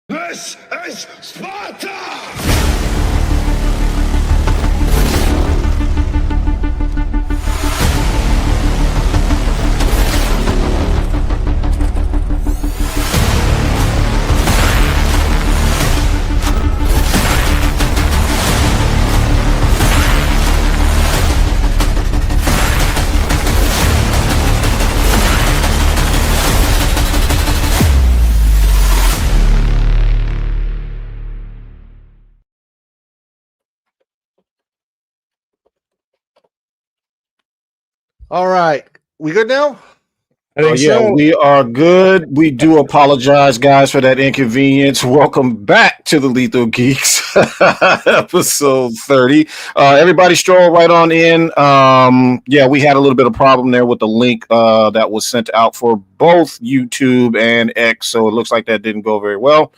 This is Sparta! All right. We good now? I think so. We are good. We do apologize, guys, for that inconvenience. Welcome back to the Lethal Geeks, episode 30. Everybody stroll right on in. We had a little bit of problem there with the link that was sent out for both YouTube and X, so it looks like that didn't go very well.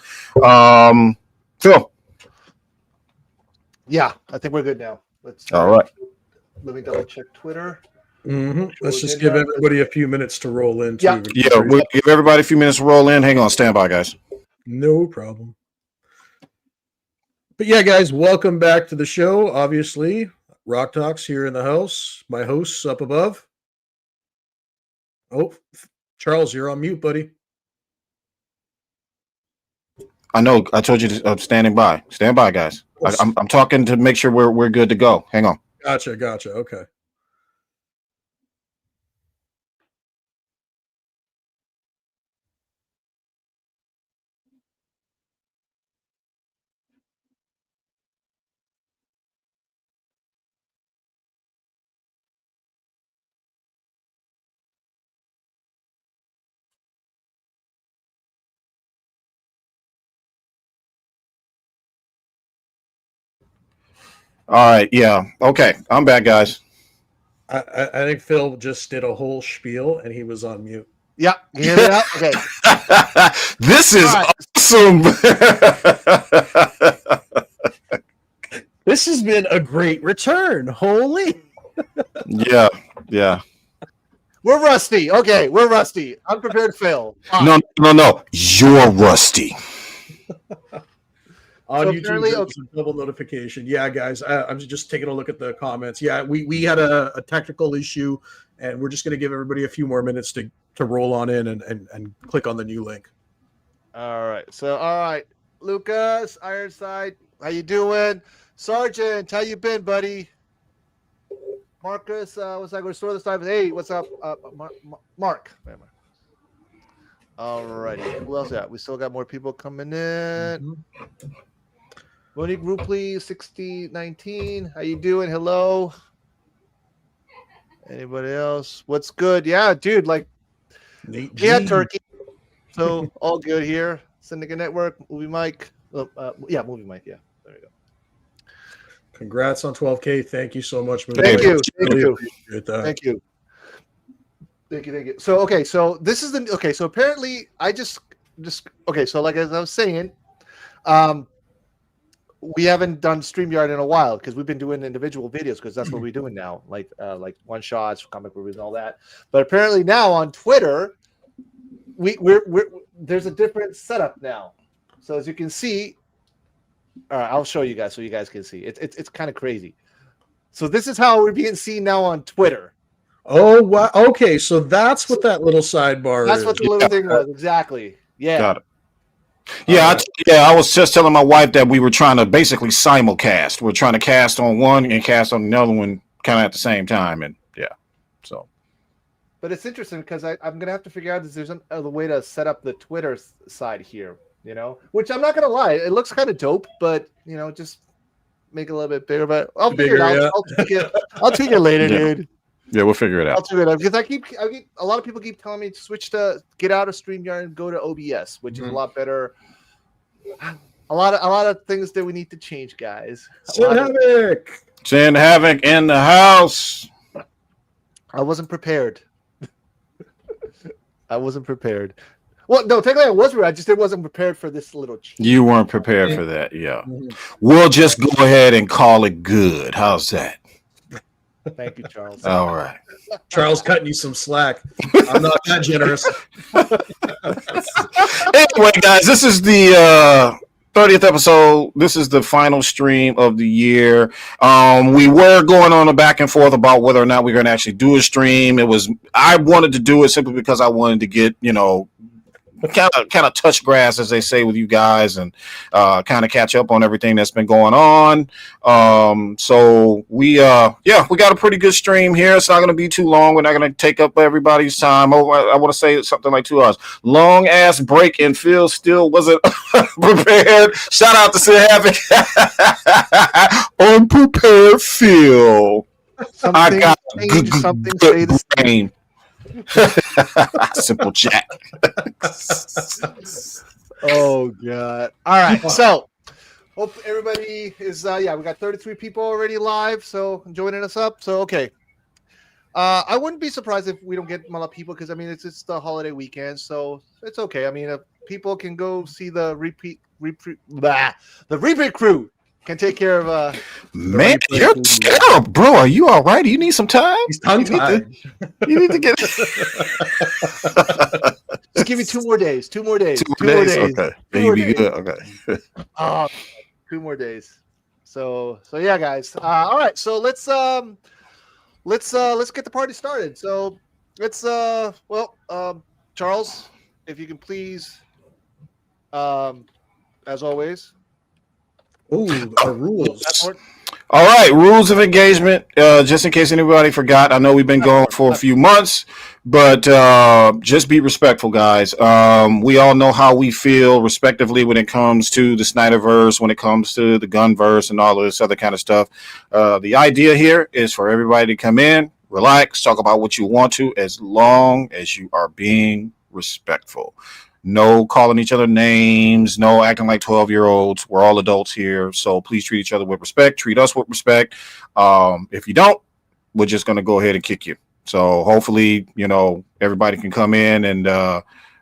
Phil? Yeah, I think we're good now. All right. Let me double check Twitter. Mm-hmm. Let's just give everybody a few minutes to roll in. Yeah, we'll give everybody a few minutes to roll in. Hang on, stand by, guys. No problem. But yeah, guys, welcome back to the show. Obviously, Rock Talks here in the house. My hosts up above. Oh, Charles, you're on mute, buddy. I know. I told you to, I'm standing by. Stand by, guys. I'm talking to make sure we're good to go. Hang on. Gotcha. Okay. All right. Yeah. Okay. I'm back, guys. I think Phil just did a whole spiel and he was on mute. Yeah. You hear that? Okay. This is awesome. This has been a great return. Holy. Yeah. We're rusty. Okay, we're rusty. Unprepared fail. No. You're rusty. On So YouTube, apparently- there's a double notification. Yeah, guys, I'm just taking a look at the comments. Yeah, we had a technical issue, and we're just going to give everybody a few more minutes to roll on in and click on the new link. All right. Lucas, Ironside, how you doing? Sergeant, how you been, buddy? Marcus, what's that? Go to store this time. Hey, what's up? Mark. All righty. Who else got? We still got more people coming in. Mm-hmm. Monique Rupley, 6019. How you doing? Hello. Anybody else? What's good? Yeah, dude. Like, yeah, turkey. So all good here. Syndicate Network, Movie Mike. Movie Mike. Yeah, there you go. Congrats on 12K. Thank you so much. Thank you. Thank you. So this is so apparently I just so like as I was saying, we haven't done StreamYard in a while because we've been doing individual videos because that's what we're doing now, like one shots, comic movies, and all that. But apparently now on Twitter, we're there's a different setup now. So as you can see, all right, I'll show you guys so you guys can see. It's kind of crazy. So this is how we're being seen now on Twitter. Oh, wow. Okay, so that's what that little sidebar That's is. what the little thing was, exactly. Yeah. Got it. Yeah, I was just telling my wife that we were trying to basically simulcast. We're trying to cast on one and cast on another one kind of at the same time. And yeah, so. But it's interesting because I'm going to have to figure out if there's another way to set up the Twitter side here, which I'm not going to lie. It looks kind of dope, but, just make it a little bit bigger. But I'll figure it out. I'll tweak it later, dude. Yeah, we'll figure it out. I'll figure it out because I keep a lot of people keep telling me to switch to get out of StreamYard and go to OBS, which is a lot better A lot of things that we need to change, guys. Sin Havoc in the house. I wasn't prepared. I wasn't prepared. Well, no, technically I was prepared. I just wasn't prepared for this little change. You weren't prepared for that, yeah. We'll just go ahead and call it good. How's that? Thank you, Charles. All right. Charles cutting you some slack. I'm not that generous. Anyway, guys, this is the 30th episode. This is the final stream of the year. We were going on a back and forth about whether or not we're going to actually do a stream. I wanted to do it simply because I wanted to get, kind of touch grass, as they say, with you guys, and kind of catch up on everything that's been going on. So we got a pretty good stream here. It's not going to be too long. We're not going to take up everybody's time. I want to say something like 2 hours. Long ass break, and Phil still wasn't prepared. Shout out to Sid Havoc. Unprepared Phil. I got good brain. Simple Jack. Oh god. All right. So hope everybody is we got 33 people already live, so joining us up. So okay. I wouldn't be surprised if we don't get a lot of people, because I mean it's the holiday weekend, so it's okay. I mean, if people can go see the repeat crew can take care of man, you're scared, bro. Are you all right? Do you need some time? He's tongue-tied. You need to get just give me 2 more days. 2 more days. 2 more days. Okay. Then you'll be good. Okay. 2 more days. So yeah, guys. All right. So let's get the party started. So let's Charles, if you can please, as always. Ooh, our rules. All right, rules of engagement. Just in case anybody forgot, I know we've been going for a few months, but just be respectful, guys. We all know how we feel, respectively, when it comes to the Snyderverse, when it comes to the Gunverse, and all of this other kind of stuff. The idea here is for everybody to come in, relax, talk about what you want to, as long as you are being respectful. No calling each other names, no acting like 12-year-olds. We're all adults here, so please treat each other with respect. Treat us with respect. If you don't, we're just going to go ahead and kick you. So hopefully, everybody can come in and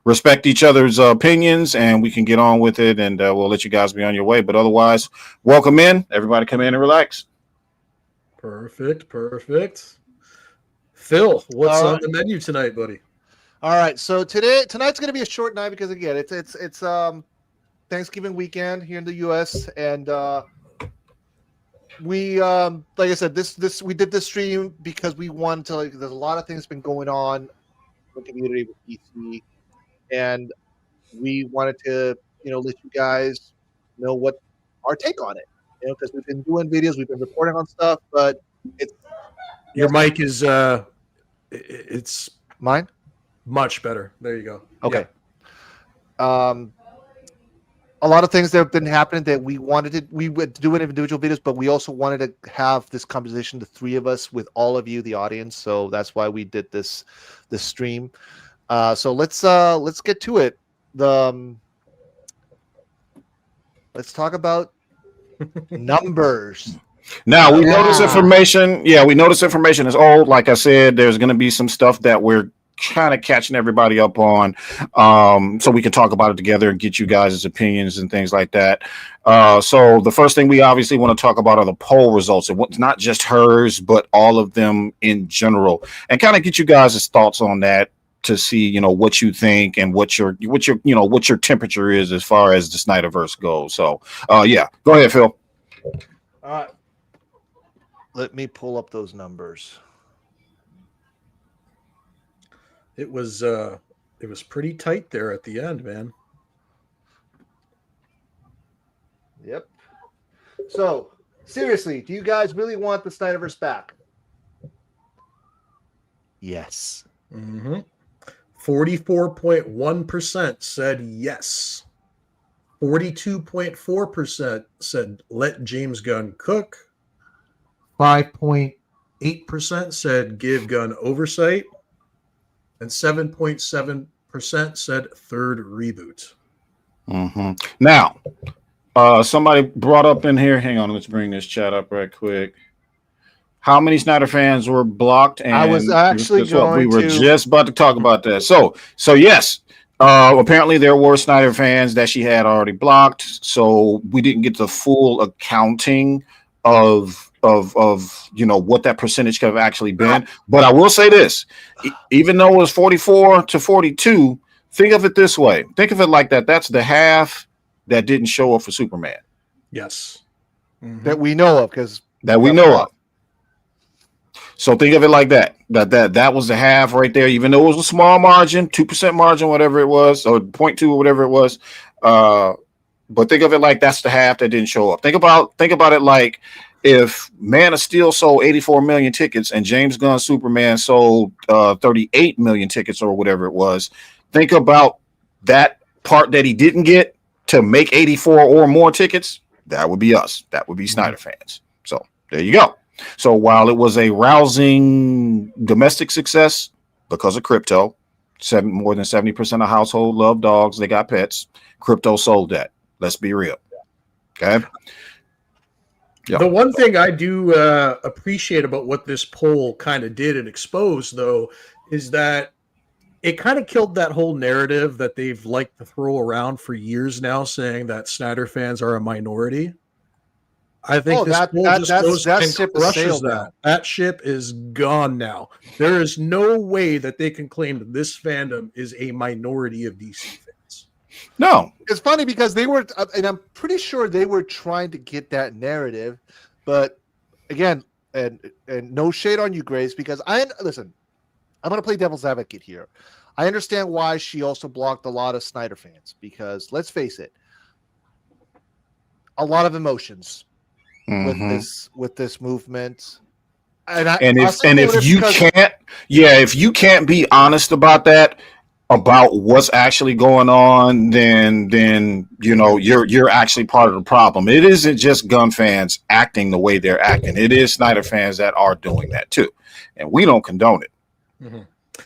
respect each other's opinions, and we can get on with it, and we'll let you guys be on your way. But otherwise, welcome in. Everybody come in and relax. Perfect. Phil, what's on the menu tonight, buddy? All right, so tonight's going to be a short night because again, it's Thanksgiving weekend here in the U.S. and we like I said, we did this stream because we wanted to. There's a lot of things been going on in the community with PC, and we wanted to let you guys know what our take on it. Because we've been doing videos, we've been reporting on stuff, but your mic is it's mine. Much better. There you go. Okay. Yeah. A lot of things that have been happening that we would do in individual videos, but we also wanted to have this conversation, the 3 of us, with all of you, the audience. So that's why we did this stream. So let's get to it. Let's talk about numbers. Now we know this information. Yeah, we know this information is old. Like I said, there's going to be some stuff that we're kind of catching everybody up on, so we can talk about it together and get you guys' opinions and things like that. So the first thing we obviously want to talk about are the poll results. It's not just hers, but all of them in general, and kind of get you guys' thoughts on that to see, what you think and what your temperature is as far as the Snyderverse goes. So, yeah, go ahead, Phil. All right. Let me pull up those numbers. It was pretty tight there at the end, man. Yep. So, seriously, do you guys really want the Snyderverse back? Yes. 44.1% said yes. 42.4% said let James Gunn cook. 5.8% said give Gunn oversight. And 7.7% said third reboot. Now, somebody brought up in here. Hang on, let's bring this chat up right quick. How many Snyder fans were blocked? And I was actually we were just about to talk about that. So yes, apparently there were Snyder fans that she had already blocked. So we didn't get the full accounting of what that percentage could have actually been. But I will say this: even though it was 44 to 42, think of it this way. Think of it like that. That's the half that didn't show up for Superman. Yes. That we know of, because we know of. So think of it like that. That was the half right there, even though it was a small margin, 2% margin, whatever it was, or 0.2 or whatever it was. But think of it like that's the half that didn't show up. Think about it like if Man of Steel sold 84 million tickets and James Gunn's Superman sold 38 million tickets or whatever it was. Think about that part that he didn't get to make 84 or more tickets. That would be us. That would be Snyder fans. So there you go. So while it was a rousing domestic success because of crypto, more than 70% of households love dogs. They got pets. Crypto sold that. Let's be real. Okay. Yeah. The one thing I do appreciate about what this poll kind of did and exposed, though, is that it kind of killed that whole narrative that they've liked to throw around for years now, saying that Snyder fans are a minority. I think this poll just goes and crushes that. That ship is gone now. There is no way that they can claim that this fandom is a minority of DC fans. No. It's funny because they were, and I'm pretty sure they were trying to get that narrative, but again, and no shade on you, Grace, because listen, I'm going to play devil's advocate here. I understand why she also blocked a lot of Snyder fans, because let's face it, a lot of emotions with this movement, if you can't be honest about that, about what's actually going on, then you're actually part of the problem. It isn't just gun fans acting the way they're acting. It is Snyder fans that are doing that too, and we don't condone it.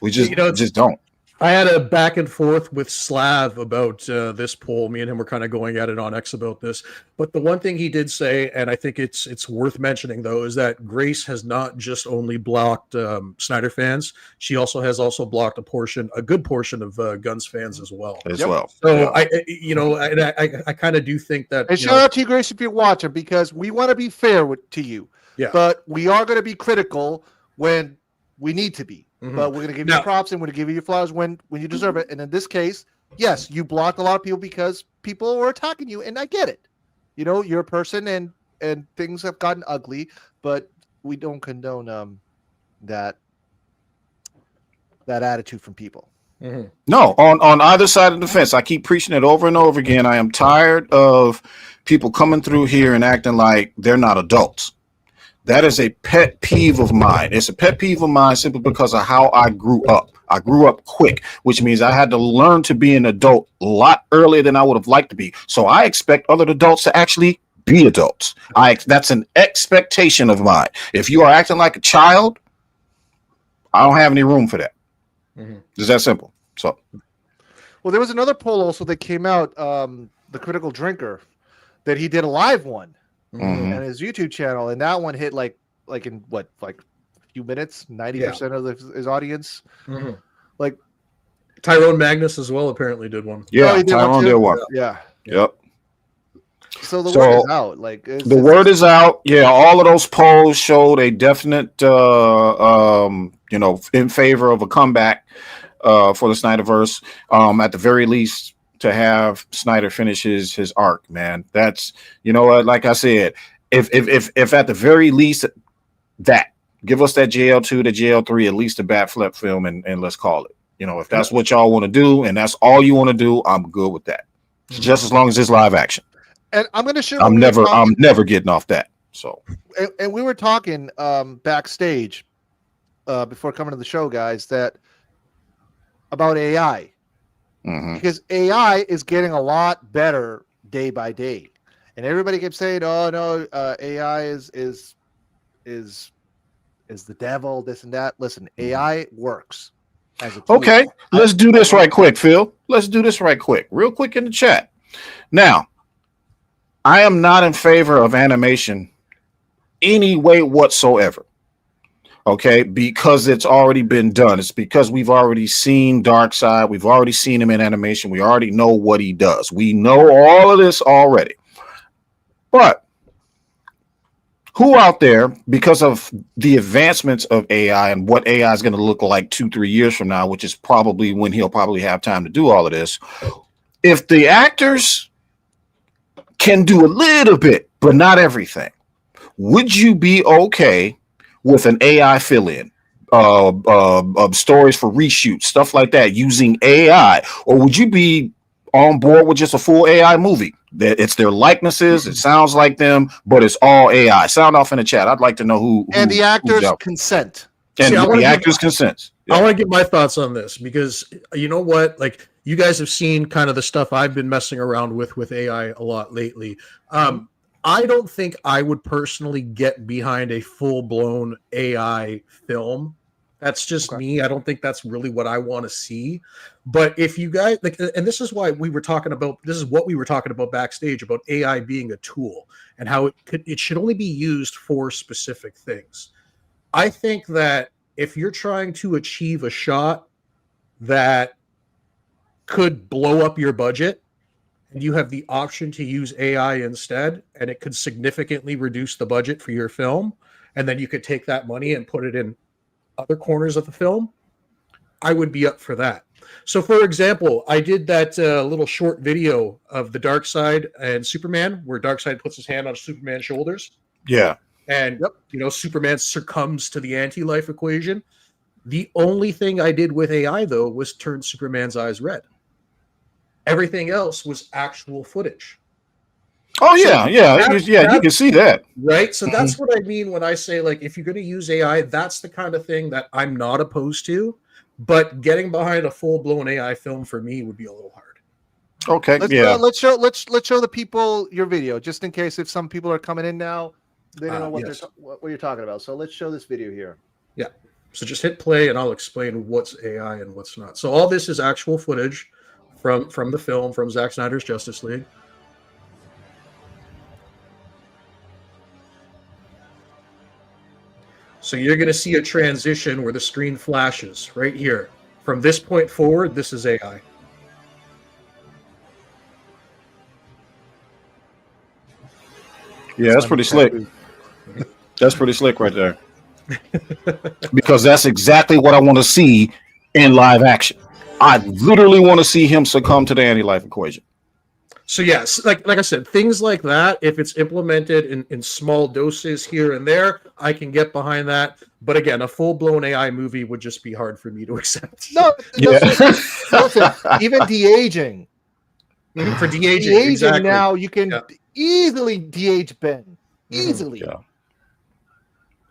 We just don't. I had a back and forth with Slav about this poll. Me and him were kind of going at it on X about this. But the one thing he did say, and I think it's worth mentioning, though, is that Grace has not just only blocked Snyder fans. She also blocked a good portion of Guns fans as well. So I kind of do think that. And shout out to you, Grace, if you're watching, because we want to be fair to you. Yeah. But we are going to be critical when we need to be. But we're going to give you props and we're going to give you your flowers when you deserve it. And in this case, yes, you blocked a lot of people because people were attacking you, and I get it. You're a person, and things have gotten ugly, but we don't condone that attitude from people. No, on either side of the fence. I keep preaching it over and over again. I am tired of people coming through here and acting like they're not adults. That is a pet peeve of mine. It's a pet peeve of mine simply because of how I grew up. I grew up quick, which means I had to learn to be an adult a lot earlier than I would have liked to be. So I expect other adults to actually be adults. That's an expectation of mine. If you are acting like a child, I don't have any room for that. It's that simple. So, well, there was another poll also that came out, the Critical Drinker, that he did a live one. And his YouTube channel, and that one hit like in a few minutes, 90% of his audience. Like Tyrone Magnus as well apparently did one. Yeah, Tyrone did one. Yeah. Yep. So the word is out. The word is out. Yeah, all of those polls showed a definite, in favor of a comeback for the Snyderverse. At the very least, to have Snyder finish his arc, man. That's, like I said, if at the very least that, give us that JL2, the JL3, at least a bat flip film, and let's call it. If that's what y'all want to do and that's all you want to do, I'm good with that. Just as long as it's live action. And I'm going to share. I'm never getting off that. So, and we were talking backstage before coming to the show, guys, about AI. Because AI is getting a lot better day by day, and everybody kept saying, "Oh no, AI is the devil." This and that. Listen, AI works as a tool. Okay, let's do this right quick, Phil. Let's do this right quick, real quick in the chat. Now, I am not in favor of animation any way whatsoever. Okay, because it's already been done. It's because we've already seen Darkseid. We've already seen him in animation. We already know what he does. We know all of this already. But who out there, because of the advancements of AI and what AI is going to look like 2-3 years from now, which is probably when he'll probably have time to do all of this, if the actors can do a little bit, but not everything, would you be okay with an AI fill-in, stories for reshoots, stuff like that, using AI? Or would you be on board with just a full AI movie? That it's their likenesses, it sounds like them, but it's all AI. Sound off in the chat. I'd like to know who and the actors consent. And the actors consent. I want to get my thoughts on this because you know what? Like, you guys have seen kind of the stuff I've been messing around with AI a lot lately. I don't think I would personally get behind a full-blown AI film. That's just me. I don't think that's really what I want to see. But if you guys like, and this is why we were talking about, this is what we were talking about backstage about AI being a tool and how it should only be used for specific things. I think that if you're trying to achieve a shot that could blow up your budget, and you have the option to use AI instead, and it could significantly reduce the budget for your film, and then you could take that money and put it in other corners of the film, I would be up for that. So, for example, I did that little short video of the Darkseid and Superman, where Darkseid puts his hand on Superman's shoulders. Yeah. And, you know, Superman succumbs to the anti-life equation. The only thing I did with AI, though, was turn Superman's eyes red. Everything else was actual footage. Oh, yeah, you can see that. Right? So that's what I mean when I say, like, if you're going to use AI, that's the kind of thing that I'm not opposed to. But getting behind a full-blown AI film for me would be a little hard. Okay, let's show the people your video, just in case if some people are coming in now, they don't know what you're talking about. So let's show this video here. Yeah. So just hit play, and I'll explain what's AI and what's not. So all this is actual footage from the film, from Zack Snyder's Justice League. So you're going to see a transition where the screen flashes right here. From this point forward, this is AI. Yeah, that's pretty slick. That's pretty slick right there. Because that's exactly what I want to see in live action. I literally want to see him succumb to the anti-life equation. So yes, like I said, things like that, if it's implemented in small doses here and there, I can get behind that. But again, a full-blown AI movie would just be hard for me to accept. No, listen, even de-aging. For de-aging, exactly. Now you can easily de-age Ben. Easily. Yeah.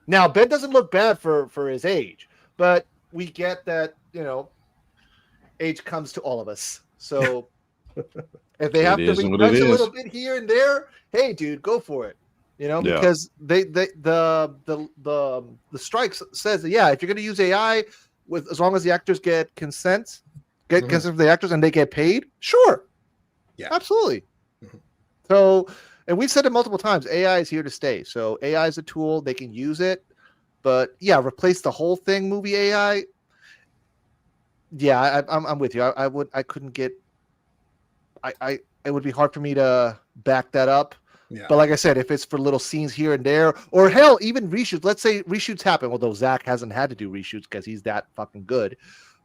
Now, Ben doesn't look bad for his age, but we get that, age comes to all of us. So if they have to retouch a little bit here and there, hey, dude, go for it. Because the strike says that, if you're going to use AI, as long as the actors get consent from the actors and they get paid, sure. Yeah, absolutely. So, and we've said it multiple times, AI is here to stay. So AI is a tool, they can use it, but replace the whole thing, movie AI. Yeah, I'm with you. It would be hard for me to back that up. Yeah. But like I said, if it's for little scenes here and there, or hell, even reshoots. Let's say reshoots happen, although Zach hasn't had to do reshoots because he's that fucking good.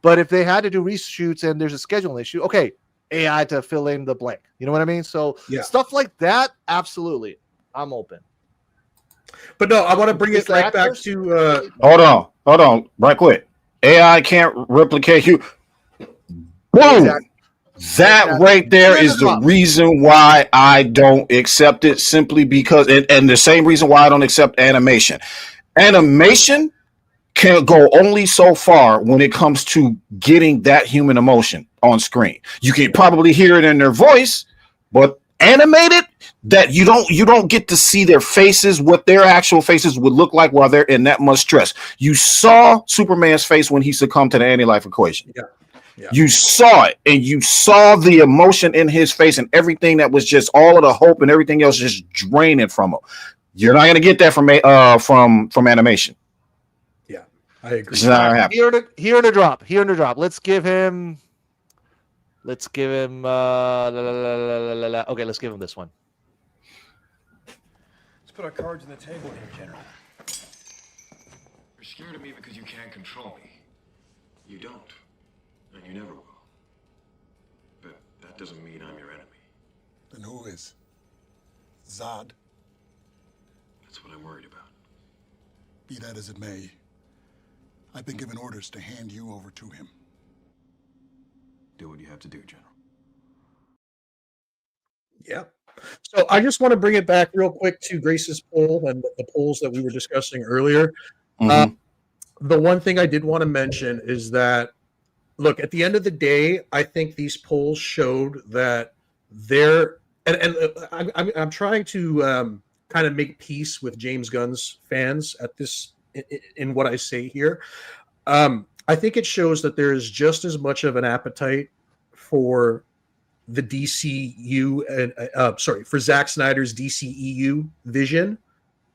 But if they had to do reshoots and there's a scheduling issue, okay, AI to fill in the blank. You know what I mean? So stuff like that, absolutely, I'm open. But no, I want to bring it right back to. Hold on, right quick. AI can't replicate you. Boom. Exactly. That right there is the reason why I don't accept it, simply because, and the same reason why I don't accept animation. Animation can go only so far when it comes to getting that human emotion on screen. You can probably hear it in their voice, but animated, that you don't get to see their faces, what their actual faces would look like while they're in that much stress. You saw Superman's face when he succumbed to the anti-life equation. Yeah. You saw it, and you saw the emotion in his face, and everything that was just all of the hope and everything else just draining from him. You're not gonna get that from animation. Yeah, I agree. Here in the drop. Let's give him. Okay, let's give him this one. Let's put our cards on the table here, General. You're scared of me because you can't control me. You don't, and you never will. But that doesn't mean I'm your enemy. Then who is? Zod? That's what I'm worried about. Be that as it may, I've been given orders to hand you over to him. Do what you have to do, General. Yeah. So I just want to bring it back real quick to Grace's poll and the polls that we were discussing earlier. Mhm. The one thing I did want to mention is that, look, at the end of the day, I think these polls showed that I'm trying to kind of make peace with James Gunn's fans at this in what I say here. I think it shows that there is just as much of an appetite for the DCU and for Zack Snyder's DCEU vision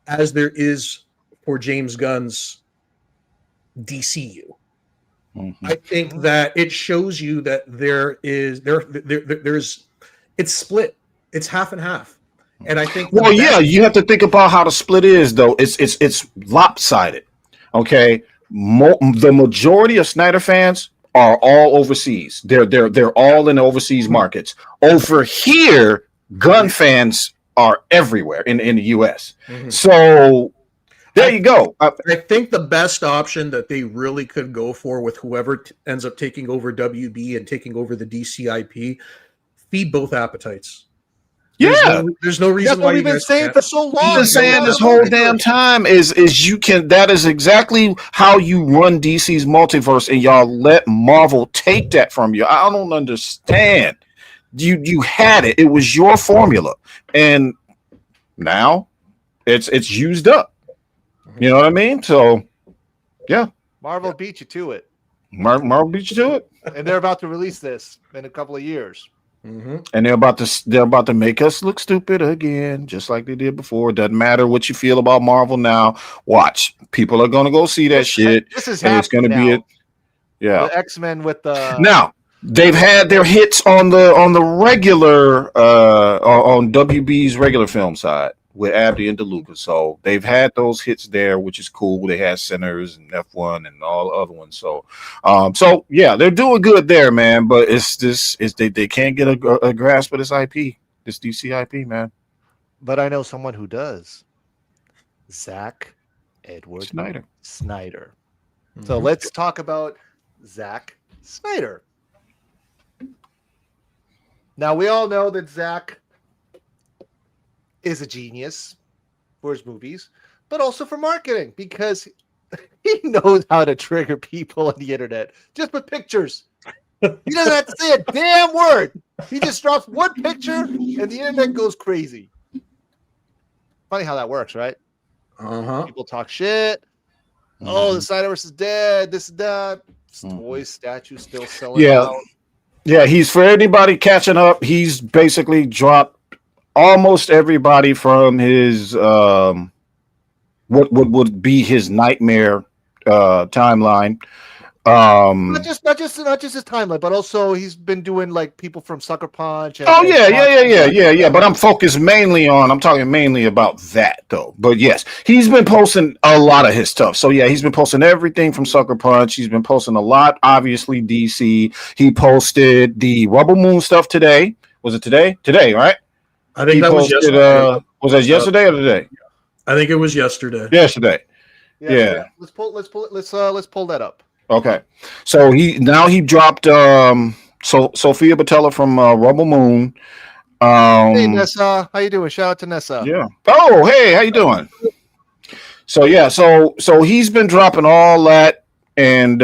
as there is for James Gunn's DCU. Mm-hmm. I think that it shows you that there's it's split. It's half and half. And I think you have to think about how the split is though. It's lopsided. Okay. The majority of Snyder fans are all overseas. They're all in the overseas markets. Over here, gun fans are everywhere in the US. Mm-hmm. So there you go. I think the best option that they really could go for with whoever ends up taking over WB and taking over the DCIP, feed both appetites. There's no reason why we've been saying for so long. We've been saying this whole damn time is you can. That is exactly how you run DC's multiverse, and y'all let Marvel take that from you. I don't understand. You had it. It was your formula, and now it's used up. You know what I mean? So, yeah, Marvel beat you to it. Marvel beat you to it, and they're about to release this in a couple of years. Mm-hmm. And they're about to make us look stupid again, just like they did before. It doesn't matter what you feel about Marvel now. Watch, people are gonna go see that shit. This is and it's gonna now. be it. Yeah, the X-Men with the now they've had their hits on the regular on WB's regular film side with Abdi and DeLuca. So they've had those hits there, which is cool. They had Sinners and F1 and all the other ones. So, so yeah, they're doing good there, man. But they can't get a grasp of this IP, this DC IP, man. But I know someone who does. Zack Edward Snyder. Mm-hmm. So let's talk about Zack Snyder. Now we all know that Zack is a genius for his movies, but also for marketing because he knows how to trigger people on the internet just with pictures. He doesn't have to say a damn word. He just drops one picture and the internet goes crazy. Funny how that works, right? People talk shit. Mm-hmm. Oh, the Snyderverse is dead. This is that. Toy statue still selling out. Yeah, he's for anybody catching up. He's basically dropped almost everybody from his what would be his nightmare timeline. Not just his timeline, but also he's been doing like people from Sucker Punch. And, yeah. But I'm talking mainly about that though. But yes, he's been posting a lot of his stuff. So yeah, he's been posting everything from Sucker Punch. He's been posting a lot. Obviously, DC. He posted the Rebel Moon stuff today. Was it today? Today, right? I think that was yesterday. Was that yesterday or today? I think it was yesterday. Yesterday. Yeah. Let's pull that up. Okay. So he dropped Sophia Botella from Rebel Moon. Hey Nessa, how you doing? Shout out to Nessa. Yeah. Oh, hey, how you doing? So yeah, so he's been dropping all that, and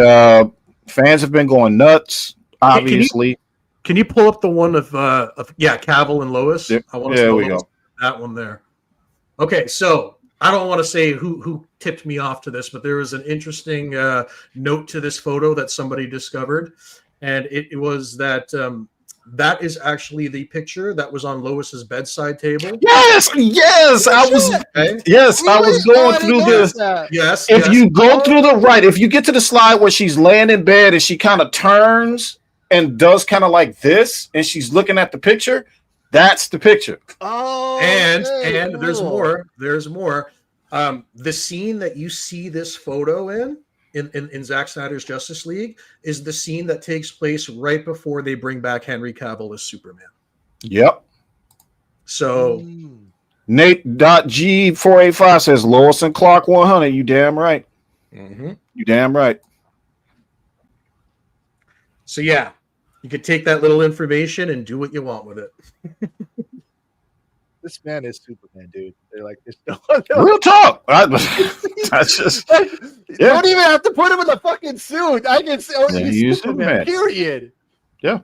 fans have been going nuts. Obviously. Can you pull up the one of Cavill and Lois? Yep. I want to there we go. That one there. Okay, so I don't want to say who tipped me off to this, but there was an interesting note to this photo that somebody discovered, and it was that that is actually the picture that was on Lois's bedside table. Yes, yes, I was. Okay. Yes, I was Really? going I didn't through notice the. that. Yes. If yes. you go through the right, if you get to the slide where she's laying in bed and she kind of turns and does kind of like this, and she's looking at the picture, that's the picture. Oh, and okay, there's cool. more. There's more. The scene that you see this photo in Zack Snyder's Justice League is the scene that takes place right before they bring back Henry Cavill as Superman. Yep. So Nate.G485 says Lois and Clark 100. You damn right. Mhm. You damn right. So yeah, you could take that little information and do what you want with it. This man is Superman, dude. They're like, this. Real talk. That's just. You don't even have to put him in the fucking suit. I can say, oh, Yeah, he's he's Superman. Superman. Period. Yeah.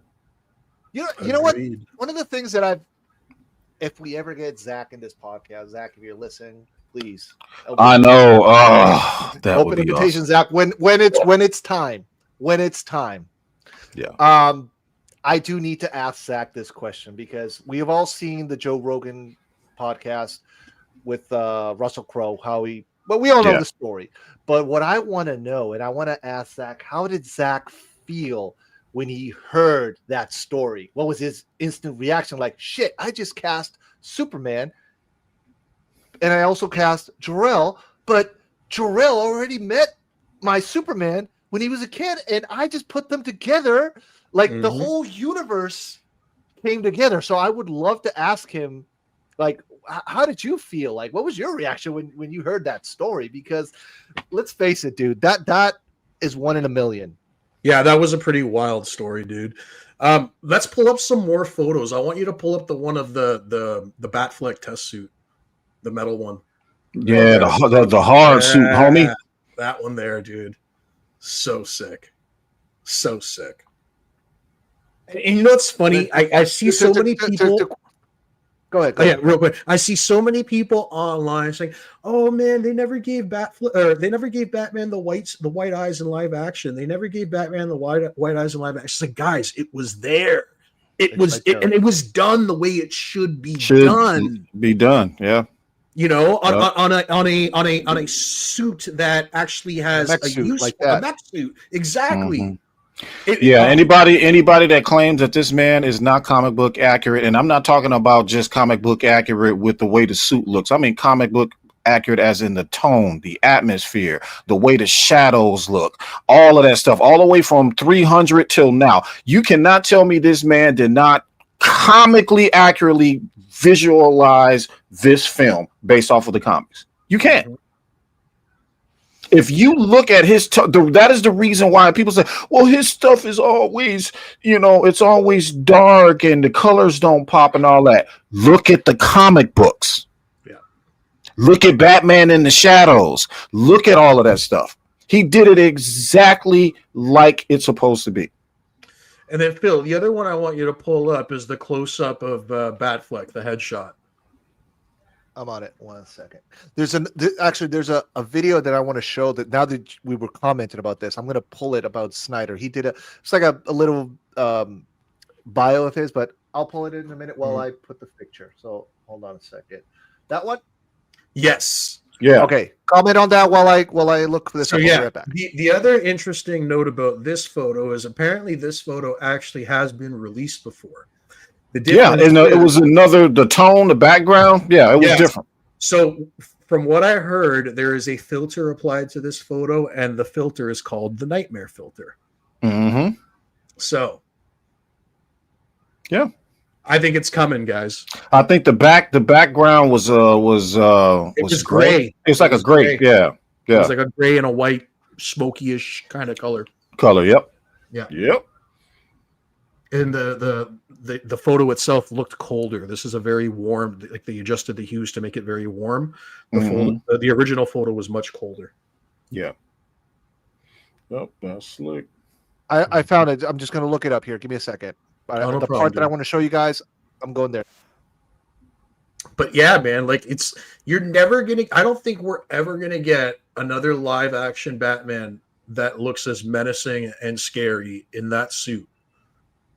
You know what? Agreed. One of the things that if we ever get Zach in this podcast, Zach, if you're listening, please. I know. Oh, that Open would be invitation, awesome. Zach. When it's time. When it's time. Yeah. I do need to ask Zach this question because we have all seen the Joe Rogan podcast with Russell Crowe, but we all know the story. But what I want to know, and I want to ask Zach, how did Zach feel when he heard that story? What was his instant reaction? Like, shit, I just cast Superman, and I also cast Jor-El, but Jor-El already met my Superman when he was a kid, and I just put them together. Like the whole universe came together. So I would love to ask him, like, how did you feel? Like, what was your reaction when you heard that story? Because let's face it, dude, that is 1 in a million. Yeah, that was a pretty wild story, dude. Let's pull up some more photos. I want you to pull up the one of the Batfleck test suit, the metal one. Yeah, the hard suit, homie. That one there, dude. So sick. So sick. And you know what's funny? I see so many people. Go ahead. Yeah, real quick. I see so many people online saying, "Oh man, they never gave they never gave Batman the white eyes in live action. They never gave Batman the white eyes in live action." It's like, guys, it was there. It was done the way it should be done. Be done. Yeah. You know, on a suit that actually has a use like that. A mech suit. Exactly. Mm-hmm. Anybody that claims that this man is not comic book accurate, and I'm not talking about just comic book accurate with the way the suit looks. I mean comic book accurate as in the tone, the atmosphere, the way the shadows look, all of that stuff, all the way from 300 till now. You cannot tell me this man did not comically accurately visualize this film based off of the comics. You can't. If you look at his, that is the reason why people say, well, his stuff is always, it's always dark and the colors don't pop and all that. Look at the comic books. Yeah. Look at Batman in the shadows. Look at all of that stuff. He did it exactly like it's supposed to be. And then, Phil, the other one I want you to pull up is the close-up of Batfleck, the headshot. I'm on it. 1 second. There's a video that I want to show that now that we were commenting about this, I'm going to pull it about Snyder. He did it's like a little bio of his, but I'll pull it in a minute while I put the picture. So hold on a second. That one? Yes. Yeah. Okay. Comment on that while I look for this. So right back. The other interesting note about this photo is apparently this photo actually has been released before. It was the tone, the background. Yeah, it was different. So from what I heard, there is a filter applied to this photo, and the filter is called the Nightmare filter. Mm-hmm. So, yeah, I think it's coming, guys. I think the background was gray. It's like a gray. Yeah. It was like a gray and a white, smoky-ish kind of color. Yep. Yeah. Yep. And the photo itself looked colder. This is a very warm, like they adjusted the hues to make it very warm. The original photo was much colder. Yeah. Oh, that's slick. I found it. I'm just going to look it up here. Give me a second. No the part that I want to show you guys, I'm going there. But yeah, man, like you're never going to, I don't think we're ever going to get another live action Batman that looks as menacing and scary in that suit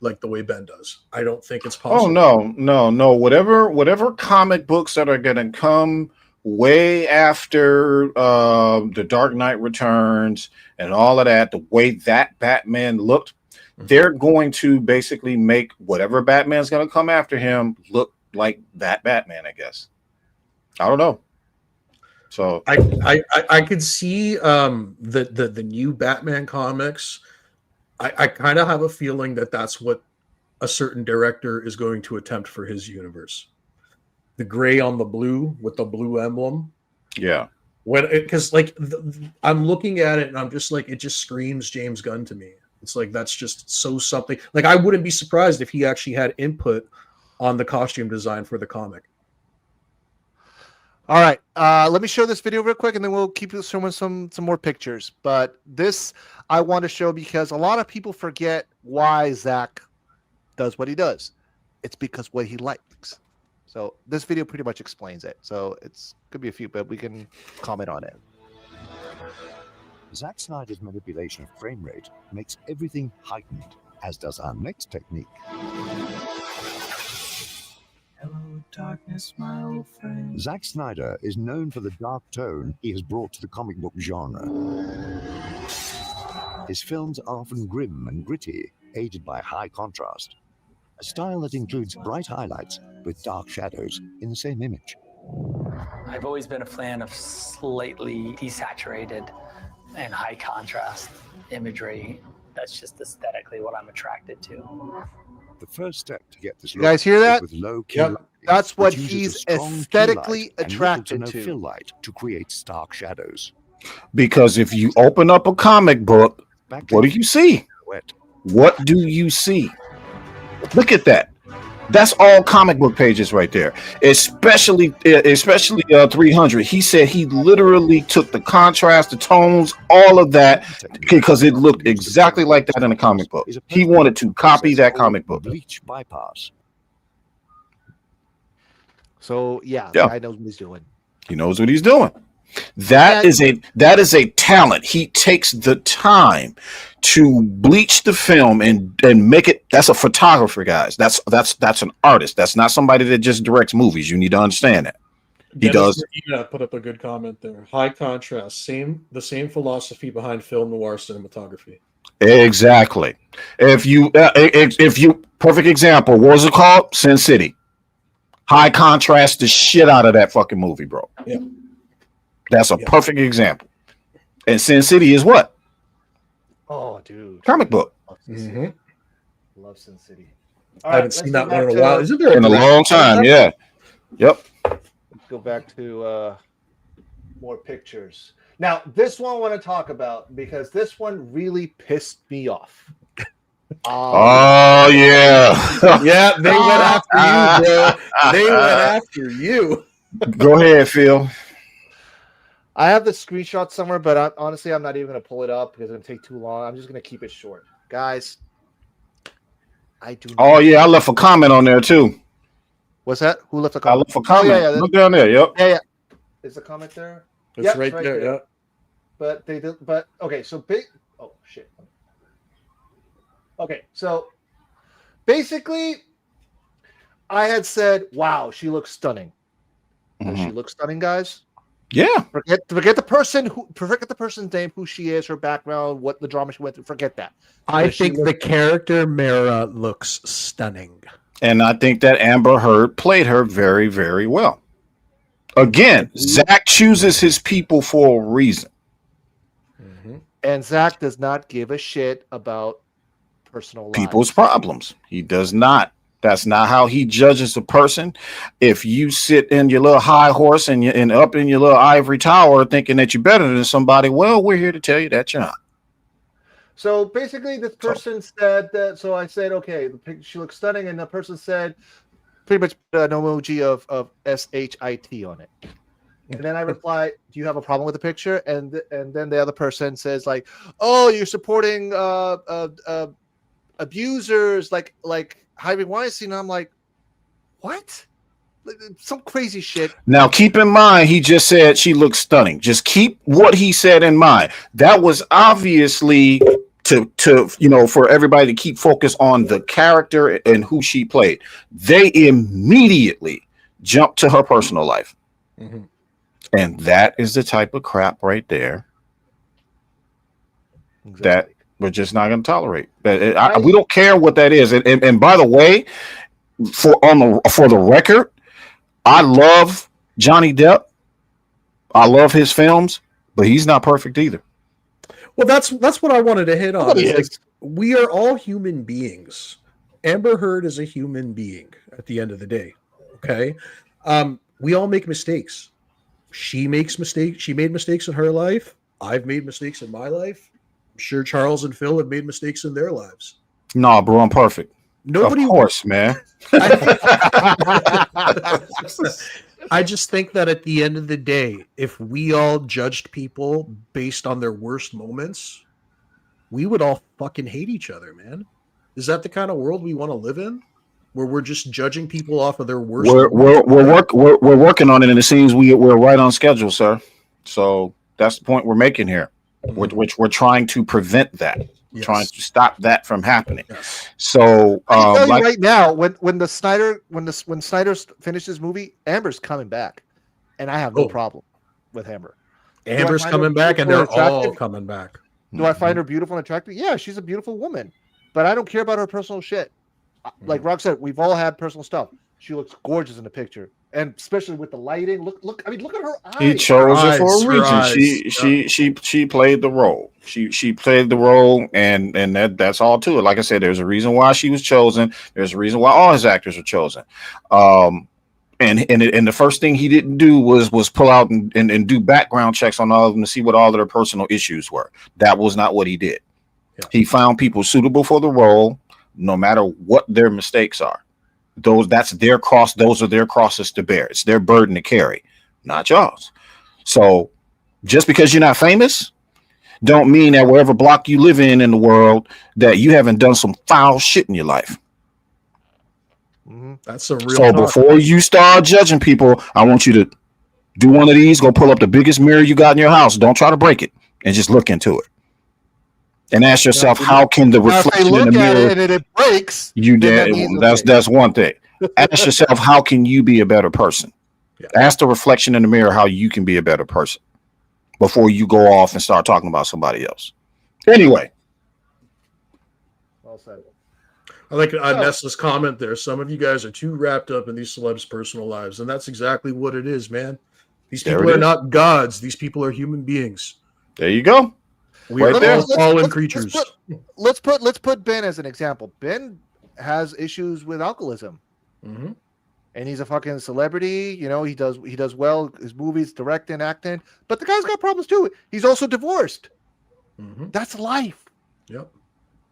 like the way Ben does. I don't think it's possible. Oh no. Whatever comic books that are gonna come way after the Dark Knight Returns and all of that, the way that Batman looked, they're going to basically make whatever Batman's gonna come after him look like that Batman, I guess. I don't know. So I could see the new Batman comics. I kind of have a feeling that that's what a certain director is going to attempt for his universe. The gray on the blue with the blue emblem. Yeah. Because like I'm looking at it and I'm just like, it just screams James Gunn to me. It's like, that's just so something. Like, I wouldn't be surprised if he actually had input on the costume design for the comic. All right, let me show this video real quick, and then we'll keep showing some more pictures. But this I want to show because a lot of people forget why Zach does what he does. It's because what he likes. So this video pretty much explains it. So it's could be a few, but we can comment on it. Zack Snyder's manipulation of frame rate makes everything heightened, as does our next technique. Hello, darkness, my old friend. Zack Snyder is known for the dark tone he has brought to the comic book genre. His films are often grim and gritty, aided by high contrast, a style that includes bright highlights with dark shadows in the same image. I've always been a fan of slightly desaturated and high contrast imagery. That's just aesthetically what I'm attracted to. The first step to get this You guys hear that? with low key Yep. lighting, That's what which uses a he's strong key aesthetically light and little attracted no to. fill light to create stark shadows. Because if you open up a comic book, what do you see? Wet. What do you see? Look at that. That's all comic book pages right there. Especially 300. He said he literally took the contrast, the tones, all of that, because it looked exactly like that in a comic book. He wanted to copy that comic book. Bleach bypass. So yeah, Yeah. the guy knows what he's doing. He knows what he's doing. That is a talent. He takes the time to bleach the film and make it. That's a photographer, guys. That's an artist. That's not somebody that just directs movies. You need to understand that. He does. Yeah, put up a good comment there. High contrast, the same philosophy behind film noir cinematography. Exactly. If you perfect example, what was it called? Sin City. High contrast the shit out of that fucking movie, bro. Yeah. That's a perfect example. And Sin City is what? Oh, dude, Comic book. Love Sin City. Love Sin City. All I haven't right, seen let's that go one in back a while. to- Isn't there In a long time, yeah. Yep. Let's go back to more pictures. Now, this one I want to talk about because this one really pissed me off. Oh yeah. Yeah, they went after you, bro. They went after you. Go ahead, Phil. I have the screenshot somewhere, but honestly, I'm not even going to pull it up because it's going to take too long. I'm just going to keep it short. Guys, I do not. Oh yeah, I left a comment on there too. What's that? Who left a I comment? left a comment. Oh, yeah. Look down there. Yep. Yeah. Is the comment there? It's Yep, right there. Yeah. But they did. But okay, so big. Oh shit. Okay, so basically, I had said, "Wow, she looks stunning." Does she look stunning, guys? Yeah. Forget the person's name, who she is, her background, what the drama she went through. Forget that. I Does she think look- the character Mara looks stunning. And I think that Amber Heard played her very, very well. Again, Zach chooses his people for a reason. And Zach does not give a shit about personal lives. People's problems. He does not. That's not how he judges a person. If you sit in your little high horse and up in your little ivory tower thinking that you're better than somebody, well, we're here to tell you that you're not. So basically, this person said that. So I said, okay, the picture, she looks stunning, and the person said, pretty much an emoji of SHIT on it. And then I replied, "Do you have a problem with the picture?" And then the other person says, like, "Oh, you're supporting abusers like Harvey Weinstein." And I'm like, what? some crazy shit. Now, keep in mind, he just said she looks stunning. Just keep what he said in mind. That was obviously to for everybody to keep focus on the character and who she played. They immediately jumped to her personal life. Mm-hmm. And that is the type of crap right there that we're just not going to tolerate. We don't care what that is. And by the way, for the record, I love Johnny Depp. I love his films, but he's not perfect either. Well, that's what I wanted to hit on. Like, we are all human beings. Amber Heard is a human being at the end of the day. Okay, we all make mistakes. She makes mistakes. She made mistakes in her life. I've made mistakes in my life. I'm sure Charles and Phil have made mistakes in their lives. Nah, bro, I'm perfect. Nobody, of course, man. I just think that at the end of the day, if we all judged people based on their worst moments, we would all fucking hate each other, man. Is that the kind of world we want to live in? Where we're just judging people off of their worst We're working on it, and it seems we're right on schedule, sir. So that's the point we're making here. Which we're trying to prevent that. Yes. Trying to stop that from happening. Yes. So I tell you right now, when Snyder finished his movie, Amber's coming back, and I have no problem with Amber. Amber's coming back, and they're all coming back. Do I find her beautiful and attractive? Yeah, she's a beautiful woman, but I don't care about her personal shit. Like Rock said, we've all had personal stuff. She looks gorgeous in the picture, and especially with the lighting. Look! I mean, look at her eyes. He chose her for a reason. She played the role. She played the role, and that's all to it. Like I said, there's a reason why she was chosen. There's a reason why all his actors are chosen. And the first thing he didn't do was pull out and do background checks on all of them to see what all of their personal issues were. That was not what he did. Yeah. He found people suitable for the role, no matter what their mistakes are. That's their cross. Those are their crosses to bear. It's their burden to carry, not yours. So just because you're not famous, don't mean that wherever block you live in the world that you haven't done some foul shit in your life. Mm-hmm. That's a real. So before you start judging people, I want you to do one of these. Go pull up the biggest mirror you got in your house. Don't try to break it, and just look into it. And ask yourself, how can the reflection in the mirror and it breaks? You did. That's one thing. Ask yourself, how can you be a better person? Yeah. Ask the reflection in the mirror how you can be a better person before you go off and start talking about somebody else. Anyway. Well said. I like Nessa's comment there. Some of you guys are too wrapped up in these celebs' personal lives, and that's exactly what it is, man. These people are not gods. These people are human beings. There you go. We are all fallen creatures. Let's put Ben as an example. Ben has issues with alcoholism, and he's a fucking celebrity. You know, he does well. His movies, directing, acting, but the guy's got problems too. He's also divorced. That's life. Yep.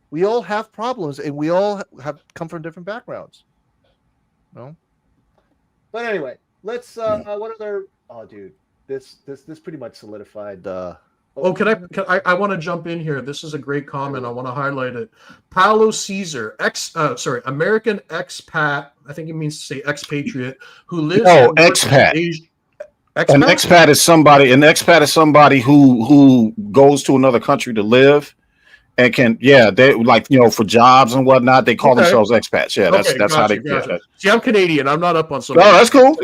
We all have problems, and we all have come from different backgrounds. No. But anyway, let's. What other? Oh, dude, this pretty much solidified. I want to jump in here. This is a great comment. I want to highlight it. Paulo Caesar, American expat. I think it means to say expatriate who lives. No, expat. An expat is somebody. An expat is somebody who goes to another country to live. And they like, for jobs and whatnot, they call themselves expats. Yeah, that's how they get it. See, I'm Canadian. I'm not up on something. No, that's cool.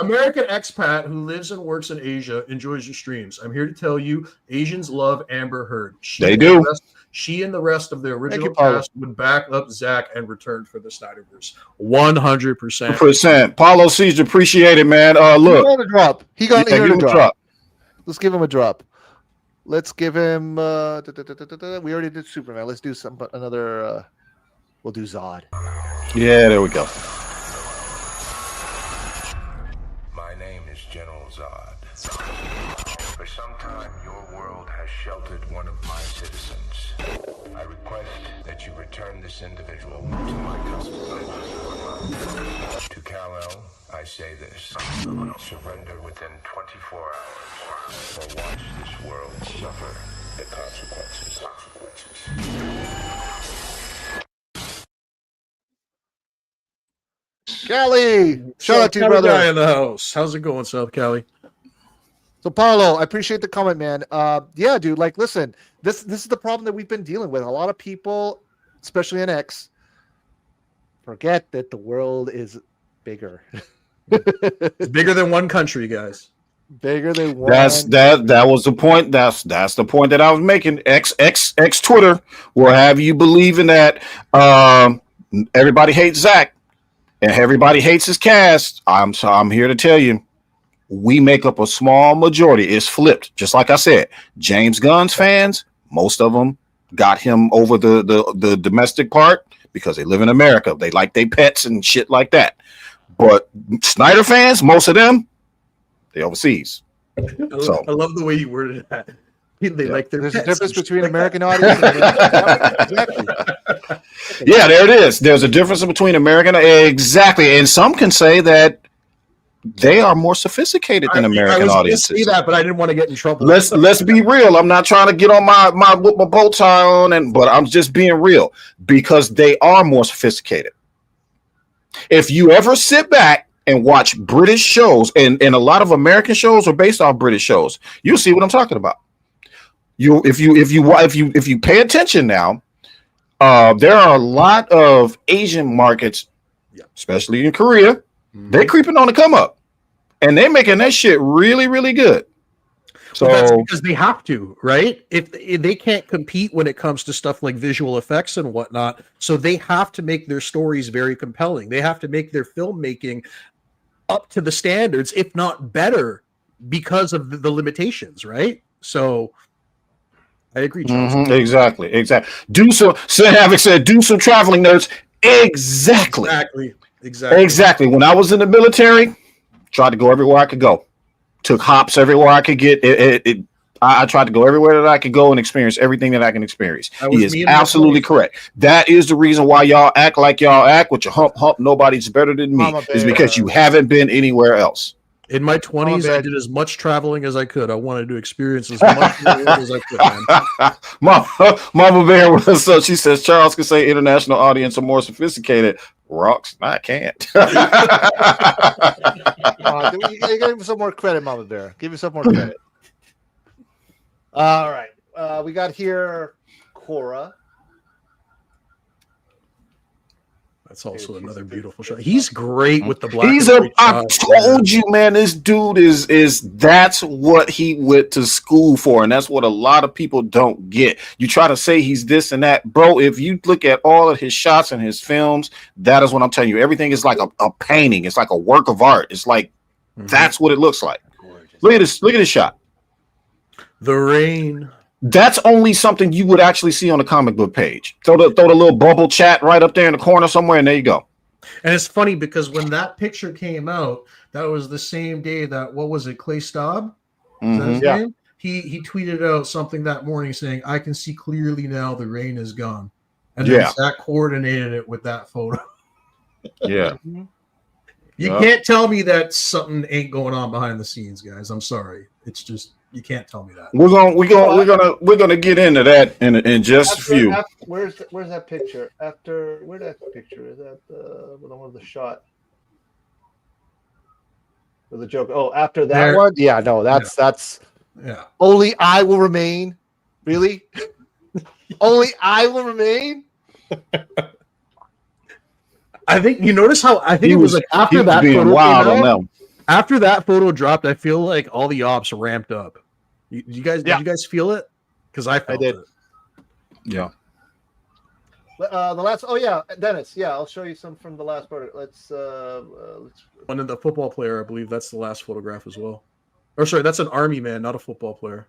American expat who lives and works in Asia enjoys your streams. I'm here to tell you, Asians love Amber Heard. They do. She and the rest of the original cast would back up Zach and return for the Snyderverse. 100%. Paulo Caesar, appreciate it, man. Look, he got a drop. Let's give him a drop. Let's give him. We already did Superman. Let's do another. We'll do Zod. Yeah, there we go. My name is General Zod. For some time, your world has sheltered one of my citizens. I request that you return this individual to my custody. To Kal-El, I say this: surrender within 24 hours. Or watch this world suffer the consequences. Kelly, shout out to you, Cali brother. guy in the house. How's it going, South Cali? So Paulo, I appreciate the comment, man. Yeah, dude. Like, listen, this is the problem that we've been dealing with. A lot of people, especially in X, forget that the world is bigger. It's bigger than one country, guys. Bigger than one. That was the point. That's the point that I was making. X Twitter will have you believing that everybody hates Zach and everybody hates his cast. I'm here to tell you, we make up a small majority. It's flipped. Just like I said, James Gunn's fans, most of them got him over the domestic part because they live in America. They like their pets and shit like that. But Snyder fans, most of them, they overseas. So I love the way you worded that. They like their There's a pets difference and shit between like American audience and exactly. yeah, there it is. There's a difference between American. Exactly. And some can say that they are more sophisticated than American audiences. I was say that, but I didn't want to get in trouble. Let's be real. I'm not trying to get on my bow tie on, but I'm just being real because they are more sophisticated. If you ever sit back and watch British shows, and a lot of American shows are based off British shows, you'll see what I'm talking about. If you pay attention now, there are a lot of Asian markets, especially in Korea. They're creeping on the come up, and they're making that shit really, really good. So that's because they have to, right? If they can't compete when it comes to stuff like visual effects and whatnot, so they have to make their stories very compelling. They have to make their filmmaking up to the standards, if not better, because of the limitations, right? So I agree, Charles. Exactly. Do some traveling, nerds. Exactly. When I was in the military, tried to go everywhere I could go. Took hops everywhere I could get. I tried to go everywhere that I could go and experience everything that I can experience. He is absolutely correct. That is the reason why y'all act like y'all act with your hump. Nobody's better than me. Is because you haven't been anywhere else. In my 20s, I did as much traveling as I could. I wanted to experience as much as I could, man. Mama Bear was so she says Charles can say international audience are more sophisticated. Rocks, I can't. Give him some more credit, Mama Bear. Give him some more credit. All right. We got here Cora. That's also another beautiful shot. He's great with the black. I told you, man, this dude is that's what he went to school for, and that's what a lot of people don't get. You try to say he's this and that, bro. If you look at all of his shots and his films, that is what I'm telling you. Everything is like a painting. It's like a work of art. It's like that's what it looks like. Look at this. Look at this shot. The rain. That's only something you would actually see on the comic book page. Throw the little bubble chat right up there in the corner somewhere, and there you go. And it's funny because when that picture came out, that was the same day that, what was it, Clay Staub? Is that his name? He tweeted out something that morning saying, "I can see clearly now the rain is gone." And then Zach coordinated it with that photo. Yeah. You can't tell me that something ain't going on behind the scenes, guys. I'm sorry. It's just you can't tell me that. We're gonna get into that in just a few. Where's that picture? Where that picture is that the one of the shot with the joke? Oh, after that one, that's only I will remain. Really, only I will remain. I think you notice how it was like after that photo wild on them. After that photo dropped, I feel like all the ops ramped up. Did you guys feel it? Because I did. It. Yeah. The last. Oh yeah, Dennis. Yeah, I'll show you some from the last photo. Let's. One of the football player, I believe that's the last photograph as well. Or sorry, that's an army man, not a football player.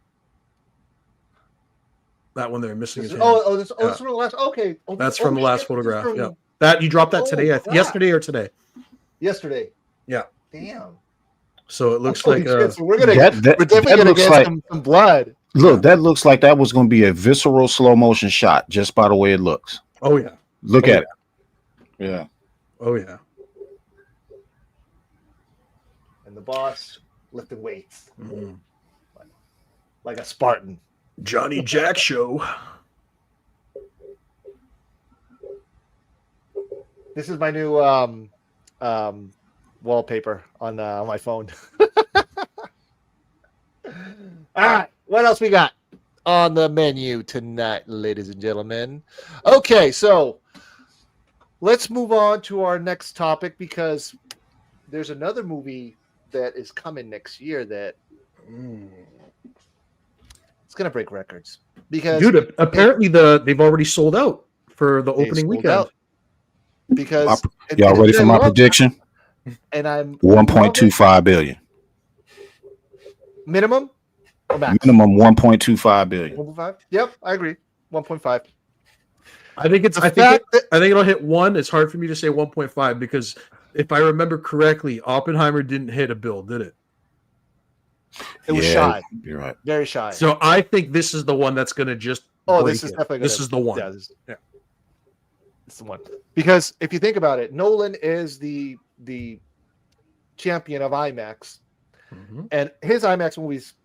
That one there, missing his hand. This is from the last. Okay. That's from the last photograph. Yeah. That you dropped that today, yesterday or today? Yesterday. Yeah. Damn. So it looks like so we're definitely gonna get some blood. Look, that looks like that was going to be a visceral slow motion shot just by the way it looks. Oh yeah. Look at it. Yeah. Oh yeah. And the boss lifting weights like a Spartan. Johnny Jack show. This is my new wallpaper on my phone. All right, what else we got on the menu tonight, ladies and gentlemen? Okay, so let's move on to our next topic because there's another movie that is coming next year that it's gonna break records. Because dude, apparently they've already sold out for the opening weekend. Because y'all ready for my prediction? And I'm 1.25 billion. Minimum or max? Minimum 1.25 billion. 1.5? Yep, I agree. 1.5. I think it'll hit 1. It's hard for me to say 1.5 because if I remember correctly, Oppenheimer didn't hit a bill, did it? It was shy. You're right. Very shy. So I think this is the one that's going to just. This is definitely. This is the one. Yeah, this is the one. Because if you think about it, Nolan is the champion of IMAX, and his IMAX movies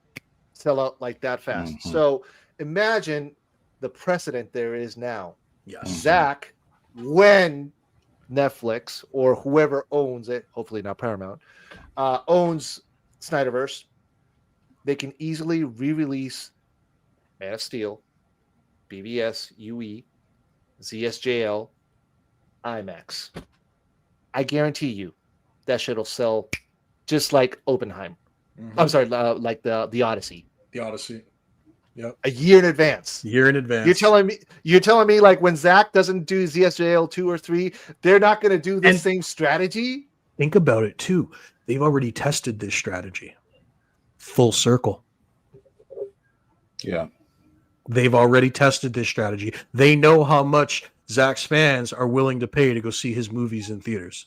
sell out like that fast. So imagine the precedent there is now. Yes. Zach, when Netflix or whoever owns it, hopefully not Paramount, owns Snyderverse, they can easily re-release Man of Steel, BVS, UE, ZSJL, IMAX. I guarantee you that shit will sell just like Oppenheimer. I'm sorry, like the Odyssey. The Odyssey. Yep. A year in advance. Year in advance. You're telling me like when Zach doesn't do ZSJL 2 or 3, they're not going to do the same strategy? Think about it too. They've already tested this strategy. Full circle. Yeah. They've already tested this strategy. They know how much Zach's fans are willing to pay to go see his movies in theaters.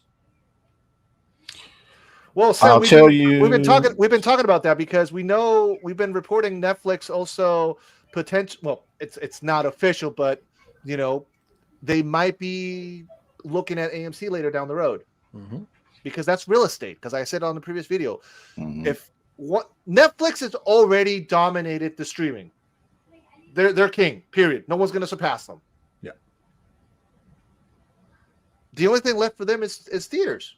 Well, so we've been talking about that because we know we've been reporting Netflix also potential. Well, it's not official, but you know they might be looking at AMC later down the road because that's real estate. Because I said on the previous video, if Netflix has already dominated the streaming, they're king. Period. No one's going to surpass them. Yeah. The only thing left for them is theaters.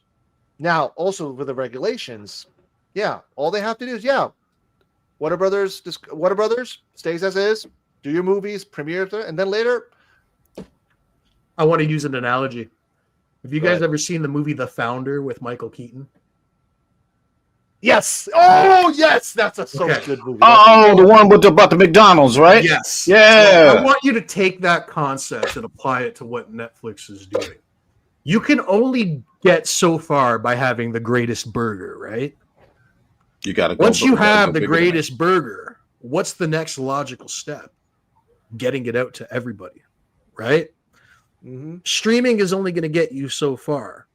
Now, also with the regulations, all they have to do is, Warner Brothers stays as is, do your movies, premiere, and then later. I want to use an analogy. Have you guys ever seen the movie The Founder with Michael Keaton? Yes. Oh, yes. That's a good movie. The one about the McDonald's, right? Yes. Yeah. So I want you to take that concept and apply it to what Netflix is doing. You can only get so far by having the greatest burger, right? You got to once you have the greatest burger, what's the next logical step? Getting it out to everybody, right? Streaming is only going to get you so far.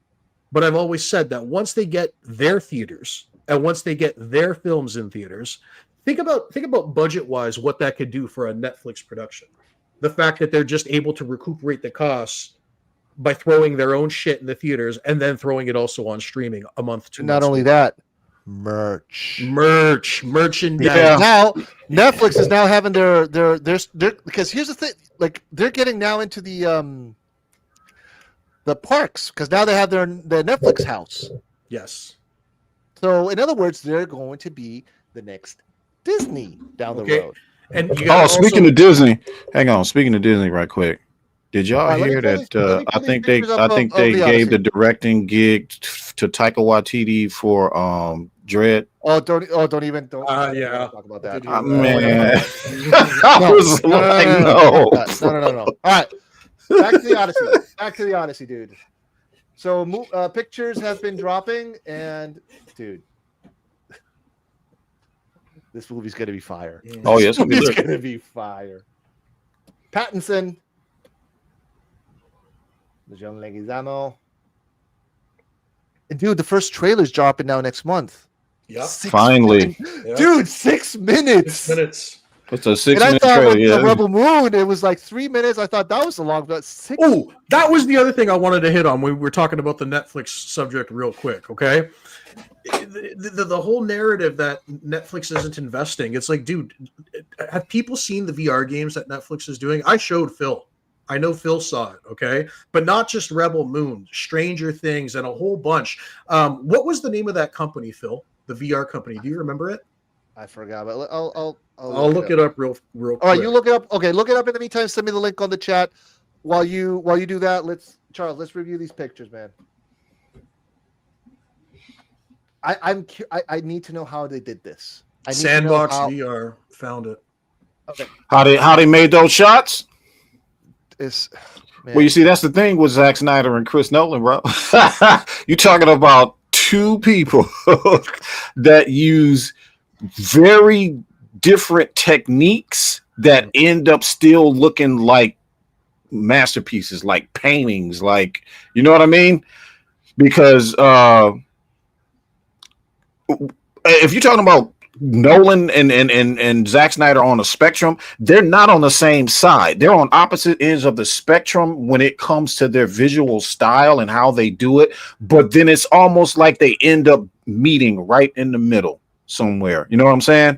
But I've always said that once they get their theaters and once they get their films in theaters, think about budget-wise what that could do for a Netflix production. The fact that they're just able to recuperate the costs by throwing their own shit in the theaters and then throwing it also on streaming a month, 2 months. Not only that, merchandise. Yeah. Now Netflix is now having their because here's the thing, like they're getting now into the parks because now they have their Netflix house. Yes. So in other words, they're going to be the next Disney down the road. And speaking of Disney, hang on. Speaking of Disney, right quick. Did y'all hear that? I think they gave the directing gig to Taika Waititi for Dread. Don't even talk about that. Man, I was like, no. All right, back to the Odyssey, dude. So pictures have been dropping, and dude, this movie's gonna be fire. Oh yes, it's gonna be fire. Pattinson. The John Leguizamo. And dude, the first trailer's dropping now next month. Yeah. Finally. Dude, 6 minutes. 6 minutes. It's a 6 minute trailer. And I thought with the Rebel Moon, it was like 3 minutes. I thought that was a long, but 6. Oh, that was the other thing I wanted to hit on. We were talking about the Netflix subject real quick, okay? The whole narrative that Netflix isn't investing, it's like, dude, have people seen the VR games that Netflix is doing? I showed Phil. I know Phil saw it, okay? But not just Rebel Moon, Stranger Things, and a whole bunch. What was the name of that company, Phil? The VR company. Do you remember it? I forgot, but I'll look it up real quick. All right, you look it up. Okay, look it up in the meantime. Send me the link on the chat. While you do that, Charles, let's review these pictures, man. I need to know how they did this. Sandbox VR found it. Okay. How they made those shots? Man. Well, you see, that's the thing with Zack Snyder and Chris Nolan, bro. You're talking about two people that use very different techniques that end up still looking like masterpieces, like paintings, like, you know what I mean? Because if you're talking about Nolan and Zack Snyder on a spectrum, they're not on the same side. They're on opposite ends of the spectrum when it comes to their visual style and how they do it. But then it's almost like they end up meeting right in the middle somewhere. You know what I'm saying?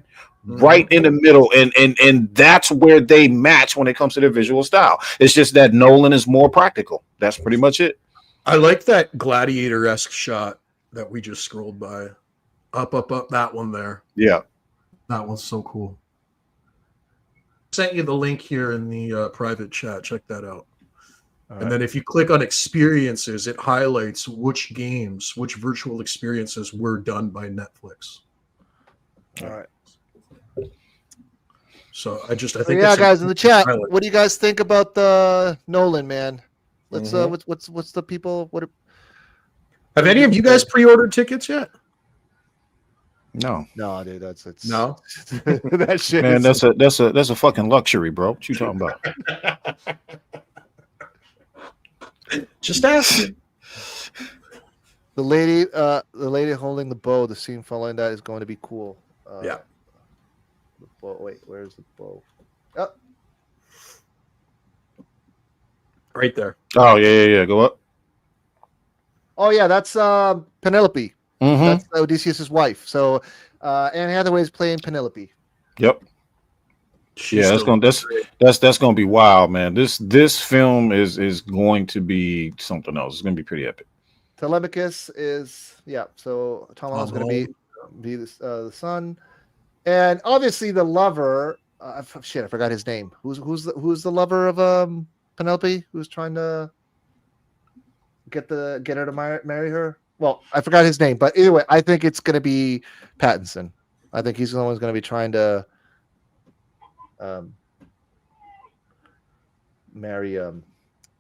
Mm-hmm. Right in the middle. And that's where they match when it comes to their visual style. It's just that Nolan is more practical. That's pretty much it. I like that gladiator-esque shot that we just scrolled by. Up, that one there. Yeah. That one's so cool. Sent you the link here in the private chat. Check that out. And then if you click on experiences, it highlights which games, which virtual experiences were done by Netflix. All right. So I think guys in the chat, what do you guys think about the Nolan, man? Let's what's the people have any of you guys pre-ordered tickets yet? No, dude, it's no. That shit, man. That's a fucking luxury, bro. What you talking about? Just ask. The lady holding the bow. The scene following that is going to be cool. Yeah. The bow. Wait, where's the bow? Oh. Right there. Oh yeah. Go up. Oh yeah, that's Penelope. Mm-hmm. That's Odysseus' wife. So Anne Hathaway is playing Penelope. Yep. That's gonna be wild, man. This film is going to be something else. It's gonna be pretty epic. Telemachus is so Tom Holland's gonna be the son, and obviously the lover. I forgot his name. Who's the lover of Penelope? Who's trying to get her to marry her? Well, I forgot his name, but anyway, I think it's going to be Pattinson. I think he's the one who's going to be trying to marry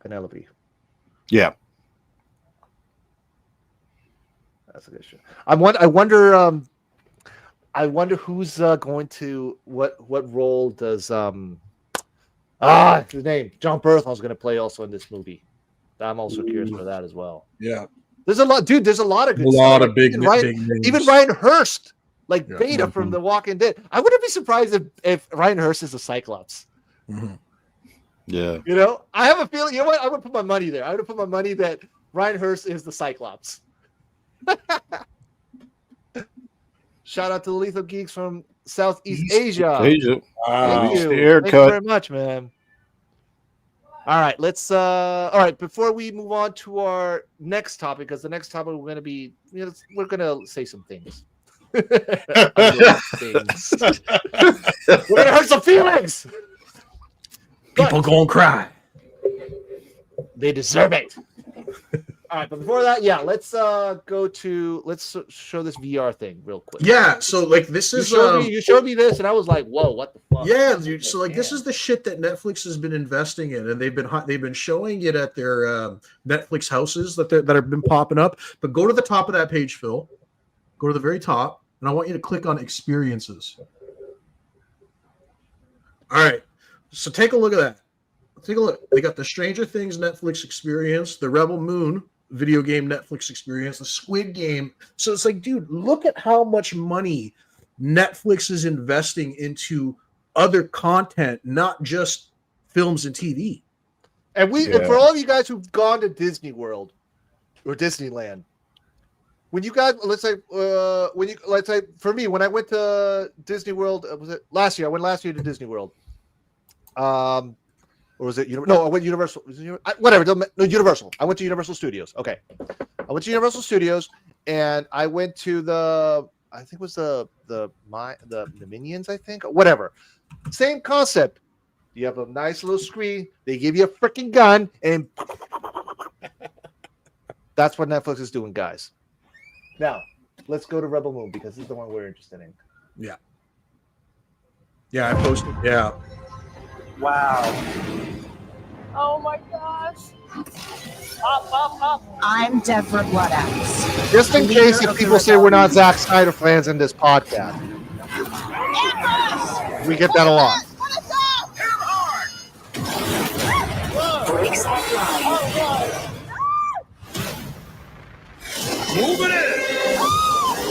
Penelope. Yeah, that's a good show. I wonder who's going to what role does his name John Berthold's going to play also in this movie. I'm also curious for that as well. Yeah. There's a lot, dude. There's a lot of good stuff. Big names. Even Ryan Hurst, Beta from The Walking Dead. I wouldn't be surprised if Ryan Hurst is a Cyclops. Mm-hmm. Yeah. You know, I have a feeling. You know what? I would put my money there. I would put my money that Ryan Hurst is the Cyclops. Shout out to the Lethal Geeks from Southeast Asia. Thank you very much, man. All right, let's. All right, before we move on to our next topic, because the next topic we're going to be, we're going to say some things. We're going to hurt some feelings. People going to cry. They deserve it. All right, but before that, let's show this VR thing real quick. Yeah, so this is you showed me this, and I was like, whoa, what the fuck? Yeah, dude. So this is the shit that Netflix has been investing in, and they've been showing it at their Netflix houses that have been popping up. But go to the top of that page, Phil. Go to the very top, and I want you to click on experiences. All right, so take a look at that. Take a look. They got the Stranger Things Netflix experience, the Rebel Moon video game Netflix experience, the Squid Game. So it's like, dude, look at how much money Netflix is investing into other content, not just films and TV. And and for all of you guys who've gone to Disney World or Disneyland, when you guys, let's say for me, when I went to Disney World, was it last year? I went last year to Disney World. or was it no? I went Universal. Whatever. No, Universal. I went to Universal Studios. Okay, I went to Universal Studios, and I went to I think it was the Minions. I think whatever. Same concept. You have a nice little screen. They give you a freaking gun, and that's what Netflix is doing, guys. Now let's go to Rebel Moon because this is the one we're interested in. Yeah. Yeah, I posted. Yeah. Wow. Oh my gosh. Up. I'm Deborah Bloodhouse. Just in case if people say we're not Zack Snyder fans in this podcast. We get that a lot. Breaks that line. Moving in!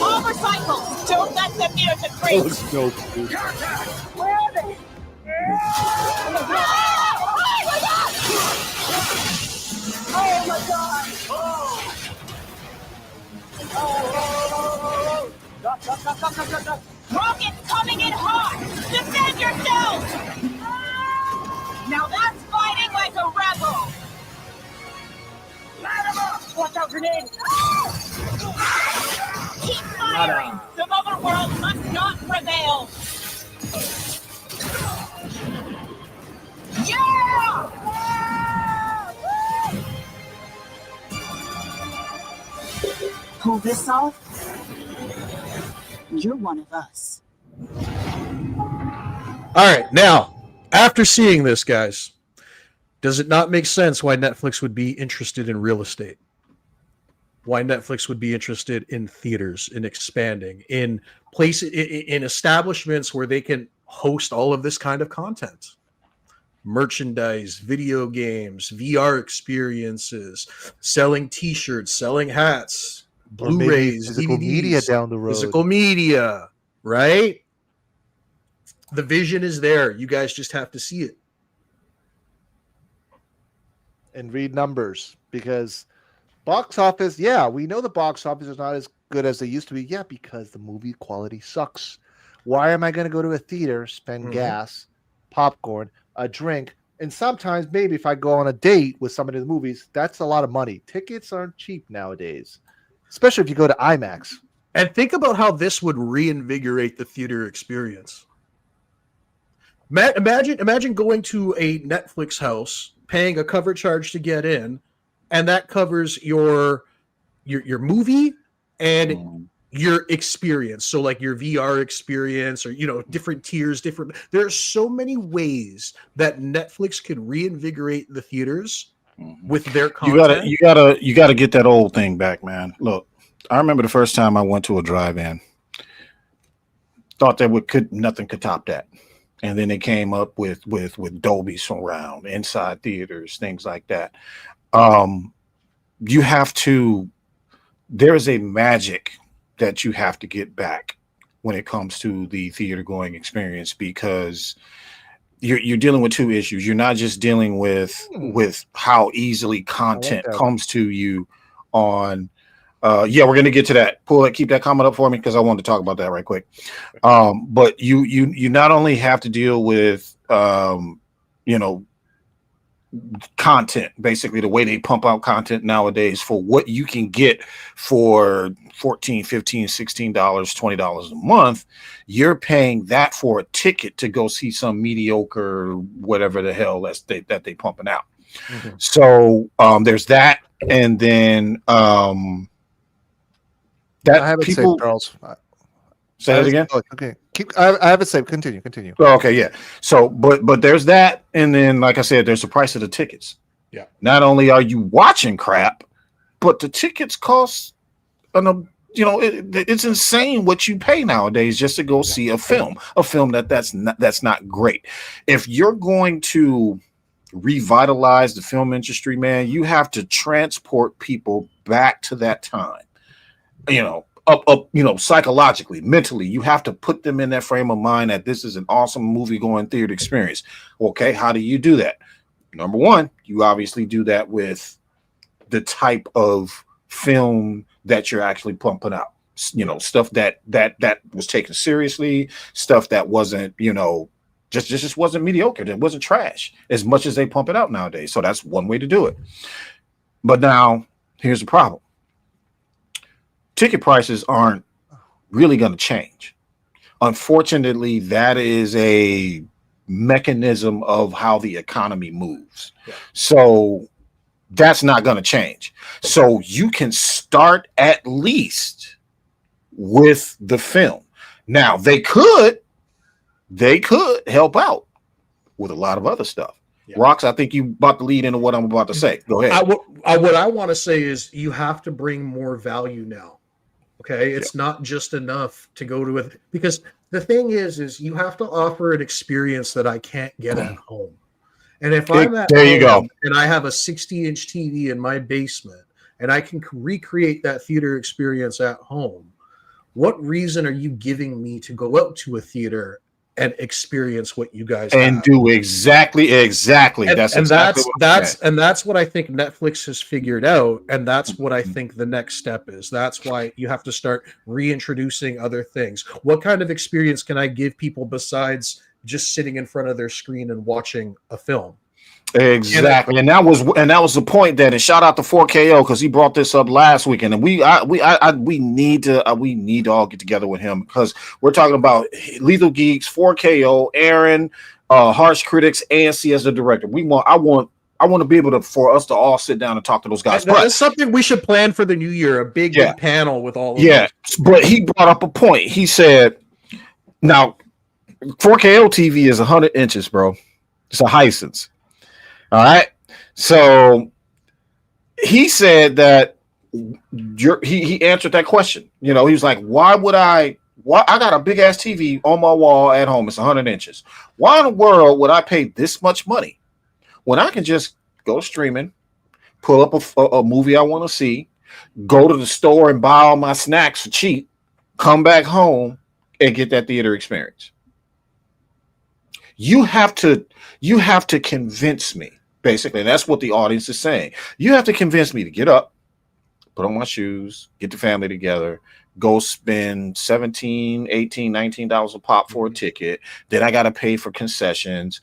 Motorcycles! Don't let them near the crate! Where are they? Oh my god! Duck. Rockets coming in hot! Defend yourselves! Now that's fighting like a rebel! Light 'em up! Watch out, grenade! Keep firing! The mother world must not prevail! Yeah! Pull this off? You're one of us. All right, now after seeing this, guys, does it not make sense why Netflix would be interested in real estate? Why Netflix would be interested in theaters, in expanding, in places, in establishments where they can host all of this kind of content, merchandise, video games, VR experiences, selling T-shirts, selling hats, Blu-rays, physical DVDs, media down the road. physical media, right? The vision is there. You guys just have to see it. And read numbers because box office, yeah, we know the box office is not as good as they used to be. Yeah, because the movie quality sucks. Why am I going to go to a theater, spend gas, popcorn, a drink, and sometimes maybe if I go on a date with somebody in the movies, that's a lot of money. Tickets aren't cheap nowadays, especially if you go to IMAX. And think about how this would reinvigorate the theater experience. Imagine going to a Netflix house, paying a cover charge to get in, and that covers your movie and your experience. So like your VR experience or, different tiers, there are so many ways that Netflix can reinvigorate the theaters with their content. You gotta get that old thing back, man. Look, I remember the first time I went to a drive-in, thought that nothing could top that. And then they came up with Dolby Surround, inside theaters, things like that. You have to, there is a magic that you have to get back when it comes to the theater going experience, because you're dealing with two issues. You're not just dealing with how easily content comes to you on. We're going to get to that. Keep that comment up for me because I wanted to talk about that right quick. But you not only have to deal with content, basically the way they pump out content nowadays for what you can get for $14, $15, $16, $20 a month. You're paying that for a ticket to go see some mediocre whatever the hell that they pumping out. So there's that, and then that I have it people saved, Charles. say that again. Okay, I have it saved. Continue. Oh, okay, yeah. So, but there's that, and then, like I said, there's the price of the tickets. Yeah. Not only are you watching crap, but the tickets cost, it's insane what you pay nowadays just to go see a film that's not great. If you're going to revitalize the film industry, man, you have to transport people back to that time. Psychologically, mentally, you have to put them in that frame of mind that this is an awesome movie going theater experience. Okay, how do you do that? Number one, you obviously do that with the type of film that you're actually pumping out. Stuff that was taken seriously, stuff that wasn't, Just wasn't mediocre. It wasn't trash as much as they pump it out nowadays. So that's one way to do it. But now here's the problem. Ticket prices aren't really going to change. Unfortunately, that is a mechanism of how the economy moves. Yeah. So that's not going to change. So you can start at least with the film. Now they could help out with a lot of other stuff. Yeah. Rox, I think you about to lead into what I'm about to say. Go ahead. What I want to say is you have to bring more value now. Okay, it's not just enough to go to it, because the thing is you have to offer an experience that I can't get at home. And if I'm at home and I have a 60-inch TV in my basement and I can recreate that theater experience at home, what reason are you giving me to go out to a theater and experience what you guys have? Do exactly. That's what I think Netflix has figured out, and that's what I think the next step is. That's why you have to start reintroducing other things. What kind of experience can I give people besides just sitting in front of their screen and watching a film? Exactly, and that was the point. That, and shout out to 4KO because he brought this up last weekend, and we need to all get together with him because we're talking about Lethal Geeks, 4KO, Aaron, Harsh Critics, and C as the director. I want to be able to for us to all sit down and talk to those guys. That's something we should plan for the new year. A big panel with all of those. But he brought up a point. He said, "Now, 4KO TV is 100 inches, bro. It's a Hisense." All right. So he said that he answered that question. You know, he was like, why I got a big ass TV on my wall at home. It's 100 inches. Why in the world would I pay this much money when I can just go streaming, pull up a movie I want to see, go to the store and buy all my snacks for cheap, come back home and get that theater experience? You have to convince me. Basically, and that's what the audience is saying. You have to convince me to get up, put on my shoes, get the family together, go spend $17, $18, $19 a pop for a ticket. Then I got to pay for concessions,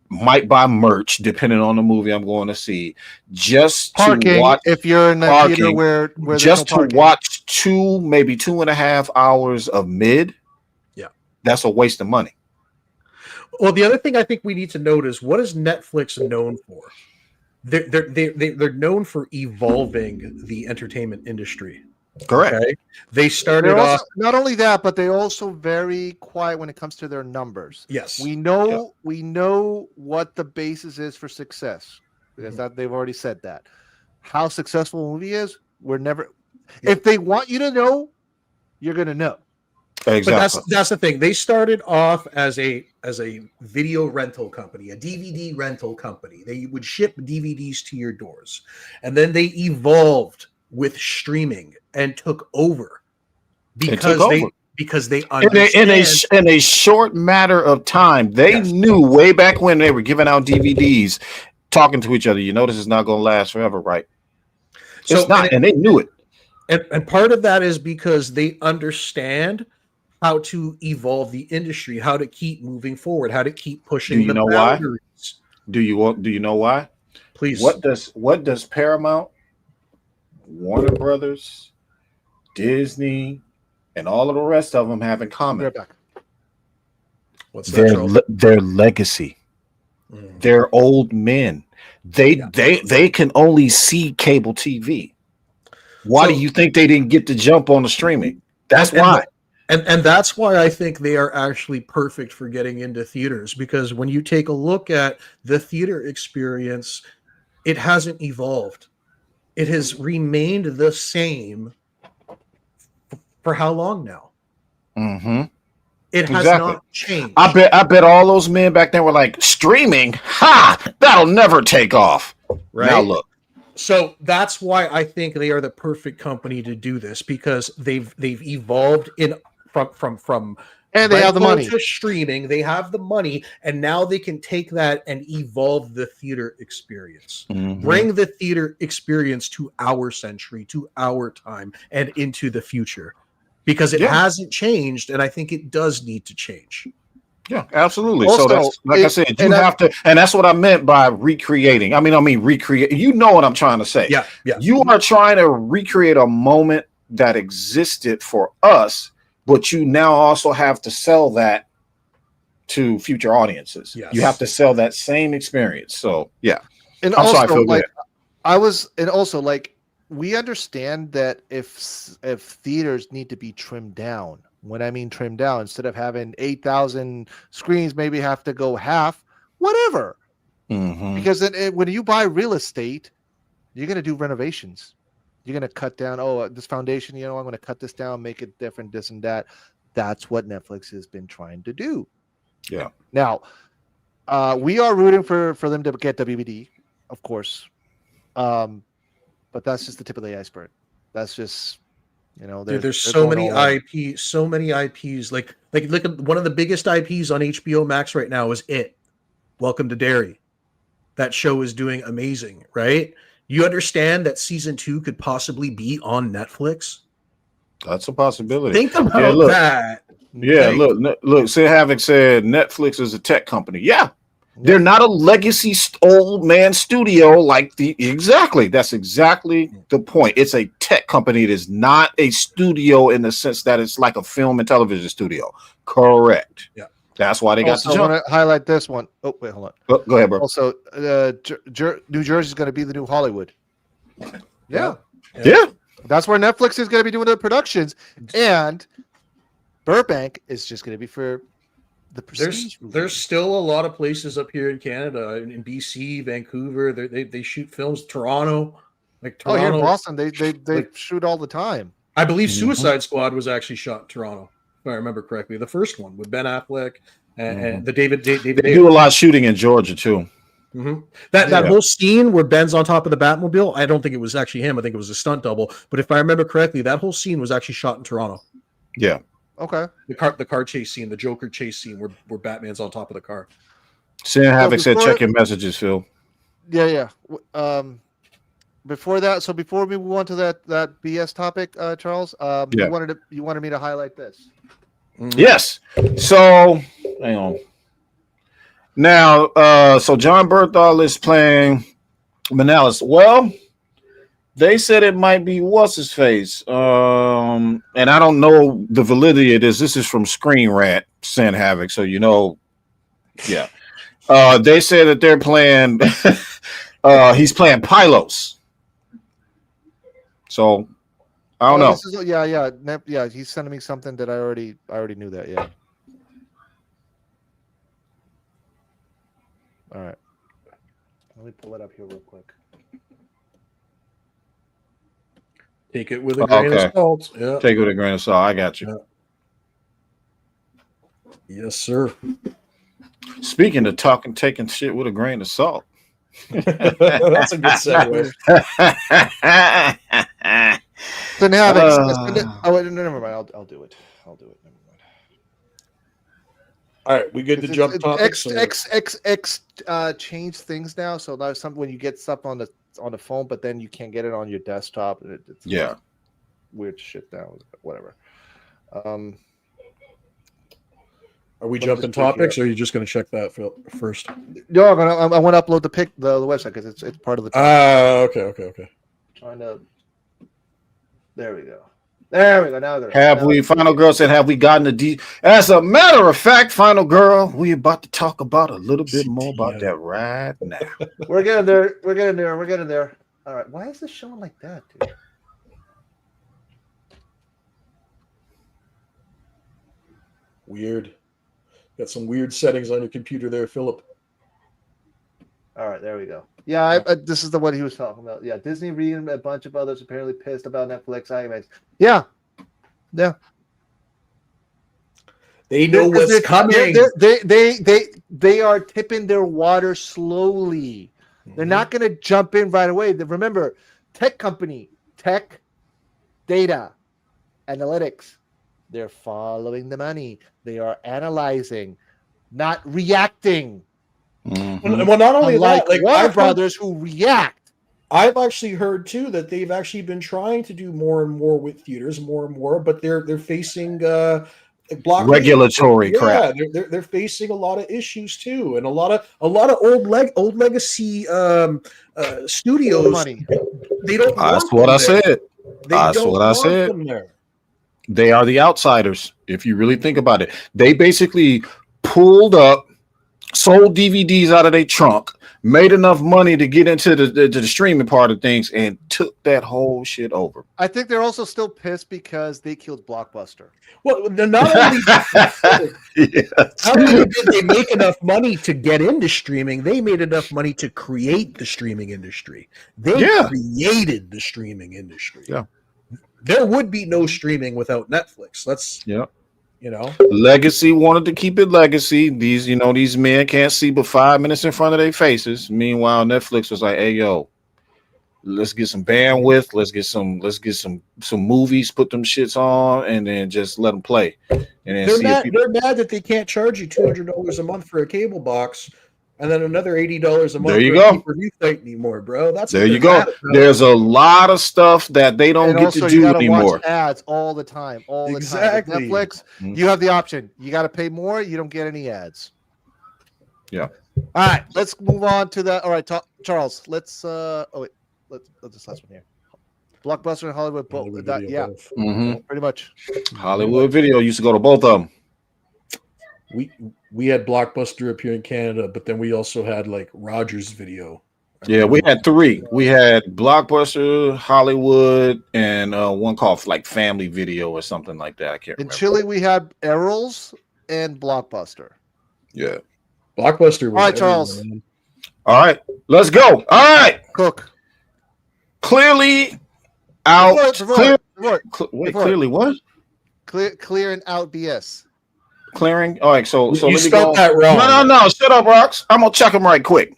might buy merch depending on the movie I'm going to see. Just parking, to watch, if you're in a theater where just to watch 2, maybe 2.5 hours of mid. Yeah, that's a waste of money. Well, the other thing I think we need to note is, what is Netflix known for? They're known for evolving the entertainment industry. Correct. Okay? They started off. Not only that, but they're also very quiet when it comes to their numbers. Yes, we know what the basis is for success, because that they've already said that. How successful a movie is, we're never. Yeah. If they want you to know, you're going to know. Exactly. But that's the thing. They started off as a video rental company, a DVD rental company. They would ship DVDs to your doors, and then they evolved with streaming and took over because they understand. In a short matter of time, they knew way back when they were giving out DVDs, talking to each other. You know, this is not going to last forever, right? So, it's not, and they knew it. And part of that is because they understand how to evolve the industry, how to keep moving forward, how to keep pushing the boundaries. Why? Do you know why? Please. What does Paramount, Warner Brothers, Disney, and all of the rest of them have in common? What's their legacy? They're old men. They can only see cable TV. Why do you think they didn't get the jump on the streaming? That's why. And that's why I think they are actually perfect for getting into theaters, because when you take a look at the theater experience, it hasn't evolved. It has remained the same for how long now? Mm-hmm. It has not changed. I bet all those men back then were like, streaming? Ha! That'll never take off. Right? Now look. So that's why I think they are the perfect company to do this, because they've evolved from and they have the money to streaming. They have the money, and now they can take that and evolve the theater experience. Mm-hmm. Bring the theater experience to our century, to our time, and into the future, because it hasn't changed, and I think it does need to change. Yeah, absolutely. Also, So that's like I said, you have to, and that's what I meant by recreating. I mean, recreate. You know what I'm trying to say? Yeah. You are trying to recreate a moment that existed for us, but you now also have to sell that to future audiences. Yes. You have to sell that same experience. So yeah. And I'm also, sorry, Phil, go like ahead. we understand that if theaters need to be trimmed down. When I mean trimmed down, instead of having 8,000 screens, maybe have to go half, whatever. Because when you buy real estate, you're going to do renovations. You're going to cut down, this foundation, I'm going to cut this down, make it different, this and that. That's what Netflix has been trying to do. Yeah. Now, we are rooting for them to get WBD, of course. But that's just the tip of the iceberg. That's just, there's so many IPs. Like look at one of the biggest IPs on HBO Max right now is It. Welcome to Derry. That show is doing amazing, right? You understand that season 2 could possibly be on Netflix? That's a possibility. Think about that. Yeah, look. Sid Havoc said Netflix is a tech company. Yeah. They're not a legacy old man studio that's exactly the point. It's a tech company. It is not a studio in the sense that it's like a film and television studio. Correct. Yeah. That's why they got the jump. I want to highlight this one. Oh, wait, hold on. Go ahead, bro. Also, New Jersey is going to be the new Hollywood. Yeah. That's where Netflix is going to be doing the productions, and Burbank is just going to be for the prestige. There's still a lot of places up here in Canada, in BC, Vancouver. They shoot films. Toronto, Toronto. Here in Boston, they shoot all the time. I believe Suicide Squad was actually shot in Toronto, if I remember correctly. The first one with Ben Affleck and the David. They do a lot of shooting in Georgia too. That whole scene where Ben's on top of the Batmobile, I don't think it was actually him. I think it was a stunt double. But if I remember correctly, that whole scene was actually shot in Toronto. Yeah. Okay. The car chase scene, the Joker chase scene where Batman's on top of the car. Sid Havoc said, check your messages, Phil. Yeah. Before we move on to that BS topic, Charles, you wanted me to highlight this. Yes. So hang on. Now, so John Berthal is playing Manalis. Well, they said it might be what's his face. And I don't know the validity of this. This is from Screen Rant, Sin Havoc. So yeah. They said that they're playing he's playing Pylos. So I don't know. Yeah. He's sending me something that I already knew that, yeah. All right. Let me pull it up here real quick. Take it with a grain of salt. Yeah. Take it with a grain of salt. I got you. Yeah. Yes, sir. Speaking of taking shit with a grain of salt. That's a good segue. So now, never mind. I'll do it. Never mind. All right, we good to jump topics. X change things now. So now when you get stuff on the phone, but then you can't get it on your desktop. It's weird shit now. Whatever. Are we jumping topics, or are you just going to check that first? No, I want to upload the website because it's part of the. Okay. Trying to. There we go. Now Final Girl said, have we gotten As a matter of fact, Final Girl, we're about to talk about a little bit more about that right now. We're getting there. All right. Why is this showing like that, dude? Weird. Got some weird settings on your computer there, Philip. All right, there we go. Yeah, this is the one he was talking about. Yeah, Disney reading a bunch of others apparently pissed about Netflix IMAX. Yeah. They know what's coming. They are tipping their water slowly. They're not going to jump in right away. Remember, tech company, tech, data, analytics. They're following the money. They are analyzing, not reacting. Mm-hmm. Well, not only that, like Warner Brothers who react. I've actually heard too that they've actually been trying to do more and more with theaters, more and more, but they're facing regulatory crap. They're facing a lot of issues too, and a lot of old legacy studios. Money. They don't. That's what I said. That's what I said. They are the outsiders. If you really think about it, they basically pulled up, sold DVDs out of their trunk, made enough money to get into the streaming part of things, and took that whole shit over. I think they're also still pissed because they killed Blockbuster. Well, not only did they make enough money to get into streaming, they made enough money to create the streaming industry. They created the streaming industry. Yeah. There would be no streaming without Netflix. Legacy wanted to keep it legacy. These men can't see but 5 minutes in front of their faces. Meanwhile, Netflix was like, "Hey, yo, let's get some bandwidth. Let's get some movies. Put them shits on, and then just let them play." And then they're mad that they can't charge you $200 a month for a cable box, and then another $80 a month. There you for go. a pay-per-view site anymore, bro. There you go. There's a lot of stuff that they don't get to do anymore. Watch ads all the time. Exactly. With Netflix, you have the option. You got to pay more. You don't get any ads. Yeah. All right. Let's move on to the. All right, Charles. Let's. Let's this last one here. Blockbuster and Hollywood. Pretty much. Hollywood Video used to go to both of them. We had Blockbuster up here in Canada, but then we also had like Rogers Video. Yeah, we had 3. We had Blockbuster, Hollywood, and one called like Family Video or something like that. I can't remember. In Chile, we had Errol's and Blockbuster. Yeah. Blockbuster was all right, Charles. All right, let's go. All right. Cook. Clearly out. Clearly what? Clearing out BS. Clearing. All right, so you let me spelled go. that wrong. No. Shut up, Rocks. I'm gonna check him right quick.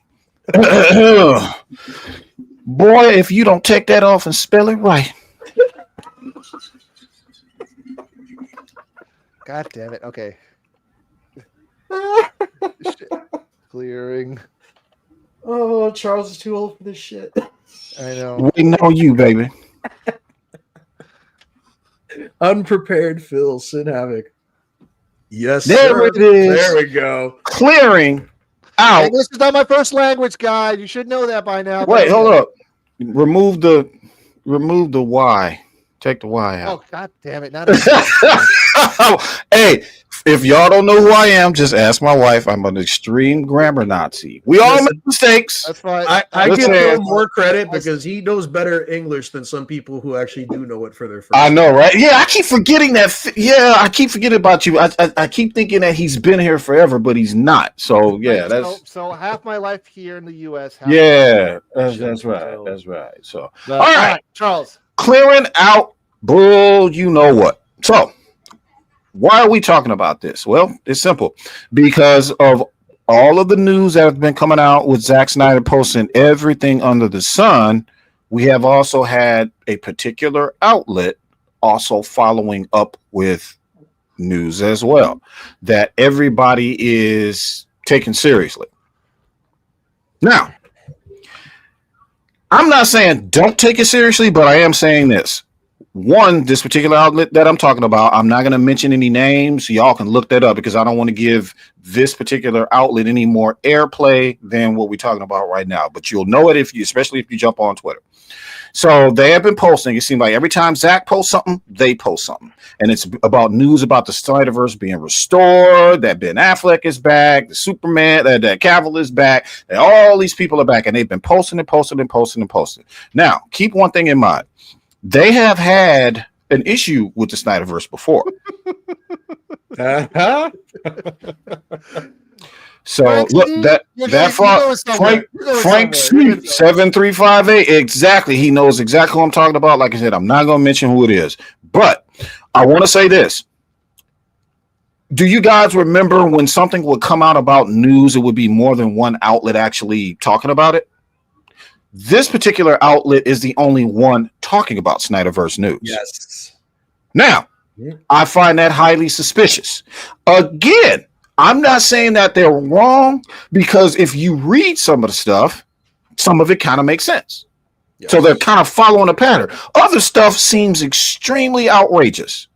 Boy, if you don't take that off and spell it right. God damn it. Okay. Clearing. Oh, Charles is too old for this shit. I know. We know you, baby. Unprepared Phil, Sin Havoc. Yes, there sir. It is. There we go. Clearing out. English is not my first language, guy. You should know that by now. Wait, hold up. Remove the Y. Take the Y out. Oh, God damn it. Not Hey, if y'all don't know who I am, just ask my wife. I'm an extreme grammar Nazi. We all make mistakes. That's fine. I give him more credit because he knows better English than some people who actually do know it for their first I know, right? Yeah, I keep forgetting that. Yeah, I keep forgetting about you. I keep thinking that he's been here forever, but he's not. So, yeah. So half my life here in the U.S. Yeah, that's right. That's right. So, all right, Charles. Clearing out bull, you know what. So, why are we talking about this? Well, it's simple. Because of all of the news that have been coming out with Zack Snyder posting everything under the sun, we have also had a particular outlet also following up with news as well that everybody is taking seriously. Now, I'm not saying don't take it seriously, but I am saying this. One, this particular outlet that I'm talking about, I'm not going to mention any names. Y'all can look that up because I don't want to give this particular outlet any more airplay than what we're talking about right now. But you'll know it especially if you jump on Twitter. So they have been posting. It seems like every time Zach posts something, they post something. And it's about news about the Snyderverse being restored, that Ben Affleck is back, the Superman, that Cavill is back, that all these people are back. And they've been posting and posting and posting and posting. Now, keep one thing in mind. They have had an issue with the Snyderverse before. So Frank, look, Frank Sweet 7358. Exactly. He knows exactly who I'm talking about. Like I said, I'm not going to mention who it is, but I want to say this. Do you guys remember when something would come out about news, it would be more than one outlet actually talking about it? This particular outlet is the only one talking about Snyderverse news. Yes. Now, I find that highly suspicious. Again, I'm not saying that they're wrong because if you read some of the stuff, some of it kind of makes sense. Yes. So they're kind of following a pattern. Other stuff seems extremely outrageous.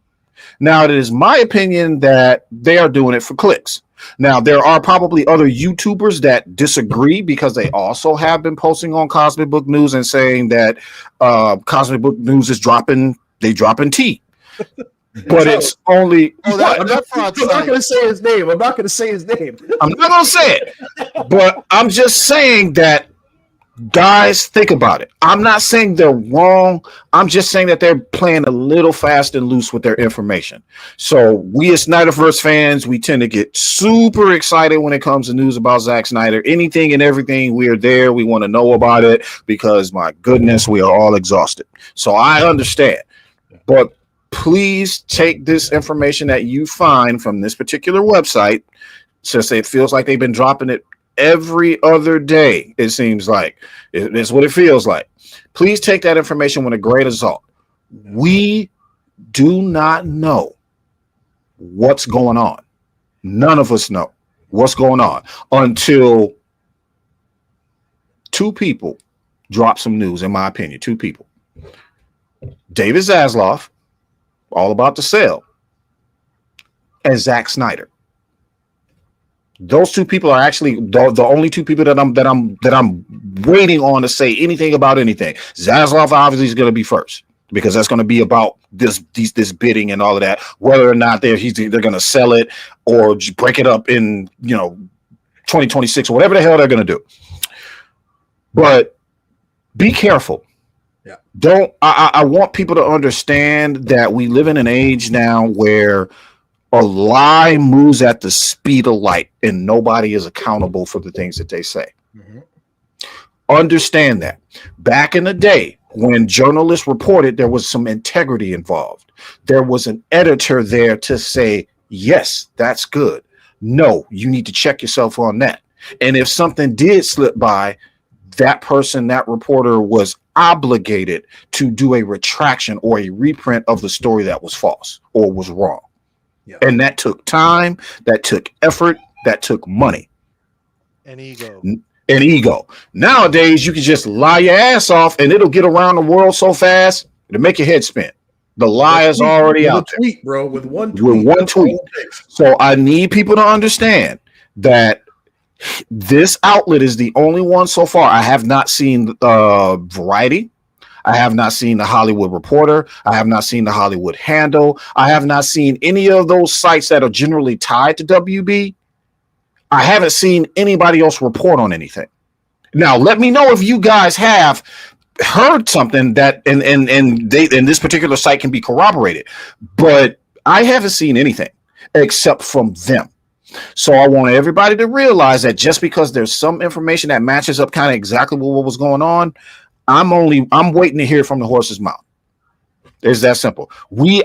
Now, it is my opinion that they are doing it for clicks. Now, there are probably other YouTubers that disagree because they also have been posting on Cosmic Book News and saying that Cosmic Book News is dropping tea. But it's only. I'm not going to say his name. I'm not going to say his name. I'm not going to say it. But I'm just saying that, guys, think about it. I'm not saying they're wrong. I'm just saying that they're playing a little fast and loose with their information. So we as Snyderverse fans, we tend to get super excited when it comes to news about Zack Snyder. Anything and everything, we are there. We want to know about it because, my goodness, we are all exhausted. So I understand. But please take this information that you find from this particular website, since it feels like they've been dropping it every other day. It seems like it's what it feels like. Please take that information with a grain of salt. We do not know what's going on. None of us know what's going on until two people drop some news, in my opinion. Two people. David Zaslav, all about the sale, and Zack Snyder. Those two people are actually the only two people that I'm waiting on to say anything about anything. Zaslav obviously is going to be first because that's going to be about this bidding and all of that. Whether or not they're going to sell it or break it up in 2026 or whatever the hell they're going to do. But be careful. Yeah. I want people to understand that we live in an age now where a lie moves at the speed of light and nobody is accountable for the things that they say. Mm-hmm. Understand that. Back in the day, when journalists reported, there was some integrity involved. There was an editor there to say, yes, that's good. No, you need to check yourself on that. And if something did slip by, that person, that reporter was obligated to do a retraction or a reprint of the story that was false or was wrong. Yeah. And that took time, that took effort, that took money. And ego. Nowadays, you can just lie your ass off and it'll get around the world so fast it'll make your head spin. The lie is already out there. Tweet, bro, with one tweet. With one tweet. So I need people to understand that this outlet is the only one so far. I have not seen Variety. I have not seen the Hollywood Reporter. I have not seen the Hollywood Handle. I have not seen any of those sites that are generally tied to WB. I haven't seen anybody else report on anything. Now, let me know if you guys have heard something that and this particular site can be corroborated. But I haven't seen anything except from them. So I want everybody to realize that just because there's some information that matches up kind of exactly with what was going on, I'm waiting to hear from the horse's mouth. It's that simple. We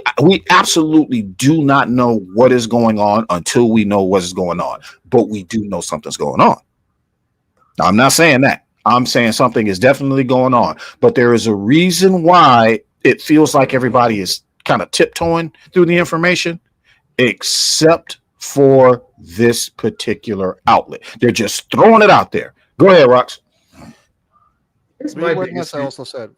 absolutely do not know what is going on until we know what is going on, but we do know something's going on. Now, I'm not saying that. I'm saying something is definitely going on, but there is a reason why it feels like everybody is kind of tiptoeing through the information, except for this particular outlet. They're just throwing it out there. Go ahead, Rox. Here's my biggest I also said.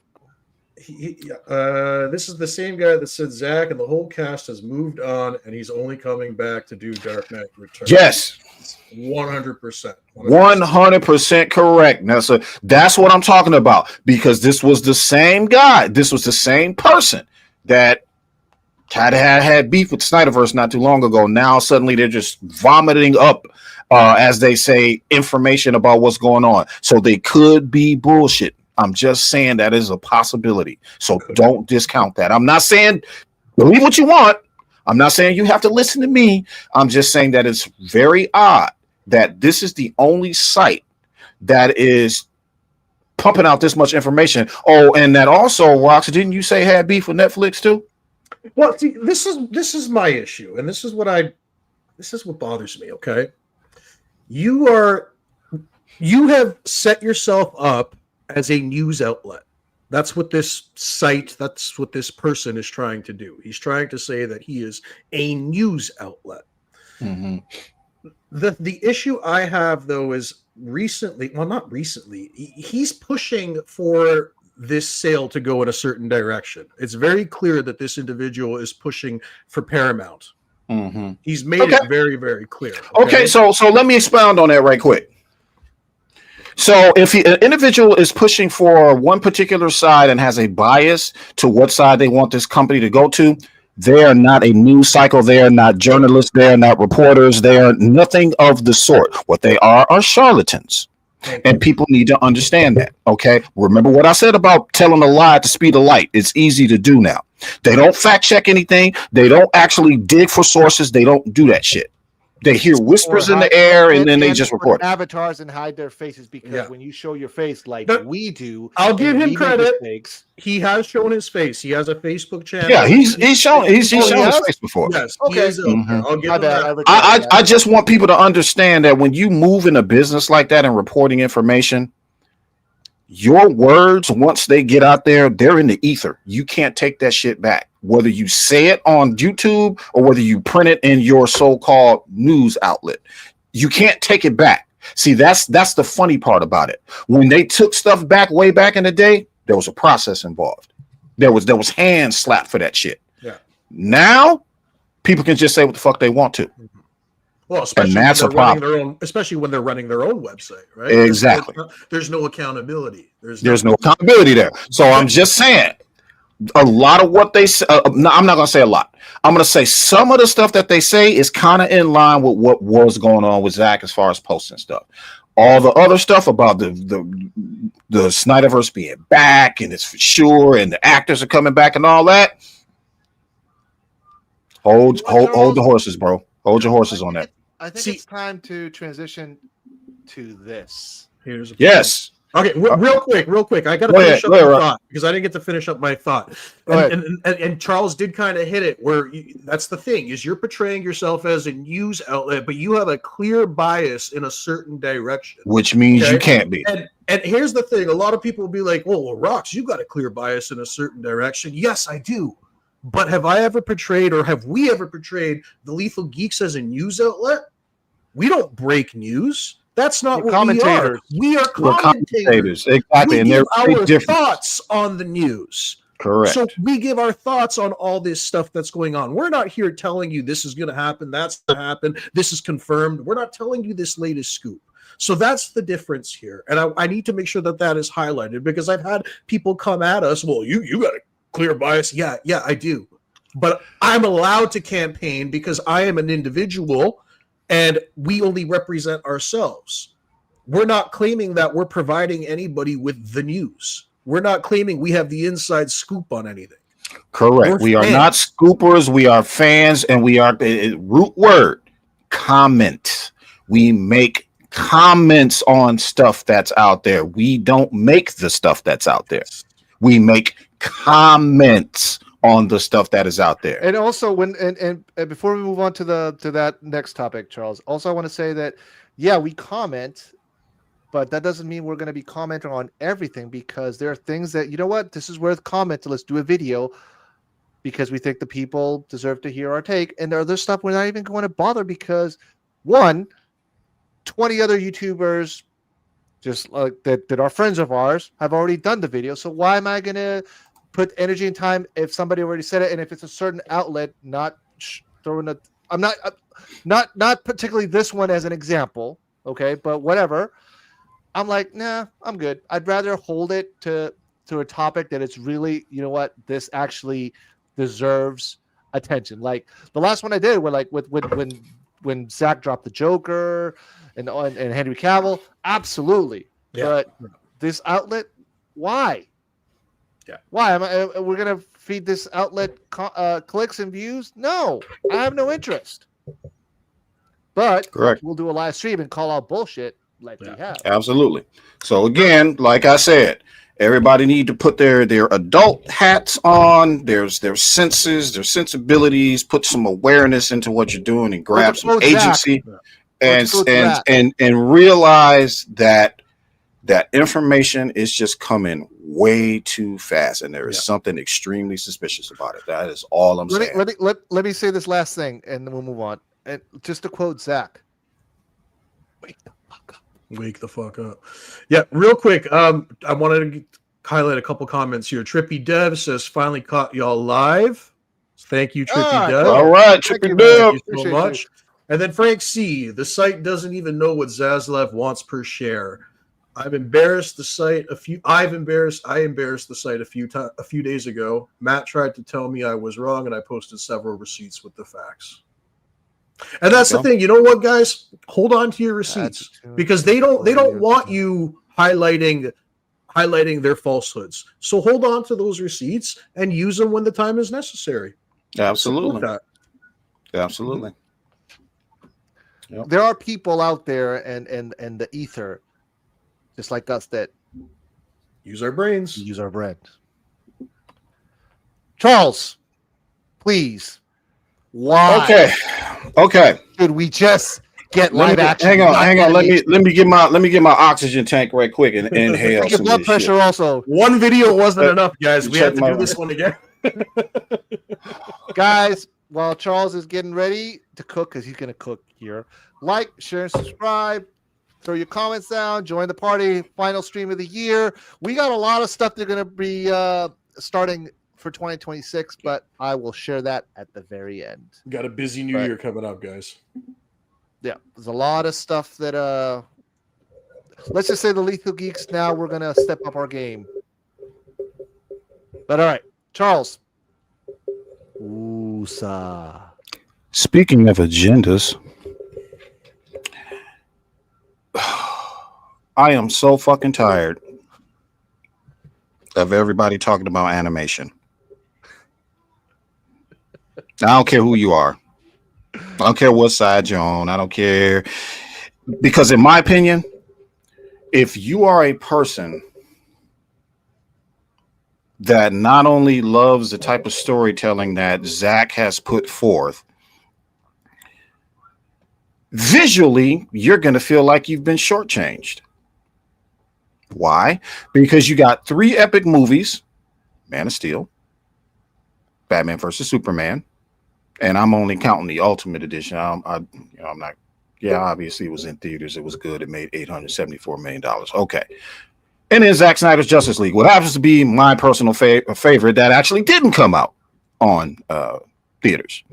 This is the same guy that said Zach and the whole cast has moved on and he's only coming back to do Dark Knight Returns. Yes. 100%. 100% correct. Now, so that's what I'm talking about, because this was the same guy. This was the same person that had beef with Snyderverse not too long ago. Now suddenly they're just vomiting up, as they say, information about what's going on. So they could be bullshit. I'm just saying that is a possibility. So don't discount that. I'm not saying believe what you want. I'm not saying you have to listen to me. I'm just saying that it's very odd that this is the only site that is pumping out this much information. Oh, and that also, Rox, didn't you say had beef with Netflix too? Well, see, this is my issue, and this is what bothers me. Okay, you have set yourself up as a news outlet. That's what this site, that's what this person is trying to do. He's trying to say that he is a news outlet. Mm-hmm. The issue I have, though, is not recently, he's pushing for this sale to go in a certain direction. It's very clear that this individual is pushing for Paramount. Mm-hmm. He's made it very, very clear. Okay, so let me expound on that right quick. So if an individual is pushing for one particular side and has a bias to what side they want this company to go to, they are not a news cycle. They are not journalists. They are not reporters. They are nothing of the sort. What they are charlatans. And people need to understand that. Okay. Remember what I said about telling a lie at the speed of light. It's easy to do now. They don't fact check anything. They don't actually dig for sources. They don't do that shit. They hear whispers in the air and then they just report avatars and hide their faces because when you show your face like we do, I'll give him credit. He has shown his face. He has a Facebook channel. Yeah, he's shown his face before. Yes. Okay. I'll give him that. I just want people to understand that when you move in a business like that and reporting information, your words, once they get out there, they're in the ether. You can't take that shit back. Whether you say it on YouTube or whether you print it in your so-called news outlet, you can't take it back. See, that's the funny part about it. When they took stuff back way back in the day, there was a process involved. There was hands slapped for that shit. Yeah. Now, people can just say what the fuck they want to. Well, especially and that's when a they're running problem. their own, especially when they're running their own website, right? Exactly. There's no accountability. There's no accountability there. So I'm just saying, a lot of what they say, no, I'm not going to say a lot. I'm going to say some of the stuff that they say is kind of in line with what was going on with Zach as far as posting stuff. All the other stuff about the Snyderverse being back and it's for sure and the actors are coming back and all that. Hold the horses, bro. Hold your horses on that. I think it's time to transition to this. Yes. Okay, real quick. I got to finish up my thought because I didn't get to finish up my thought. And Charles did kind of hit it where that's the thing is you're portraying yourself as a news outlet, but you have a clear bias in a certain direction. Which means you can't be. And here's the thing. A lot of people will be like, well, Rox, you got a clear bias in a certain direction. Yes, I do. But have I ever portrayed or have we ever portrayed the Lethal Geeks as a news outlet? We don't break news. That's not what we are. We are commentators. Exactly. We give our thoughts on the news. Correct. So we give our thoughts on all this stuff that's going on. We're not here telling you this is going to happen, that's going to happen, this is confirmed. We're not telling you this latest scoop. So that's the difference here. And I need to make sure that is highlighted because I've had people come at us, well, you got a clear bias. Yeah, I do. But I'm allowed to campaign because I am an individual and we only represent ourselves. We're not claiming that we're providing anybody with the news. We're not claiming we have the inside scoop on anything. Correct. We are not scoopers. We are fans, and we are root word comment. We make comments on stuff that's out there. We don't make the stuff that's out there. We make comments on the stuff that is out there. And also, when and before we move on to that next topic, Charles, also I want to say that we comment, but that doesn't mean we're going to be commenting on everything because there are things that this is worth commenting. Let's do a video because we think the people deserve to hear our take, and there are other stuff we're not even going to bother because 20 other YouTubers just like that are friends of ours have already done the video. So why am I going to put energy and time if somebody already said it, and if it's a certain outlet, not throwing I'm not particularly this one as an example, okay, but whatever. I'm like, nah, I'm good. I'd rather hold it to a topic that it's really, this actually deserves attention. Like the last one I did, where like when Zach dropped the Joker and Henry Cavill, absolutely. Yeah. But this outlet, why? Yeah. Why we're gonna feed this outlet clicks and views? No, I have no interest. But correct. We'll do a live stream and call out bullshit like we have. Absolutely. So again, like I said, everybody need to put their adult hats on, their senses, their sensibilities, put some awareness into what you're doing and grab some agency and realize that information is just coming way too fast, and there is something extremely suspicious about it. That is all I'm saying. Let me say this last thing, and then we'll move on. And just to quote Zach, "Wake the fuck up." Wake the fuck up. Yeah, real quick. I wanted to highlight a couple comments here. Trippy Dev says, finally caught y'all live. Thank you, Trippy Dev. Cool. All right, Thank Trippy you, Dev. Thank you so Appreciate much. And then Frank C. The site doesn't even know what Zaslev wants per share. I embarrassed the site a few days ago. Matt tried to tell me I was wrong, and I posted several receipts with the facts. And that's the thing. You know what, guys? Hold on to your receipts because they don't want you highlighting their falsehoods. So hold on to those receipts and use them when the time is necessary. Absolutely. Absolutely. Yep. There are people out there and the ether, just like us, that use our brains. Use our brains. Charles, please. Why? Okay. Should we just get live action? Hang on. Let me get my oxygen tank right quick and inhale. Your blood pressure shit. Also. One video wasn't enough, guys. We have to do this one again. Guys, while Charles is getting ready to cook, because he's going to cook here, like, share, and subscribe. Throw your comments down. Join the party. Final stream of the year. We got a lot of stuff they're going to be starting for 2026, but I will share that at the very end. We got a busy new year coming up, guys. Yeah, there's a lot of stuff that let's just say the Lethal Geeks, now we're going to step up our game. But all right, Charles. Oosa. Speaking of agendas, I am so fucking tired of everybody talking about animation. I don't care who you are. I don't care what side you're on. I don't care. Because in my opinion, if you are a person that not only loves the type of storytelling that Zach has put forth, visually, you're going to feel like you've been shortchanged. Why? Because you got 3 epic movies, Man of Steel, Batman versus Superman, and I'm only counting the Ultimate Edition. I'm not. Yeah, obviously it was in theaters. It was good. It made $874 million. Okay. And then Zack Snyder's Justice League, what happens to be my personal favorite that actually didn't come out on theaters.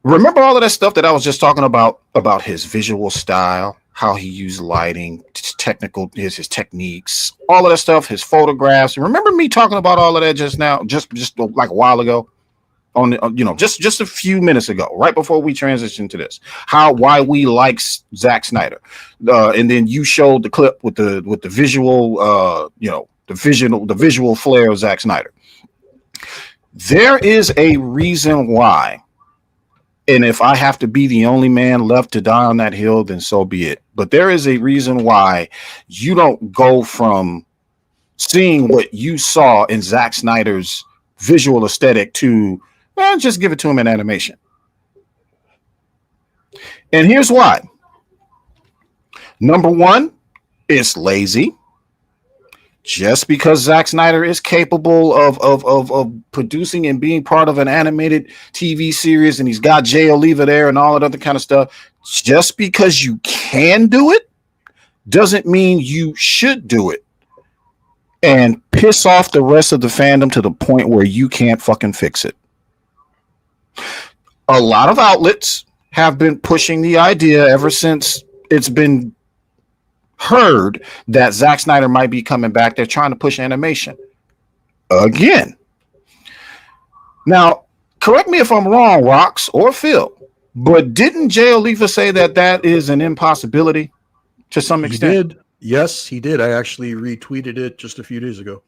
Remember all of that stuff that I was just talking about his visual style, how he used lighting, his techniques, all of that stuff, his photographs. Remember me talking about all of that just now, just like a while ago, just a few minutes ago, right before we transitioned to this, why we like Zack Snyder, and then you showed the clip with the visual, the visual flair of Zack Snyder. There is a reason why. And if I have to be the only man left to die on that hill, then so be it. But there is a reason why you don't go from seeing what you saw in Zack Snyder's visual aesthetic to, well, just give it to him in animation. And here's why. Number one, it's lazy. Just because Zack Snyder is capable of producing and being part of an animated TV series, and he's got Jay Oliva there and all that other kind of stuff, just because you can do it doesn't mean you should do it and piss off the rest of the fandom to the point where you can't fucking fix it. A lot of outlets have been pushing the idea ever since it's been heard that Zack Snyder might be coming back. They're trying to push animation again. Now, correct me if I'm wrong, Rox or Phil, but didn't Jay Oliva say that is an impossibility to some extent? He did. Yes, he did. I actually retweeted it just a few days ago.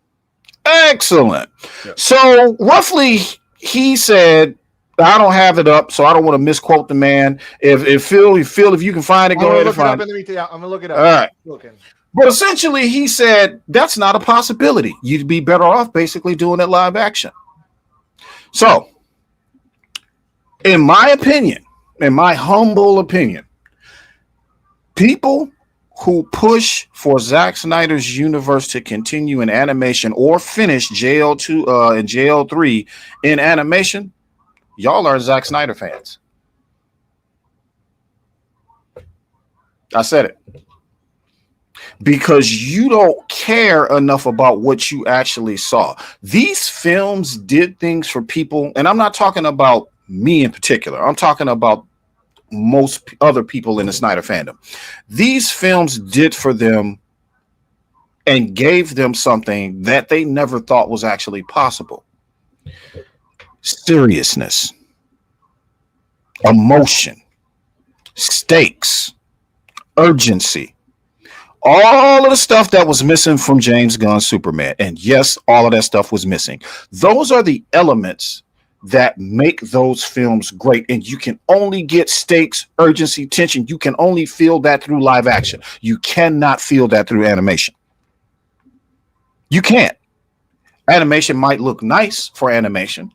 Excellent. Yeah. So roughly, he said, I don't have it up, so I don't want to misquote the man. If Phil, if you can find it, go ahead and find it. I'm gonna look it up. All right. But essentially, he said that's not a possibility. You'd be better off basically doing it live action. So, in my opinion, in my humble opinion, people who push for Zack Snyder's universe to continue in animation or finish JL2 and JL3 in animation, y'all are Zack Snyder fans. I said it. because you don't care enough about what you actually saw. These films did things for people, and I'm not talking about me in particular. I'm talking about most other people in the Snyder fandom. These films did for them and gave them something that they never thought was actually possible. Seriousness, emotion, stakes, urgency, all of the stuff that was missing from James Gunn's Superman. And yes, all of that stuff was missing. Those are the elements that make those films great. And you can only get stakes, urgency, tension. You can only feel that through live action. You cannot feel that through animation. You can't. Animation might look nice for animation.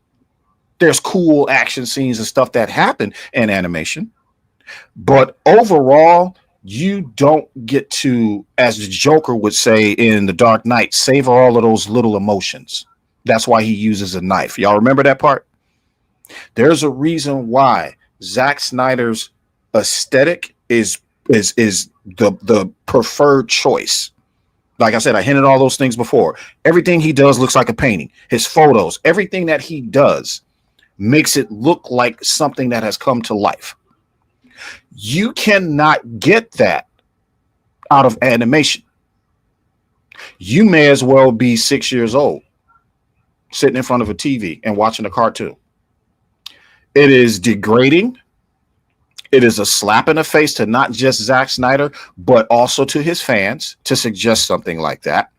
There's cool action scenes and stuff that happen in animation. But overall, you don't get to, as the Joker would say in The Dark Knight, savor all of those little emotions. That's why he uses a knife. Y'all remember that part? There's a reason why Zack Snyder's aesthetic is the preferred choice. Like I said, I hinted all those things before. Everything he does looks like a painting. His photos, everything that he does makes it look like something that has come to life. You cannot get that out of animation. You may as well be 6 years old, sitting in front of a TV and watching a cartoon. It is degrading. It is a slap in the face to not just Zack Snyder, but also to his fans to suggest something like that.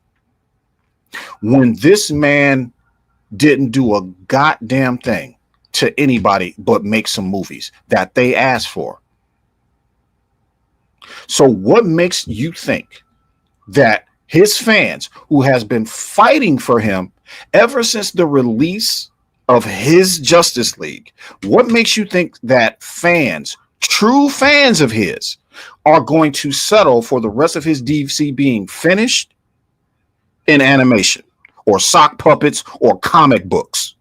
When this man didn't do a goddamn thing to anybody but make some movies that they asked for. So what makes you think that his fans, who has been fighting for him ever since the release of his Justice League, what makes you think that fans, true fans of his, are going to settle for the rest of his DC being finished in animation or sock puppets or comic books?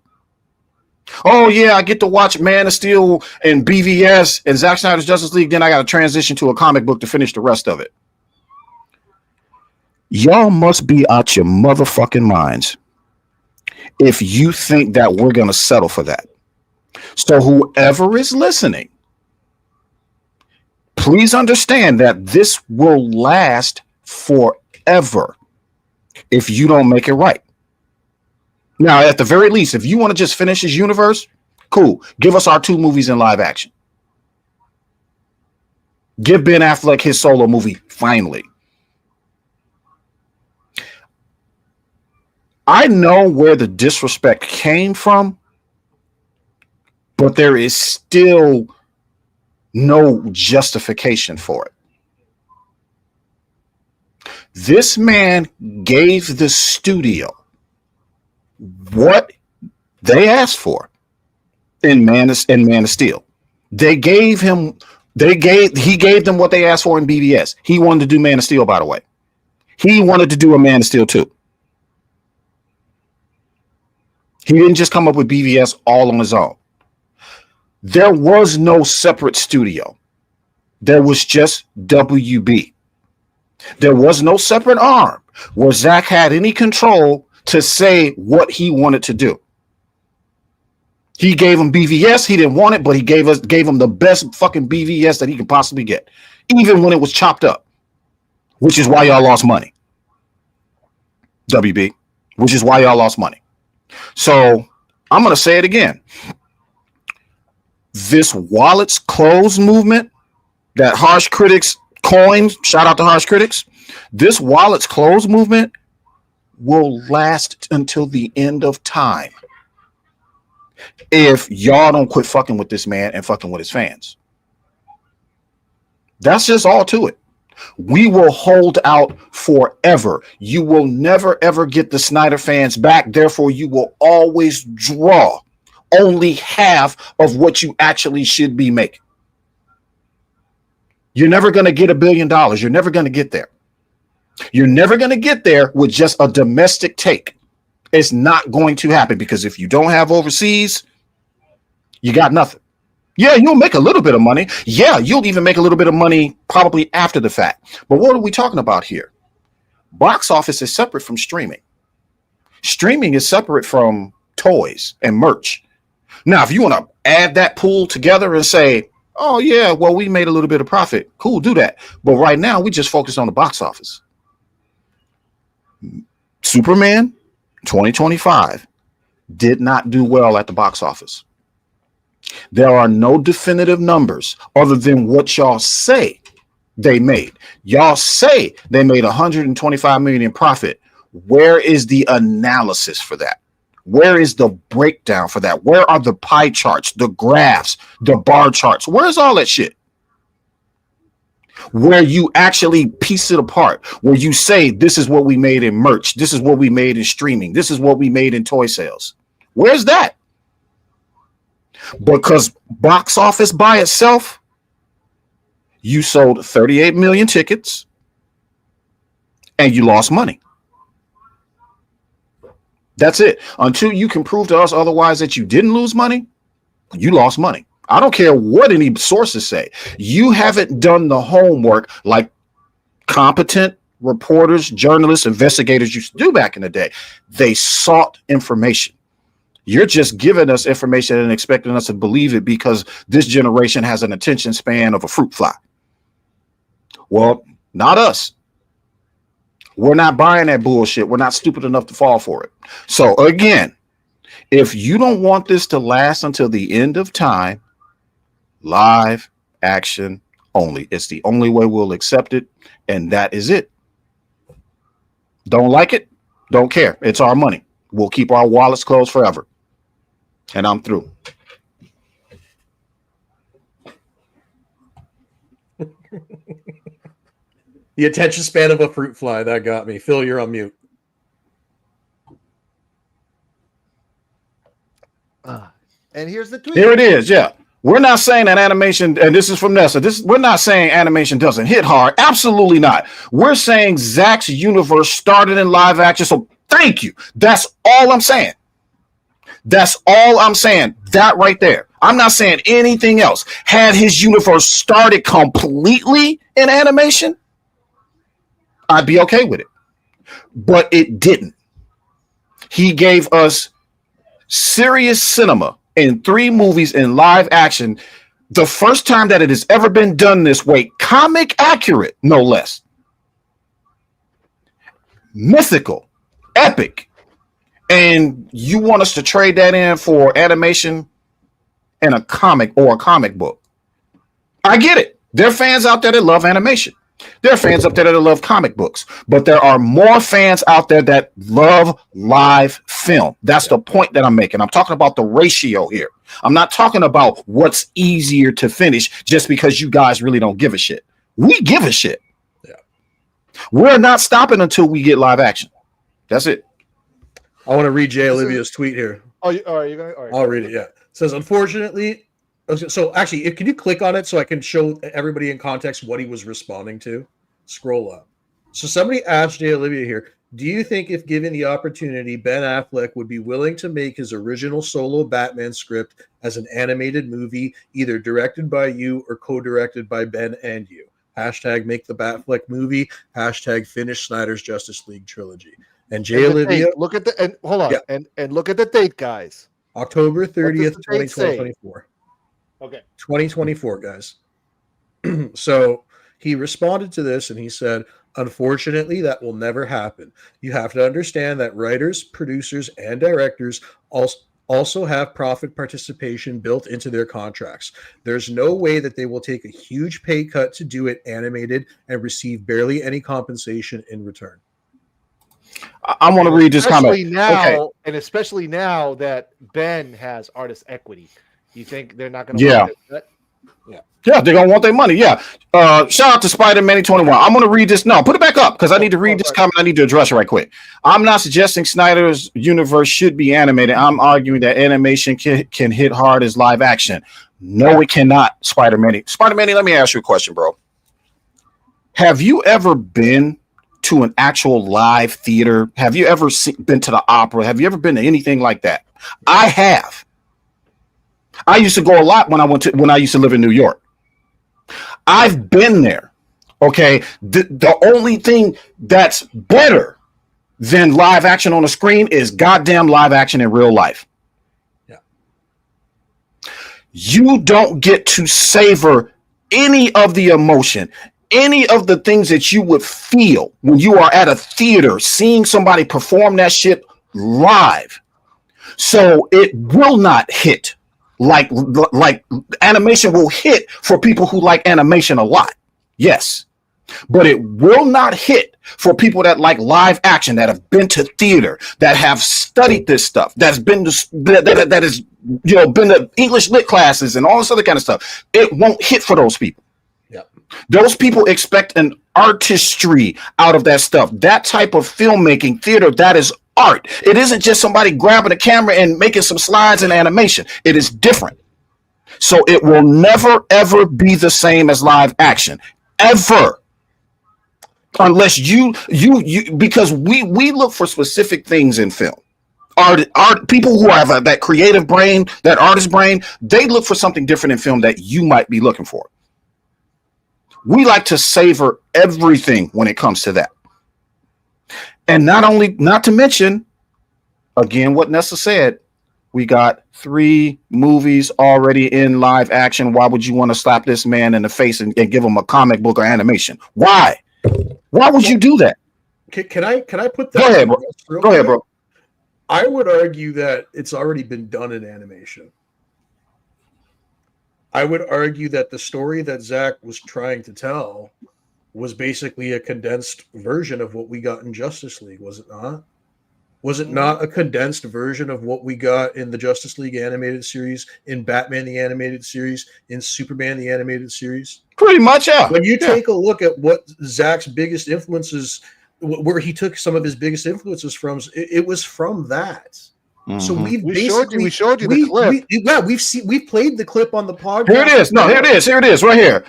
Oh, yeah, I get to watch Man of Steel and BVS and Zack Snyder's Justice League. Then I got to transition to a comic book to finish the rest of it. Y'all must be out your motherfucking minds if you think that we're going to settle for that. So whoever is listening, please understand that this will last forever if you don't make it right. Now, at the very least, if you want to just finish his universe, cool. Give us our 2 movies in live action. Give Ben Affleck his solo movie, finally. I know where the disrespect came from, but there is still no justification for it. This man gave the studio what they asked for in Man of Steel. He gave them what they asked for in BVS. He wanted to do Man of Steel, by the way. He wanted to do a Man of Steel 2. He didn't just come up with BVS all on his own. There was no separate studio. There was just WB. There was no separate arm where Zack had any control to say what he wanted to do. He gave him BVS. He didn't want it, but he gave him the best fucking BVS that he could possibly get, even when it was chopped up, which is why y'all lost money. WB, which is why y'all lost money. So I'm going to say it again. This wallets closed movement that harsh critics coined, shout out to harsh critics, this wallets closed movement will last until the end of time if y'all don't quit fucking with this man and fucking with his fans. That's just all to it. We will hold out forever. You will never ever get the Snyder fans back. Therefore, you will always draw only half of what you actually should be making. You're never going to get $1 billion. You're never going to get there. You're never going to get there with just a domestic take. It's not going to happen, because if you don't have overseas, you got nothing. Yeah, you'll make a little bit of money. Yeah, you'll even make a little bit of money probably after the fact. But what are we talking about here? Box office is separate from streaming. Streaming is separate from toys and merch. Now, if you want to add that pool together and say, oh, yeah, well, we made a little bit of profit. Cool, do that. But right now, we just focus on the box office. Superman 2025 did not do well at the box office. There are no definitive numbers other than what y'all say they made. Y'all say they made 125 million in profit. Where is the analysis for that? Where is the breakdown for that? Where are the pie charts, the graphs, the bar charts? Where's all that shit? Where you actually piece it apart, where you say, this is what we made in merch. This is what we made in streaming. This is what we made in toy sales. Where's that? Because box office by itself, you sold 38 million tickets and you lost money. That's it. Until you can prove to us otherwise that you didn't lose money, you lost money. I don't care what any sources say. You haven't done the homework like competent reporters, journalists, investigators used to do back in the day. They sought information. You're just giving us information and expecting us to believe it because this generation has an attention span of a fruit fly. Well, not us. We're not buying that bullshit. We're not stupid enough to fall for it. So again, if you don't want this to last until the end of time, live action only. It's the only way we'll accept it, and that is it. Don't like it? Don't care. It's our money. We'll keep our wallets closed forever. And I'm through. The attention span of a fruit fly. That got me. Phil, you're on mute. And here's the tweet. Here it is. Yeah. We're not saying that animation, and this is from Nessa. We're not saying animation doesn't hit hard. Absolutely not. We're saying Zack's universe started in live action. So thank you. That's all I'm saying. That's all I'm saying. That right there. I'm not saying anything else. Had his universe started completely in animation, I'd be okay with it. But it didn't. He gave us serious cinema in 3 movies in live action. The first time that it has ever been done this way, comic accurate, no less. Mythical, epic. And you want us to trade that in for animation and a comic or a comic book. I get it. There are fans out there that love animation. There are fans out there that love comic books, but there are more fans out there that love live film. That's the point that I'm making. I'm talking about the ratio here. I'm not talking about what's easier to finish just because you guys really don't give a shit. We give a shit. Yeah. We're not stopping until we get live action. That's it. I want to read Jay Olivia's tweet here. Oh, all right. You're gonna. All right. I'll read it. Yeah. It says, unfortunately. So actually, can you click on it so I can show everybody in context what he was responding to? Scroll up. So somebody asked Jay Olivia here, do you think if given the opportunity, Ben Affleck would be willing to make his original solo Batman script as an animated movie, either directed by you or co-directed by Ben and you? Hashtag make the Batfleck movie. Hashtag finish Snyder's Justice League trilogy. And Jay Olivia. Look at the, and hold on. Yeah. And look at the date, guys. October 30th, 2024. Okay. 2024, guys. So he responded to this and he said, unfortunately, that will never happen. You have to understand that writers, producers, and directors also have profit participation built into their contracts. There's no way that they will take a huge pay cut to do it animated and receive barely any compensation in return. I want to read this comment. Now, and especially now that Ben has artist equity. You think they're not going to? Yeah. Yeah, they're going to want their money. Yeah. Shout out to Spider-Man 21. I'm going to read this. No, put it back up because I need to read this comment. I need to address it right quick. I'm not suggesting Snyder's universe should be animated. I'm arguing that animation can hit hard as live action. No, it cannot, Spider-Man. Spider-Man, let me ask you a question, bro. Have you ever been to an actual live theater? Have you ever been to the opera? Have you ever been to anything like that? I have. I used to go a lot when I used to live in New York. I've been there. Okay, the only thing that's better than live action on the screen is goddamn live action in real life. Yeah. You don't get to savor any of the emotion, any of the things that you would feel when you are at a theater seeing somebody perform that shit live. So it will not hit like animation will hit for people who like animation a lot. Yes. But it will not hit for people that like live action, that have been to theater, that have studied this stuff, that's been to, that is, you know, been to English lit classes and all this other kind of stuff. It won't hit for those people. Yeah. Those people expect an artistry out of that stuff. That type of filmmaking, theater, that is art. It isn't just somebody grabbing a camera and making some slides and animation. It is different. So it will never, ever be the same as live action. Ever. Unless you because we look for specific things in film. Art people who have that creative brain, that artist brain, they look for something different in film that you might be looking for. We like to savor everything when it comes to that. And not to mention, again, what Nessa said, we got 3 movies already in live action. Why would you want to slap this man in the face and give him a comic book or animation? Why? Why would you do that? Can I put that? Go ahead, bro. Go ahead, bro. I would argue that it's already been done in animation. I would argue that the story that Zach was trying to tell was basically a condensed version of what we got in Justice League, was it not? Was it not a condensed version of what we got in the Justice League animated series, in Batman the animated series, in Superman the animated series? Pretty much, yeah. When you take a look at what Zach's biggest influences, where he took some of his biggest influences from, it was from that. Mm-hmm. So we showed you the clip. We've played the clip on the podcast. Here it is. No, here it is, right here.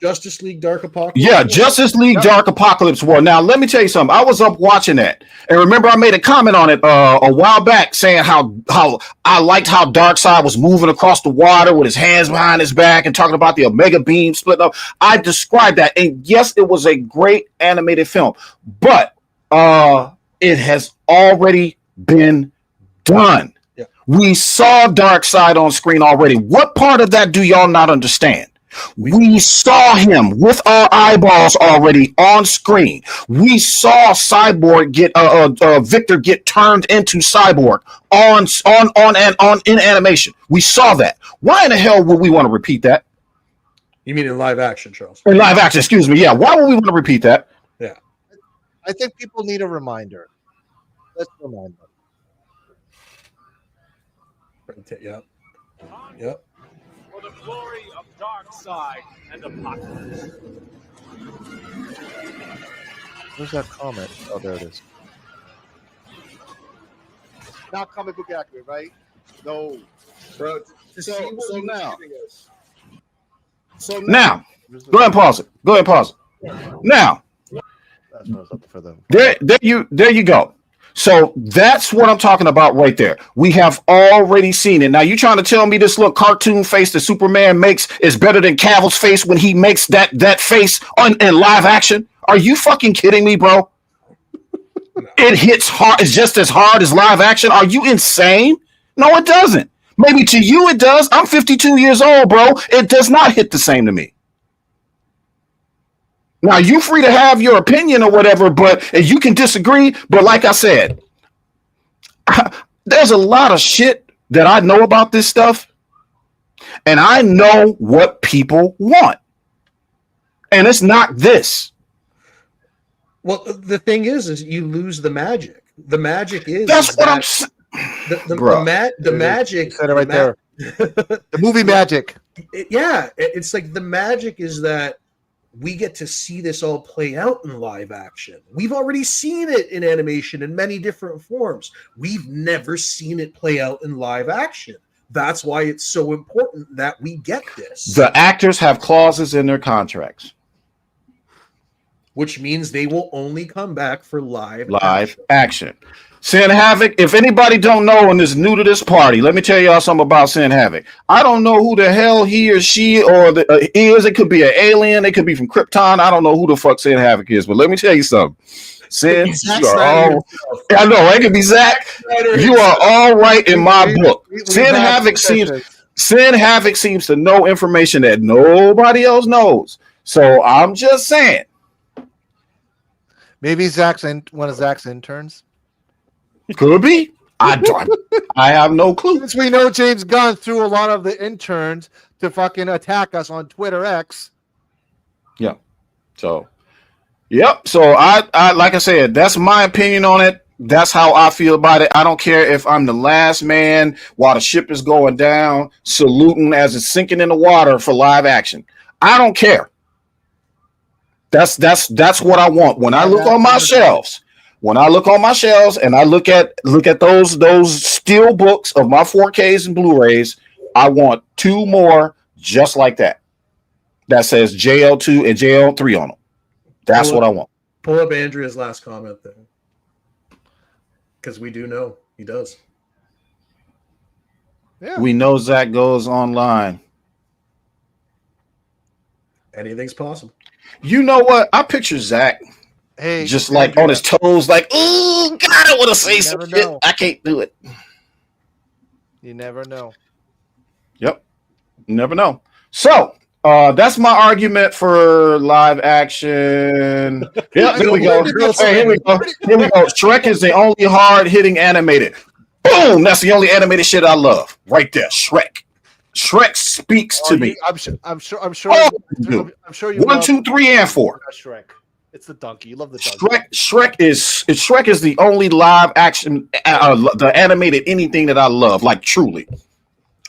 Justice League Dark Apocalypse. Yeah, Justice League Dark Apocalypse War. Now, let me tell you something. I was up watching that, and remember, I made a comment on it a while back, saying how I liked how Darkseid was moving across the water with his hands behind his back and talking about the Omega Beam splitting up. I described that, and yes, it was a great animated film, but it has already been done. Yeah. We saw Darkseid on screen already. What part of that do y'all not understand? We saw him with our eyeballs already on screen. We saw Cyborg get Victor get turned into Cyborg in animation. We saw that. Why in the hell would we want to repeat that? You mean in live action, Charles? In live action, excuse me. Yeah. Why would we want to repeat that? Yeah. I think people need a reminder. Let's remind them. Yep. Yep. For the glory of Darkseid and Apocalypse. Where's that comment? Oh, there it is. Not comic book accurate, right? No, bro. So now, now, go ahead and pause it. Now, that's what I was looking for them. There you go. So that's what I'm talking about right there. We have already seen it. Now you trying to tell me this little cartoon face that Superman makes is better than Cavill's face when he makes that face in live action? Are you fucking kidding me, bro? It hits hard. It's just as hard as live action. Are you insane? No, it doesn't. Maybe to you it does. I'm 52 years old, bro. It does not hit the same to me. Now, you're free to have your opinion or whatever, but you can disagree. But like I said, there's a lot of shit that I know about this stuff, and I know what people want. And it's not this. Well, the thing is you lose the magic. The magic is that's what I'm saying. The magic. You said it right there. The movie magic. It's like the magic is that we get to see this all play out in live action. We've already seen it in animation in many different forms. We've never seen it play out in live action. That's why it's so important that we get this. The actors have clauses in their contracts. which means they will only come back for live action. Sin Havoc, if anybody don't know and is new to this party, let me tell y'all something about Sin Havoc. I don't know who the hell he or she or is. It could be an alien. It could be from Krypton. I don't know who the fuck Sin Havoc is, but let me tell you something. Sin, you are all, I know, it could be Zach. You are all right in my book. Sin Havoc seems to know information that nobody else knows. So I'm just saying. Maybe one of Zach's interns. Could be. I have no clue. Since we know James Gunn threw a lot of the interns to fucking attack us on Twitter X. Yeah. So, yep. So I like I said, that's my opinion on it. That's how I feel about it. I don't care if I'm the last man while the ship is going down, saluting as it's sinking in the water for live action. I don't care. That's what I want. When I look on my shelves. When I look on my shelves and I look at those steel books of my 4Ks and Blu-rays, I want 2 more just like that. That says JL2 and JL3 on them. That's what I want. Pull up Andrea's last comment there. Because we do know he does. Yeah. We know Zach goes online. Anything's possible. You know what? I picture Zach. Hey, just like on his toes, like, oh God, I want to say some shit. I can't do it. You never know. Yep. You never know. So that's my argument for live action. Yeah, here we go. Hey, here we go. Here we go. Shrek is the only hard-hitting animated. Boom! That's the only animated shit I love. Right there. Shrek. Shrek speaks to me. I'm sure. I'm sure. I'm sure you. 1, 2, 3, and 4. Shrek. It's the donkey. You love the donkey. Shrek is the only live action, the animated anything that I love. Like truly.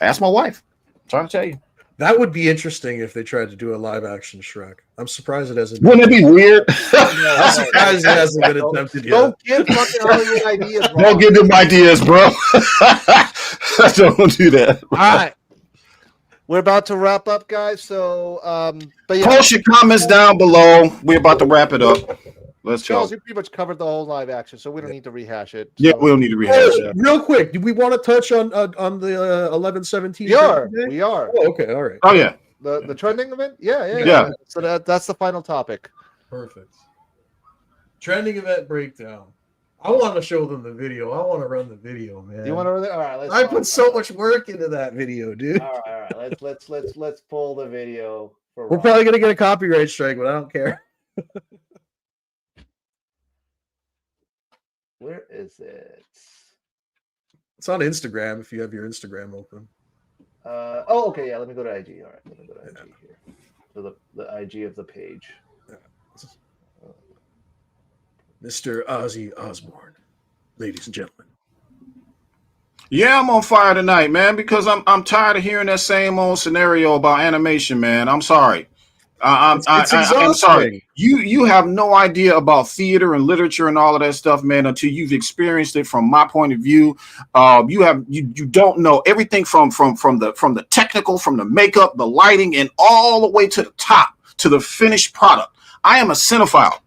Ask my wife. I'm trying to tell you. That would be interesting if they tried to do a live action Shrek. I'm surprised it hasn't. Wouldn't it be weird? I'm surprised it hasn't been attempted yet. Don't give fucking all your ideas, bro. Don't give them ideas, bro. Don't do that. All right. We're about to wrap up, guys. So, but yeah. Post your comments down below. We're about to wrap it up. Let's Charles, go. you pretty much covered the whole live action, so we don't need to rehash it. Yeah, we don't need to rehash it. Real quick, do we want to touch on the 11/17? We are. Oh, okay, all right. Oh yeah. The trending event? Yeah. So that's the final topic. Perfect. Trending event breakdown. I want to show them the video. I want to run the video, man. You want to run it? All right. I put so much work into that video, dude. All right. Let's pull the video. We're probably gonna get a copyright strike, but I don't care. Where is it? It's on Instagram if you have your Instagram open. Okay. Yeah. Let me go to IG. All right. Let me go to IG here. So the IG of the page. Mr. Ozzy Osbourne, ladies and gentlemen. Yeah, I'm on fire tonight, man, because I'm tired of hearing that same old scenario about animation, man. I'm sorry. I'm sorry. You have no idea about theater and literature and all of that stuff, man, until you've experienced it from my point of view. You don't know everything from the technical, from the makeup, the lighting, and all the way to the top, to the finished product. I am a cinephile.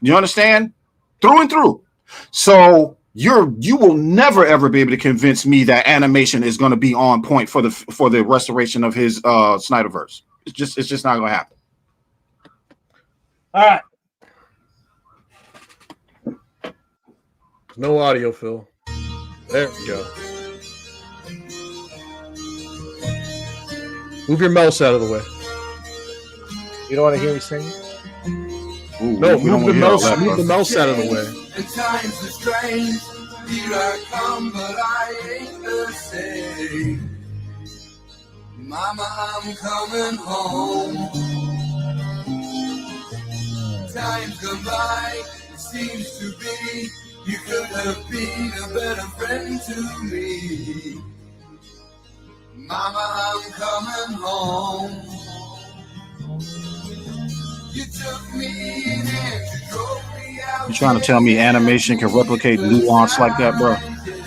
You understand? Through and through. So you will never ever be able to convince me that animation is going to be on point for the restoration of his Snyderverse. It's just not going to happen. All right. No audio, Phil. There we go. Move your mouse out of the way. You don't want to hear me sing? Ooh, no, move the mouse out of the way. The times are strange. Here I come, but I ain't the same. Mama, I'm coming home. Time gone by, it seems to be. You could have been a better friend to me. Mama, I'm coming home. You took me in and you drove me out. You trying to tell me animation can replicate nuance like that, bro?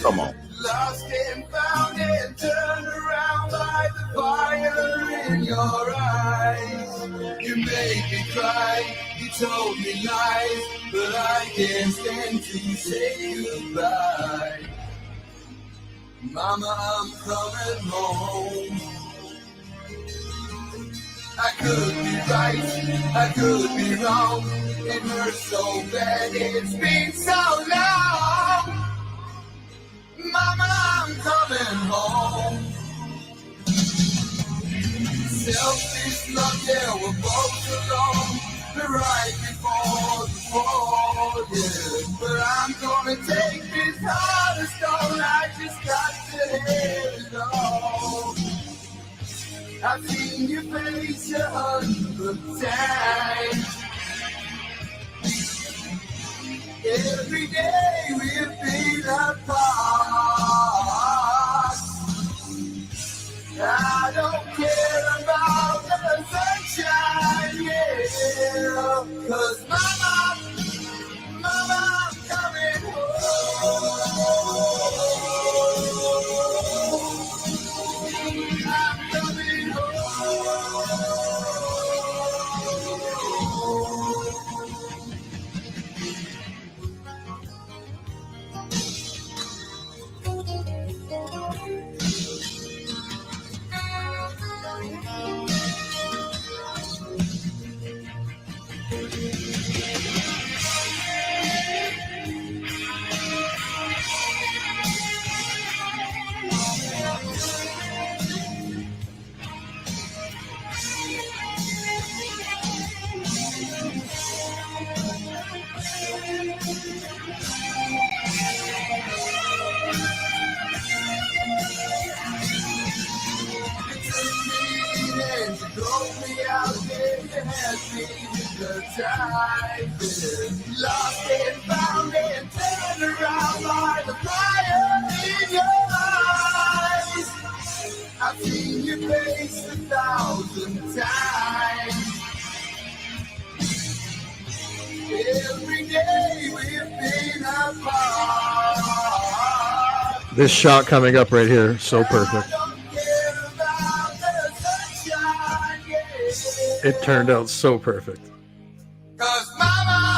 Come on. Lost and found and turned around by the fire in your eyes. You made me cry, you told me lies, but I can't stand to say goodbye. Mama, I'm coming home. I could be right, I could be wrong. It hurts so bad, it's been so long. Mama, I'm coming home. Selfish love, yeah, we're both alone. We're right before the fall, yeah. But I'm gonna take this heart of stone. I just got to have it all. I've seen your face 100 times. Every day we've been apart. I don't care about the sunshine, yeah. 'Cause mama, I'm coming home. I'm coming home. And you drove me out there, you had me hypnotized. Lost and found and turned around by the fire in your eyes. I've seen your face 1,000 times. Every day we've been apart. This shot coming up right here, so perfect. It turned out so perfect.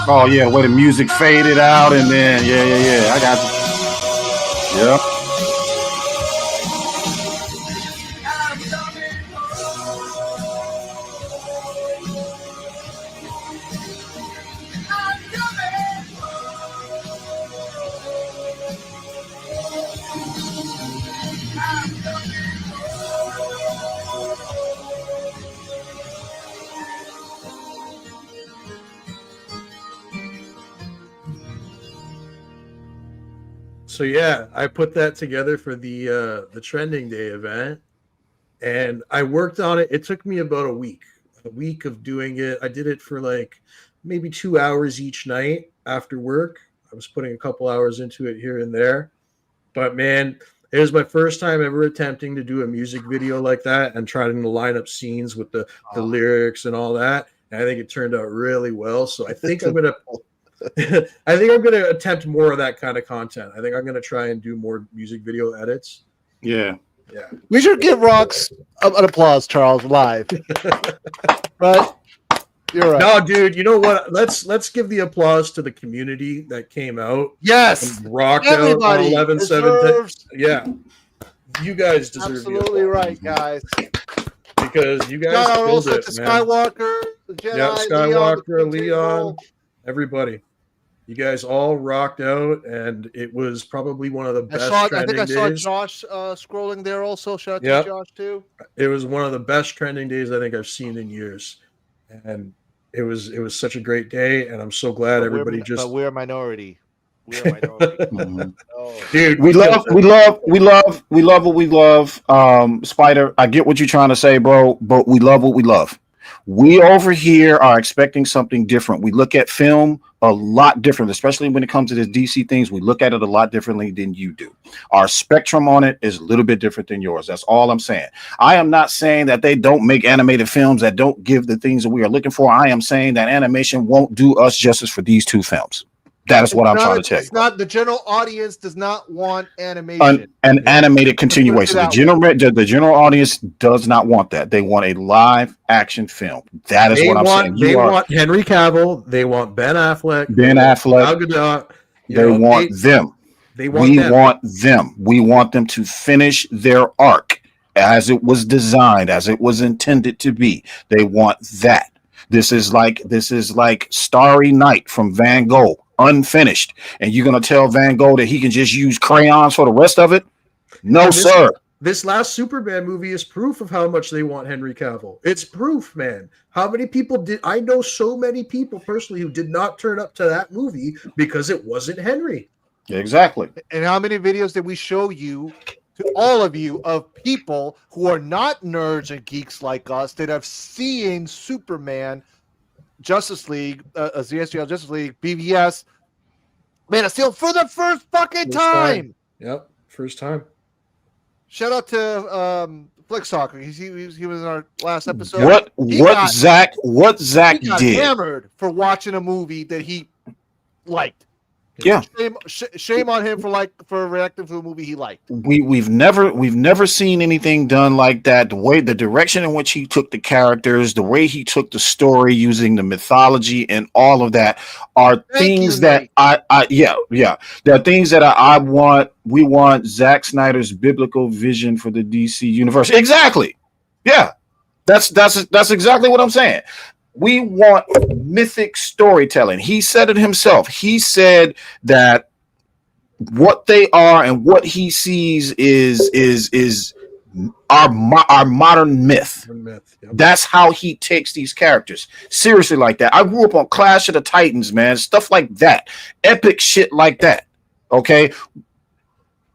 Oh yeah, where the music faded out and then yeah. I got you. Yep. So yeah, I put that together for the trending day event, and I worked on it. It took me about a week of doing it. I did it for like maybe 2 hours each night after work. I was putting a couple hours into it here and there, but man, it was my first time ever attempting to do a music video like that and trying to line up scenes with the lyrics and all that. And I think it turned out really well. So I think I'm gonna attempt more of that kind of content. I think I'm gonna try and do more music video edits. Yeah. We should give Rocks an applause, Charles, live. But you're right. No, dude, you know what? Let's give the applause to the community that came out. Yes, and rocked out on 11/7. Yeah, you guys deserve absolutely right, guys. Because you guys killed also it, to man. Skywalker, the Jedi, Yeah, Skywalker, Leon, everybody. You guys all rocked out, and it was probably one of the best trending days. I saw Josh scrolling there also. Shout out to Josh too. It was one of the best trending days I think I've seen in years, and it was such a great day, and I'm so glad everybody just. But we're a minority. We're a minority. Dude, we love what we love. Spider, I get what you're trying to say, bro, but we love what we love. We over here are expecting something different. We look at film a lot different, especially when it comes to the DC things. We look at it a lot differently than you do. Our spectrum on it is a little bit different than yours. That's all I'm saying. I am not saying that they don't make animated films that don't give the things that we are looking for. I am saying that animation won't do us justice for these two films. That is what I'm trying to tell you. It's not the general audience does not want animation. An animated continuation. The general audience does not want that. They want a live action film. That is what I'm saying. They want Henry Cavill. They want Ben Affleck. Gal Gadot. They want them. We want them. We want them to finish their arc as it was designed, as it was intended to be. They want that. This is like Starry Night from Van Gogh, unfinished. And you're gonna tell Van Gogh that he can just use crayons for the rest of it? No, sir. This last Superman movie is proof of how much they want Henry Cavill. It's proof, man. How many people did I know? So many people personally who did not turn up to that movie because it wasn't Henry. Exactly. And how many videos did we show you, to all of you, of people who are not nerds and geeks like us that have seen Superman, Justice League, ZSGL Justice League, BVS, Man of Steel for the first fucking time. Yep, first time. Shout out to Flick Soccer. He was in our last episode. What Zach did? Hammered for watching a movie that he liked. Yeah, shame on him for reacting to a movie he liked. We've never seen anything done like that. The direction in which he took the characters, the way he took the story, using the mythology and all of that are things that I there are things that I want. We want Zack Snyder's biblical vision for the DC universe. Exactly. Yeah, that's exactly what I'm saying. We want mythic storytelling. He said it himself. He said that what they are and what he sees is our modern myth. Yep. That's how he takes these characters seriously, like that. I grew up on Clash of the Titans, man. Stuff like that, epic shit like that. Okay,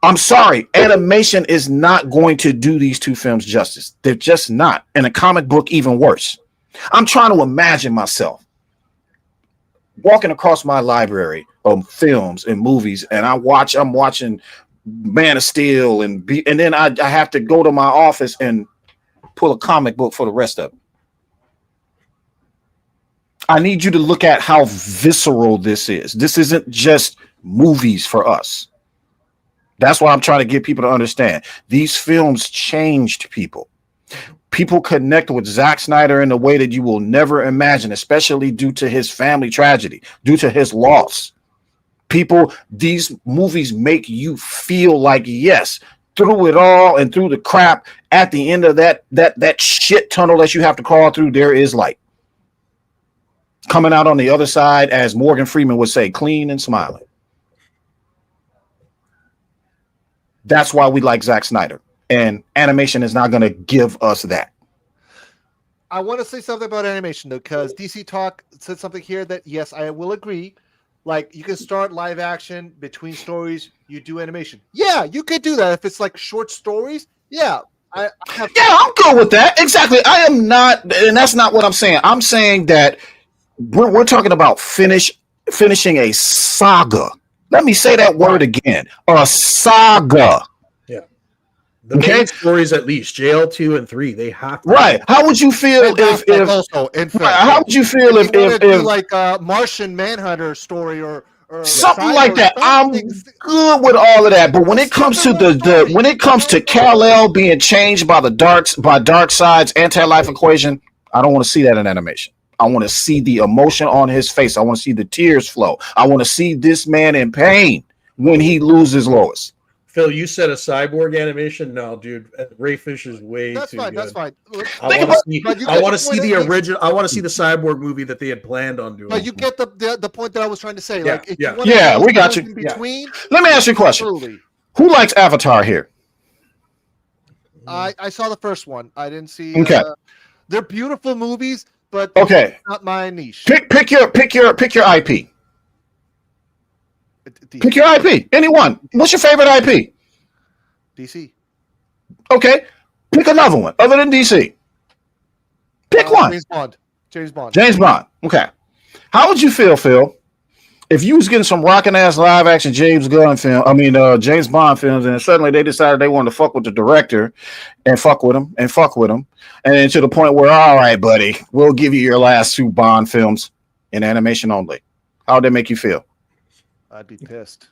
I'm sorry, animation is not going to do these two films justice. They're just not. And a comic book, even worse. I'm trying to imagine myself walking across my library of films and movies, and I'm watching Man of Steel, and then I have to go to my office and pull a comic book for the rest of it. I need you to look at how visceral this is. This isn't just movies for us. That's what I'm trying to get people to understand. These films changed people. People connect with Zack Snyder in a way that you will never imagine, especially due to his family tragedy, due to his loss. These movies make you feel like, yes, through it all and through the crap, at the end of that shit tunnel that you have to crawl through, there is light. Coming out on the other side, as Morgan Freeman would say, clean and smiling. That's why we like Zack Snyder. And animation is not going to give us that. I want to say something about animation, though, because DC Talk said something here that, yes, I will agree. Like, you can start live action between stories. You do animation. Yeah, you could do that. If it's like short stories, yeah. I'm good with that. Exactly. I am not, and that's not what I'm saying. I'm saying that we're talking about finishing a saga. Let me say that word again. A saga. The main stories, at least JL2 and 3, they have to. Right. How would you feel if also, in fact, how would you feel if like a Martian Manhunter story or something like that? I'm good with all of that, but when it comes to when it comes to Kal-El being changed by Darkseid's anti-life equation, I don't want to see that in animation. I want to see the emotion on his face. I want to see the tears flow. I want to see this man in pain when he loses Lois. Phil, you said a cyborg animation? No, dude. Ray Fisher's way too good. That's fine. I want to see the original. I want to see the cyborg movie that they had planned on doing. But you get the point that I was trying to say. We got you. Let me ask you a question. Absolutely. Who likes Avatar here? I saw the first one. I didn't see. Okay. They're beautiful movies, but not my niche. Pick your IP. Pick your IP. Anyone. What's your favorite IP? DC. Okay. Pick another one other than DC. Pick one. James Bond. James Bond. Okay. How would you feel, Phil, if you was getting some rocking ass live action James Bond films, and suddenly they decided they wanted to fuck with the director and fuck with him, and then to the point where, all right, buddy, we'll give you your last two Bond films in animation only. How would that make you feel? I'd be pissed.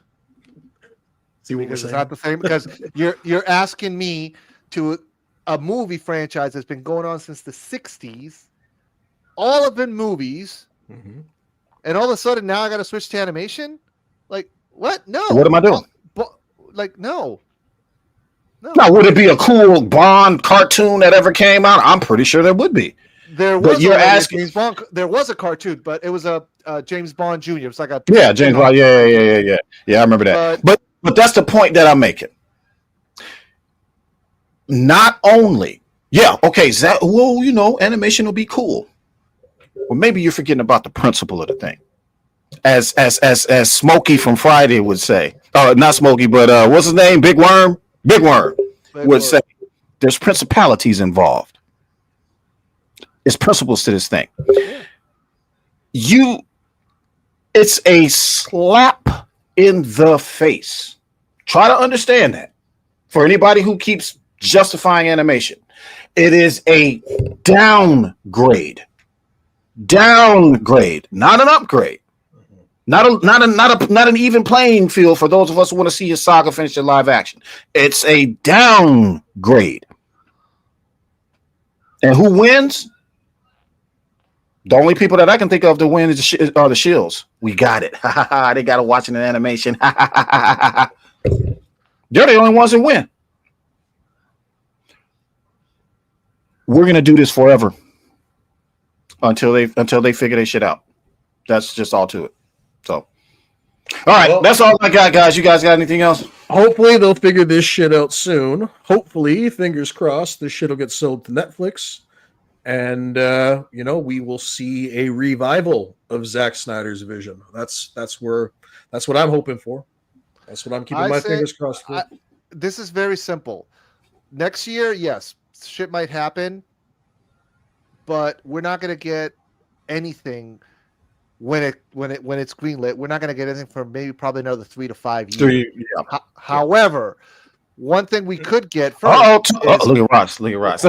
See what Because we're it's saying? not the same. Because you're asking me to a movie franchise that's been going on since the 60s, all of them movies, and all of a sudden now I got to switch to animation? Like, what? No. What am I doing? Like, no. Now, would it be a cool Bond cartoon that ever came out? I'm pretty sure there would be. There was James Bond. There was a cartoon, but it was a James Bond Jr. It was like a James Bond. Yeah. I remember that. But that's the point that I'm making. Not only, Zach. Well, animation will be cool. Well, maybe you're forgetting about the principle of the thing. As Smokey from Friday would say. Not Smokey, but what's his name? Big Worm. Big Worm would say. There's principalities involved. It's principles to this thing. It's a slap in the face. Try to understand that. For anybody who keeps justifying animation, it is a downgrade. Downgrade, not an upgrade. Not an even playing field for those of us who want to see a saga finish in live action. It's a downgrade. And who wins? The only people that I can think of to win are the shills. We got it. They got to watch an animation. They're the only ones that win. We're gonna do this forever until they figure their shit out. That's just all to it. So, all right, that's all I got, guys. You guys got anything else? Hopefully they'll figure this shit out soon. Hopefully, fingers crossed, this shit will get sold to Netflix. And we will see a revival of Zack Snyder's vision. That's what I'm hoping for. That's what I'm keeping my fingers crossed for. This is very simple. Next year, yes, shit might happen, but we're not going to get anything when it's greenlit. We're not going to get anything for probably another 3 to 5 years. However, one thing we could get first. Look at Ross. Look at Ross.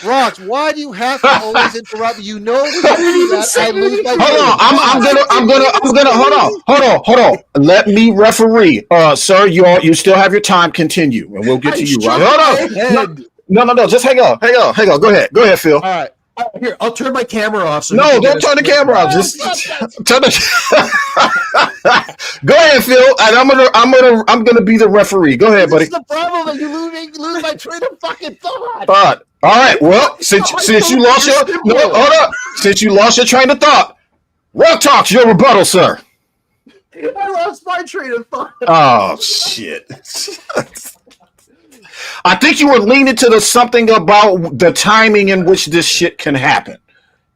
Ross, why do you have to always interrupt me? You know that I lose my Hold on. Let me referee. Sir, you still have your time. Continue, and we'll get to you. Right? Hold on. No. Just hang on. Go ahead, Phil. All right. Here, I'll turn my camera off. So no, don't turn the camera off. Just turn the. Go ahead, Phil. And I'm gonna be the referee. Go ahead, buddy. That's the problem that you lose my train of fucking thought. All right. Well, since you lost since you lost your train of thought, Rock Talks your rebuttal, sir. I lost my train of thought. Oh shit. I think you were leaning to something about the timing in which this shit can happen.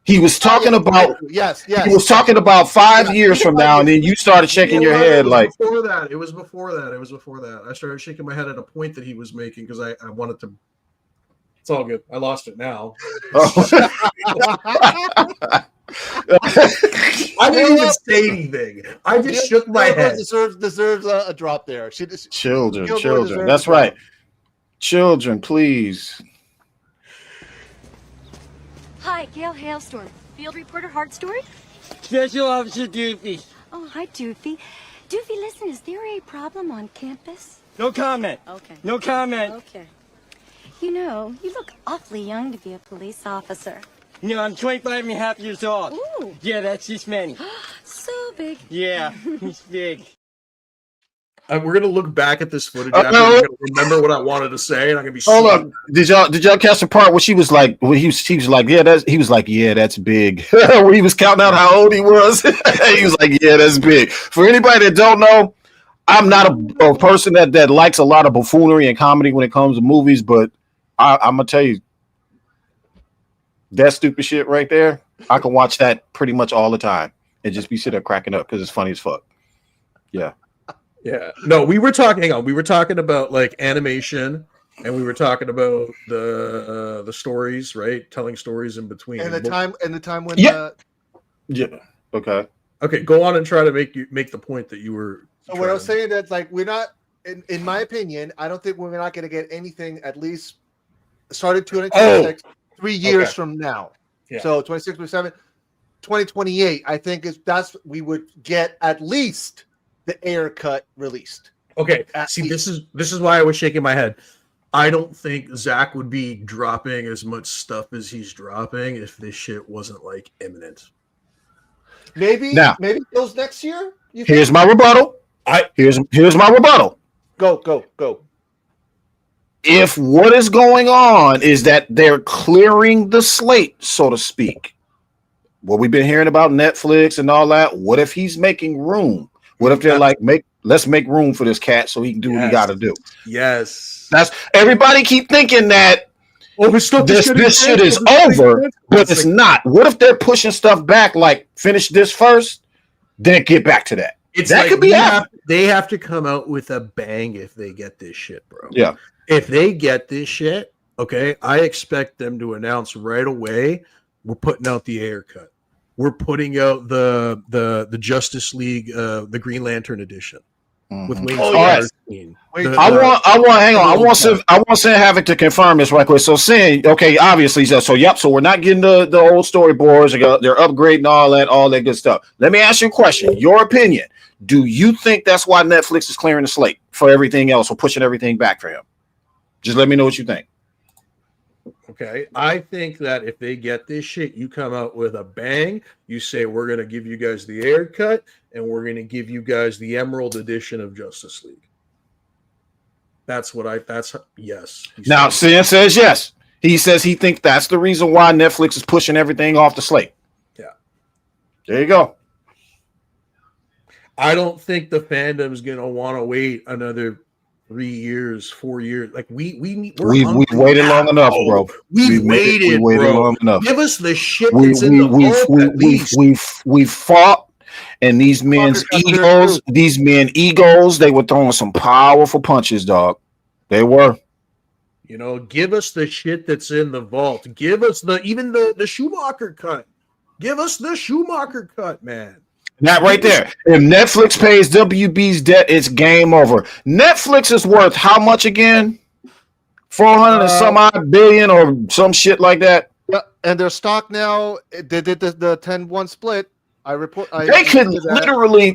He was talking about yes. He was talking about 5 years from now, and then you started shaking your head like. It was before that. I started shaking my head at a point that he was making because I wanted to. It's all good. I lost it now. I didn't even say anything. I just shook my head. Deserves a drop there. Children. That's right. Children, please. Hi, Gail Hailstorm. Field reporter, Hard Story? Special Officer Doofy. Oh, hi, Doofy. Doofy, listen, is there a problem on campus? No comment. Okay. No comment. Okay. You look awfully young to be a police officer. I'm 25 and a half years old. Ooh. Yeah, that's just Manny. So big. Yeah, he's big. We're gonna look back at this footage after. I'm gonna remember what I wanted to say, and I'm gonna be. Hold up! Did y'all catch the part where she was like, he was like, yeah, that's big. Where he was counting out how old he was. He was like, yeah, that's big. For anybody that don't know, I'm not a person that likes a lot of buffoonery and comedy when it comes to movies, but I'm gonna tell you, that stupid shit right there, I can watch that pretty much all the time and just be sitting there cracking up because it's funny as fuck. Yeah. Yeah. No, we were talking about like animation, and we were talking about the stories, right? Telling stories in between. And the time when Yeah. Okay. Okay, go on and try to make the point that you were. So what I was saying, that's like, we're not, in my opinion, I don't think we're not going to get anything at least started 2026, 3 years from now. Yeah. So 26, 27, 2028, I think we would get at least the Ayer cut released. Okay, see, this is why I was shaking my head. I don't think Zach would be dropping as much stuff as he's dropping if this shit wasn't like imminent. Maybe it goes next year. Here's my rebuttal. Here's my rebuttal. Go. If what is going on is that they're clearing the slate, so to speak, what we've been hearing about Netflix and all that, what if he's making room? What if they're like, let's make room for this cat so he can do what he got to do? Yes. That's everybody keep thinking that this shit is over, but it's not. What if they're pushing stuff back, like finish this first, then get back to that? That could be they have to come out with a bang if they get this shit, bro. Yeah. If they get this shit, okay, I expect them to announce right away, we're putting out the Ayer cut. We're putting out the Justice League, the Green Lantern edition with Wayne. All right. I want Sin Havoc to confirm this right quick. So Sin, okay, obviously, so we're not getting the old storyboards. They're upgrading all that good stuff. Let me ask you a question. Your opinion. Do you think that's why Netflix is clearing the slate for everything else or pushing everything back for him? Just let me know what you think. Okay, I think that if they get this shit, you come out with a bang. You say we're going to give you guys the Ayer cut, and we're going to give you guys the Emerald edition of Justice League. Yes. Now Sin says yes. He says he thinks that's the reason why Netflix is pushing everything off the slate. Yeah. There you go. I don't think the fandom's going to want to wait another 3 years, 4 years. Like we've waited long enough, bro. We waited long enough. Give us the shit that's in the vault at least. We fought, and these men's egos, they were throwing some powerful punches, dog. They were. You know, give us the shit that's in the vault. Give us even the Schumacher cut. Give us the Schumacher cut, man. That right there. If Netflix pays WB's debt, it's game over. Netflix is worth how much again? 400 and some odd billion or some shit like that. Yeah, and their stock now, they did the 10-1 split. They could literally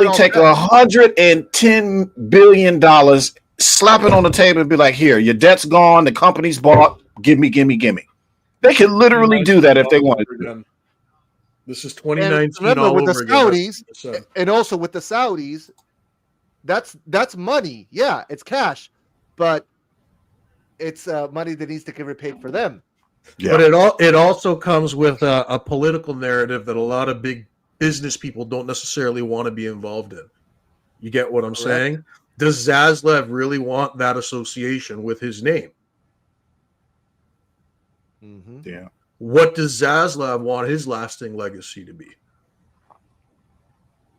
take $110 billion, slap it on the table, and be like, "Here, your debt's gone. The company's bought. Give me." They could literally do that if they wanted to. This is 2019. Remember, with the Saudis, and also with the Saudis, that's money. Yeah, it's cash, but it's money that needs to get repaid for them. Yeah. But it also comes with a political narrative that a lot of big business people don't necessarily want to be involved in. You get what I'm saying? Does Zaslav really want that association with his name? Mm-hmm. Yeah. What does Zaslav want his lasting legacy to be?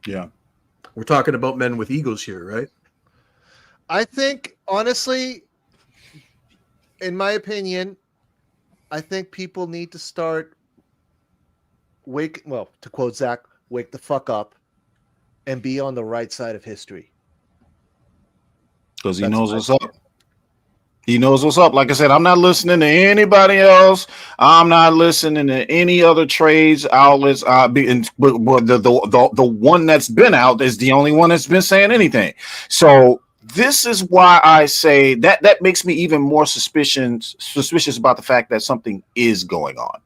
Yeah. We're talking about men with egos here, right? I think, honestly, in my opinion, I think people need to start to quote Zach, wake the fuck up and be on the right side of history. Because he knows what's up. He knows what's up. Like I said, I'm not listening to anybody else. I'm not listening to any other trades outlets. But the one that's been out is the only one that's been saying anything. So this is why I say that makes me even more suspicious about the fact that something is going on.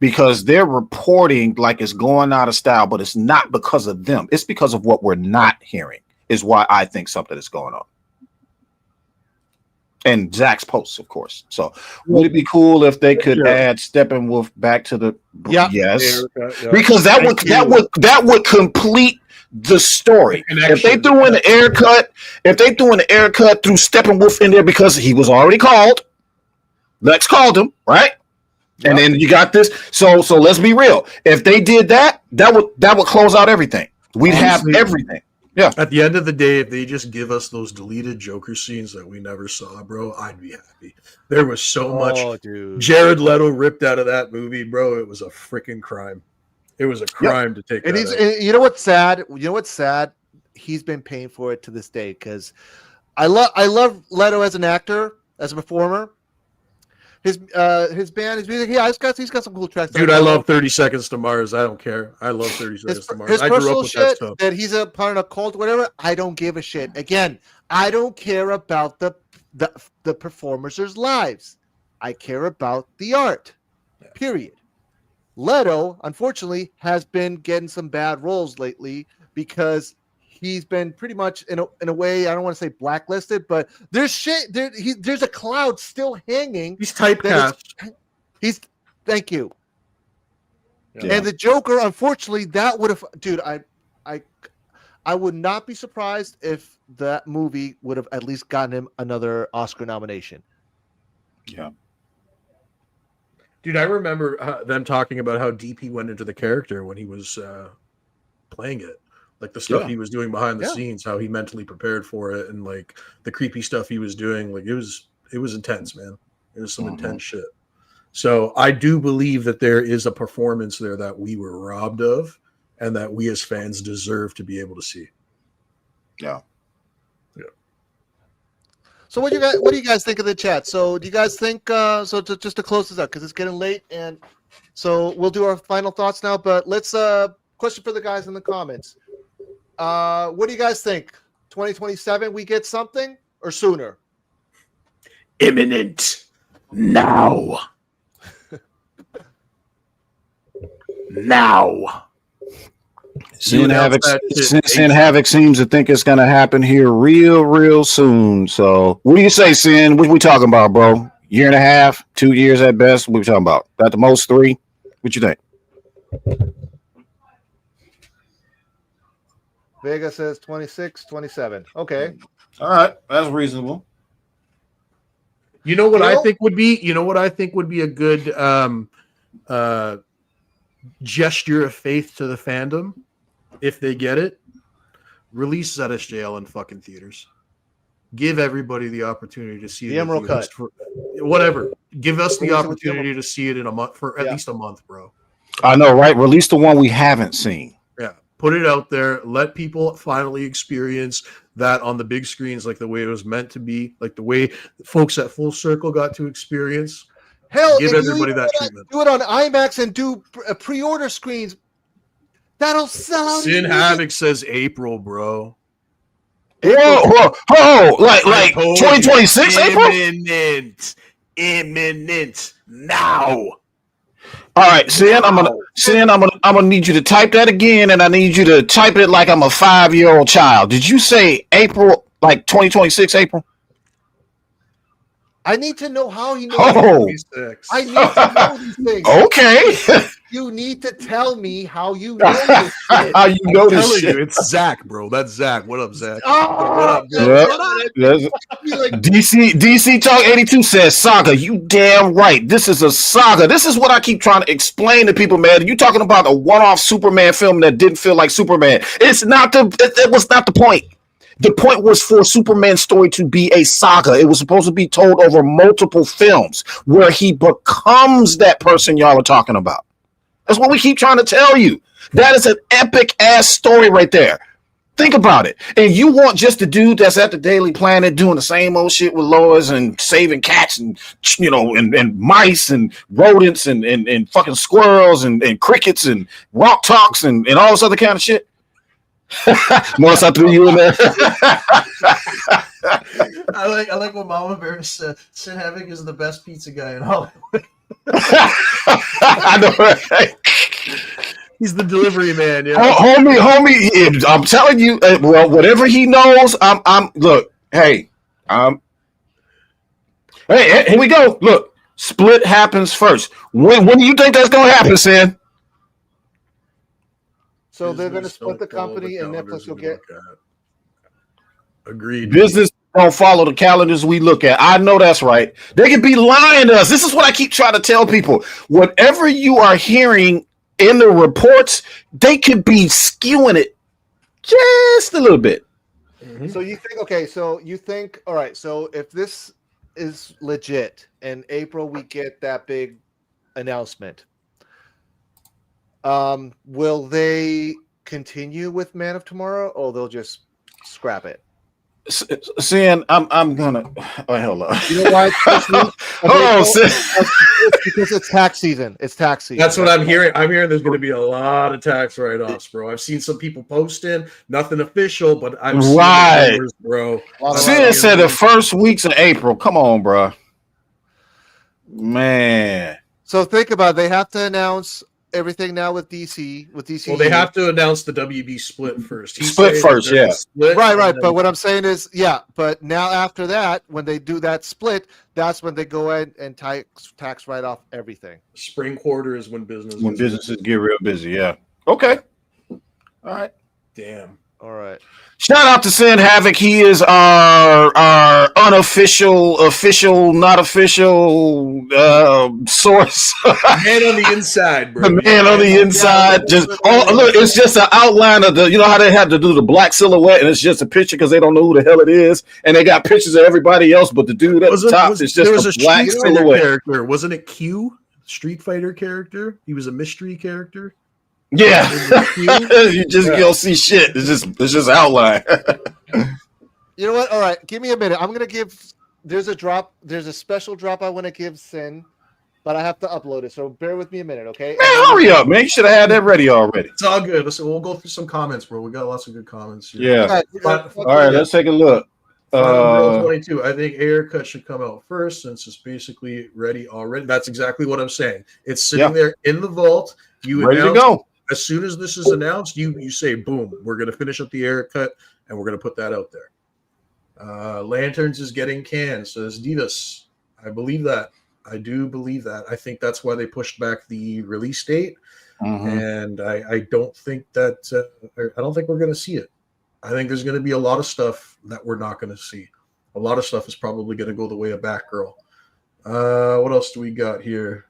Because they're reporting like it's going out of style, but it's not because of them. It's because of what we're not hearing is why I think something is going on. And Zach's posts, of course. So, would it be cool if they could add Steppenwolf back to the? Yes, because that would complete the story. If they threw in the Ayer cut, threw Steppenwolf in there because he was already called. Lex called him, right? Yep. And then you got this. So let's be real. If they did that would close out everything. We'd have everything. Yeah. At the end of the day, if they just give us those deleted Joker scenes that we never saw, bro, I'd be happy. There was so much Jared Leto ripped out of that movie, bro. It was a freaking crime. It was a crime to take that out. And you know what's sad? He's been paying for it to this day because I love Leto as an actor, as a performer, his band, his music. Yeah, he's got some cool tracks. Dude, I love 30 Seconds to Mars. I don't care. I love 30 Seconds to Mars. His I grew up personal with that shit stuff. that he's a part of a cult, whatever. I don't give a shit. Again, I don't care about the performers' lives. I care about the art. Period. Leto, unfortunately, has been getting some bad roles lately because he's been pretty much in a way, I don't want to say blacklisted, but there's shit there's a cloud still hanging. He's typecast. Thank you. Yeah. And the Joker, unfortunately, that would have, dude, I would not be surprised if that movie would have at least gotten him another Oscar nomination. Yeah. Dude, I remember them talking about how deep he went into the character when he was playing it. Like the stuff he was doing behind the scenes, how he mentally prepared for it, and like the creepy stuff he was doing. Like it was intense, man. It was some intense shit. So I do believe that there is a performance there that we were robbed of, and that we as fans deserve to be able to see. Yeah. So what do you guys think of the chat? So do you guys think just to close this up, because it's getting late, and so we'll do our final thoughts now, but let's question for the guys in the comments. What do you guys think? 2027 we get something, or sooner? Imminent. Now. Now. Sin Havoc seems to think it's going to happen here real soon. So what do you say, Sin? What we talking about, bro? Year and a half, 2 years at best? What we talking about? At the most 3? What you think? Vega says 26, 27. Okay. All right. That's reasonable. You know what I think would be a good gesture of faith to the fandom, if they get it? Release ZSJL in fucking theaters. Give everybody the opportunity to see the Emerald Cut. Whatever. Give us the opportunity to see it in a month, for at least a month, bro. I know, right? Release the one we haven't seen. Yeah. Put it out there. Let people finally experience that on the big screens, like the way it was meant to be, like the way folks at Full Circle got to experience. Hell, give everybody that treatment. Do it on IMAX and do pre-order screens. That'll sell out. Sin Havoc says April, bro. Whoa! Like 2026 April? Imminent now. All right, Sin, I'm gonna need you to type that again, and I need you to type it like I'm a 5-year-old child. Did you say April, like 2026 April? I need to know how he knows. Oh. I need to know these things. Okay. You need to tell me how you know this shit. How you know this shit? You, it's Zach, bro. That's Zach. What up, Zach? Oh, what up, DC Talk 82 says saga. You damn right. This is a saga. This is what I keep trying to explain to people, man. You talking about a one-off Superman film that didn't feel like Superman. It was not the point. The point was for Superman's story to be a saga. It was supposed to be told over multiple films where he becomes that person y'all are talking about. That's what we keep trying to tell you. That is an epic ass story right there. Think about it. And you want just the dude that's at the Daily Planet doing the same old shit with Lois and saving cats and and mice and rodents and fucking squirrels and crickets and rock talks and all this other kind of shit. Once I threw you in there. I like what Mama Bear said. Sin Havoc is the best pizza guy in Hollywood. I know, right? He's the delivery man, yeah. Homie, I'm telling you, well, whatever he knows, hey, here we go. Look, split happens first. When do you think that's gonna happen, Sin? So they're going to split the company, and Netflix will get. Agreed. Business don't follow the calendars we look at. I know that's right. They could be lying to us. This is what I keep trying to tell people. Whatever you are hearing in the reports, they could be skewing it just a little bit. Mm-hmm. So you think, all right, so if this is legit, in April we get that big announcement, will they continue with Man of Tomorrow, or they'll just scrap it? Sin, I'm gonna. Oh hell no. You know why? Hold on, Sin. It's because it's tax season. It's tax season. That's what I'm hearing. I'm hearing there's going to be a lot of tax write-offs, bro. I've seen some people posting, nothing official, but I've seen the rumors, bro. Sin said the first weeks of April. Come on, bro. Man. So think about it. They have to announce everything now with DC. Well, they have to announce the WB split first. Split first, yeah. Right. But what I'm saying is, but now after that, when they do that split, that's when they go in and tax write off everything. Spring quarter is when businesses get real busy. Yeah. Okay. All right. Damn. All right. Shout out to Sin Havoc. He is our unofficial, not official source. Man on the inside, bro. The man on the inside. Look, it's just an outline of the. You know how they have to do the black silhouette, and it's just a picture because they don't know who the hell it is, and they got pictures of everybody else, but the dude at the top is just a black silhouette character. Wasn't it Q? Street Fighter character. He was a mystery character. Yeah, you just don't see shit. It's just outline. You know what? All right, give me a minute. I'm gonna give. There's a special drop I want to give Sin, but I have to upload it. So bear with me a minute, okay? Man, hurry up, man! You should have had that ready already. It's all good. Listen, we'll go through some comments, bro. We got lots of good comments here. Yeah. All right, let's take a look. 22. I think Haircut should come out first since it's basically ready already. That's exactly what I'm saying. It's sitting there in the vault. You ready to go. As soon as this is announced, you say, boom, we're going to finish up the Haircut, and we're going to put that out there. Lanterns is getting canned, says Divas. I believe that. I do believe that. I think that's why they pushed back the release date. And I don't think that I don't think we're going to see it. I think there's going to be a lot of stuff that we're not going to see. A lot of stuff is probably going to go the way of Batgirl. What else do we got here?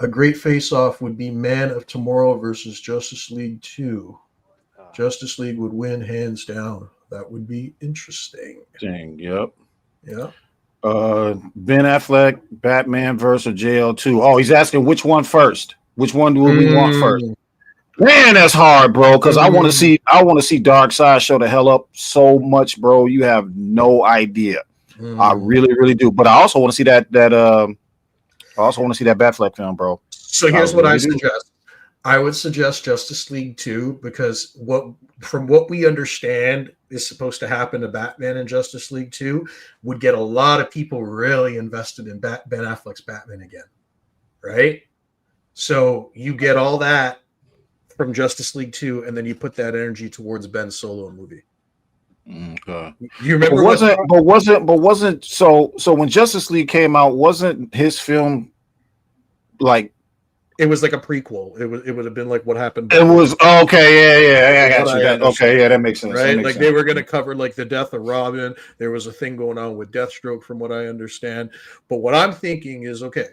A great face-off would be Man of Tomorrow versus Justice League 2. Justice League would win hands down. That would be interesting. Yep. Yeah. Ben Affleck, Batman versus JL2. Oh, he's asking which one first. Which one do we want first? Man, that's hard, bro. Because I want to see Darkseid show the hell up so much, bro. You have no idea. I really, really do. But I also want to see that Batfleck film, bro. So here's what I suggest. I would suggest Justice League 2 because from what we understand is supposed to happen to Batman and Justice League 2 would get a lot of people really invested in Ben Affleck's Batman again, right? So you get all that from Justice League 2, and then you put that energy towards Ben's solo movie. Okay. You remember wasn't so when Justice League came out, wasn't his film like it was like a prequel? It would have been like what happened. It was okay, yeah, I got you. Okay, yeah, that makes sense. Right? Like they were gonna cover like the death of Robin. There was a thing going on with Deathstroke, from what I understand. But what I'm thinking is, okay,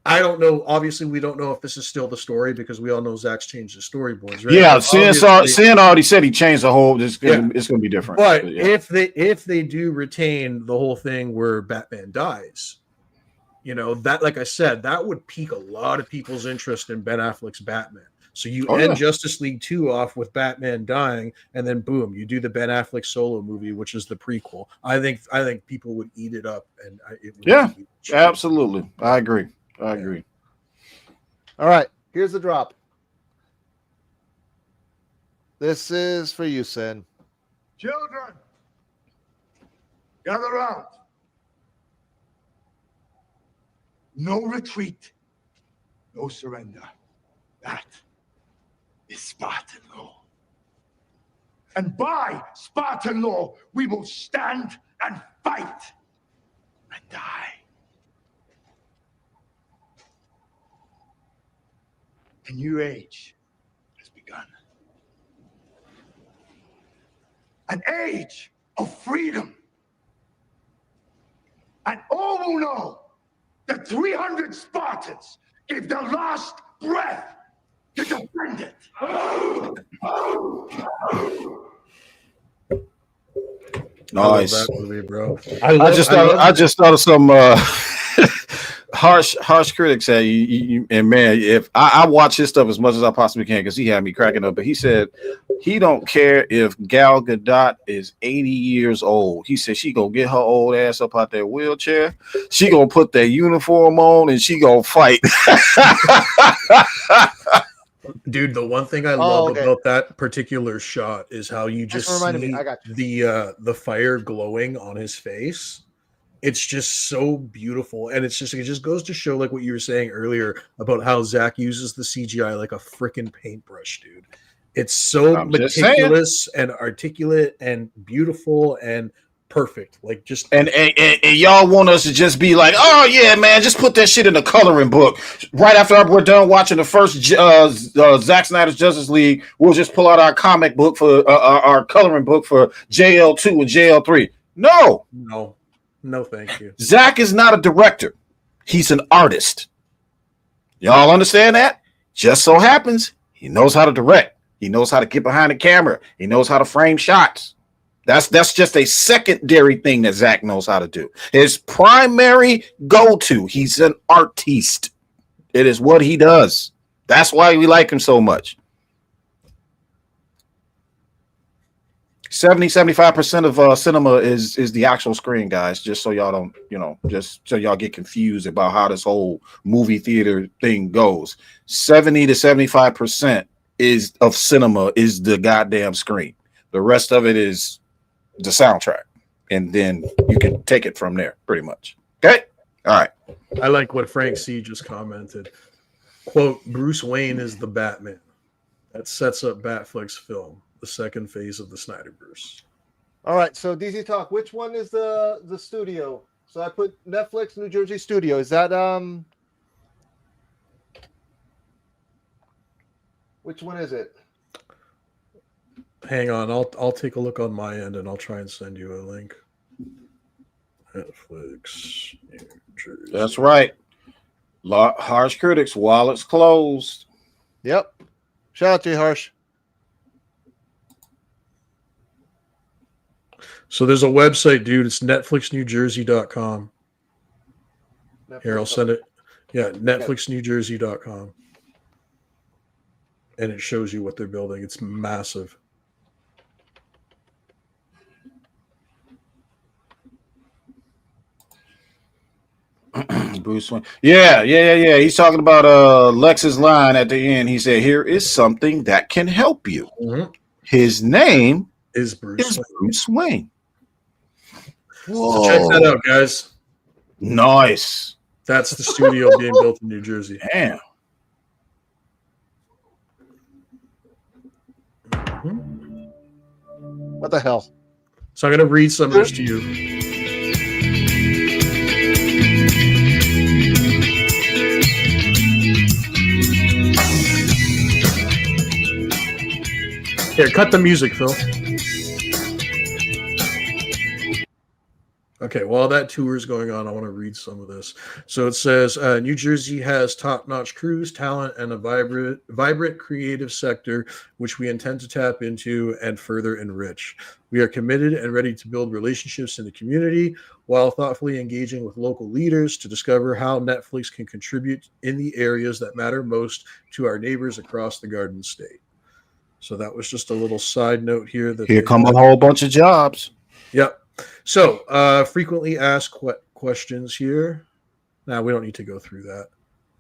I don't know. Obviously, we don't know if this is still the story because we all know Zach's changed the storyboards, right? Yeah, Sin already said he changed the whole. It's going to be different. But yeah. if they do retain the whole thing where Batman dies, you know, that, like I said, that would pique a lot of people's interest in Ben Affleck's Batman. So you end Justice League 2 off with Batman dying, and then boom, you do the Ben Affleck solo movie, which is the prequel. I think people would eat it up, and absolutely, I agree. All right, here's the drop. This is for you, Sin. Children, gather round. No retreat, no surrender. That is Spartan law. And by Spartan law, we will stand and fight and die. A new age has begun. An age of freedom. And all will know that 300 Spartans gave their last breath to defend it. Nice. I love that movie, bro. I just thought of some Harsh critics said, and man, if I watch his stuff as much as I possibly can because he had me cracking up. But he said he don't care if Gal Gadot is 80 years old. He said she gonna get her old ass up out that wheelchair. She gonna put that uniform on and she gonna fight. Dude, the one thing I love about that particular shot is how you just see the fire glowing on his face. It's just so beautiful, and it just goes to show, like what you were saying earlier about how Zach uses the CGI like a freaking paintbrush, dude. It's so meticulous and articulate and beautiful and perfect. Like just and y'all want us to just be like, oh yeah, man, just put that shit in the coloring book. Right after we're done watching the first Zack Snyder's Justice League, we'll just pull out our comic book for our coloring book for JL2 and JL3. No, thank you. Zach is not a director. He's an artist. Y'all understand that? Just so happens he knows how to direct. He knows how to get behind the camera. He knows how to frame shots. That's just a secondary thing that Zach knows how to do. His primary go-to, he's an artiste. It is what he does. That's why we like him so much. 70-75% of cinema is the actual screen, guys. Just so y'all don't, just so y'all get confused about how this whole movie theater thing goes. 70 to 75% of cinema is the goddamn screen. The rest of it is the soundtrack, and then you can take it from there, pretty much. Okay, all right. I like what Frank C just commented. Quote: Bruce Wayne is the Batman. That sets up Batfleck's film, the second phase of the Snyderverse. All right, so DC Talk, which one is the studio? So I put Netflix New Jersey studio. Is that which one is it? Hang on, I'll take a look on my end and I'll try and send you a link. Netflix New Jersey. That's right. Harsh critics while it's closed. Yep. Shout out to you, Harsh. So there's a website, dude. It's netflixnewjersey.com. Here, I'll send it. Yeah, netflixnewjersey.com. And it shows you what they're building. It's massive. Bruce Wayne. Yeah. He's talking about Lex's line at the end. He said, "Here is something that can help you." Mm-hmm. His name is Bruce Wayne. So check that out, guys. Nice. That's the studio being built in New Jersey. Damn. What the hell? So I'm going to read some of this to you. Here, cut the music, Phil. Okay, while that tour is going on, I want to read some of this. So it says, New Jersey has top-notch crews, talent, and a vibrant creative sector, which we intend to tap into and further enrich. We are committed and ready to build relationships in the community while thoughtfully engaging with local leaders to discover how Netflix can contribute in the areas that matter most to our neighbors across the Garden State. So that was just a little side note here. That here come a whole bunch of jobs. Yep. So frequently asked questions here. Now we don't need to go through that.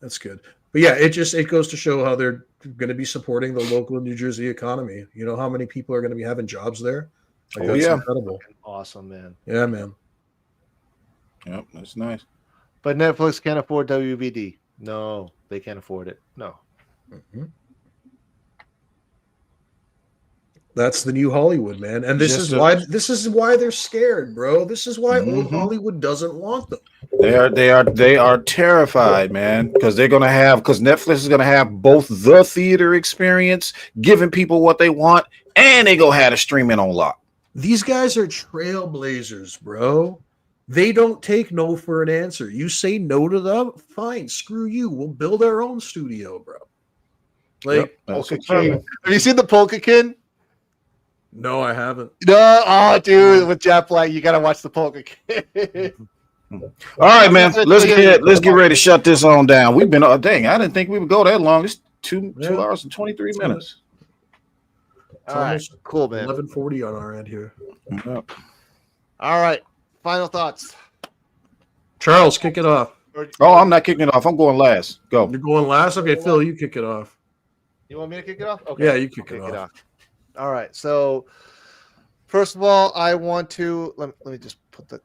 That's good. But yeah, it goes to show how they're going to be supporting the local New Jersey economy. You know how many people are going to be having jobs there? Like, that's incredible. Awesome, man. Yeah, man. Yep, that's nice. But Netflix can't afford WBD. No, they can't afford it. No. Mm-hmm. That's the new Hollywood, man. And this is why they're scared, bro. This is why old Hollywood doesn't want them. They are terrified, man, because Netflix is gonna have both the theater experience, giving people what they want, and they go have a streaming on lock. These guys are trailblazers, bro. They don't take no for an answer. You say no to them, fine, screw you. We'll build our own studio, bro. Like, have you seen the Polka-kin? No, I haven't. No, oh, dude, with Jeff Black, you gotta watch the Polka Kid. All right, man. Let's get ready to shut this on down. We've been dang. I didn't think we would go that long. It's 2 hours and 23 minutes. It's almost cool, man. 11:40 on our end here. All right. Final thoughts. Charles, kick it off. Oh, I'm not kicking it off. I'm going last. Go. You're going last? Okay, Phil, you kick it off. You want me to kick it off? Okay. Yeah, you kick it off. All right. So, first of all, I want to let me just put the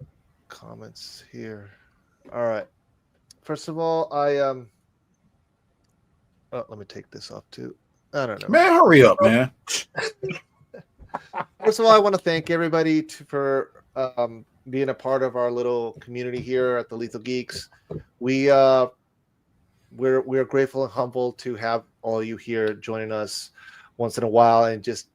comments here. All right. First of all, let me take this off too. I don't know. Man, hurry up, man. First of all, I want to thank everybody for being a part of our little community here at the Lethal Geeks. We're grateful and humble to have all you here joining us once in a while and just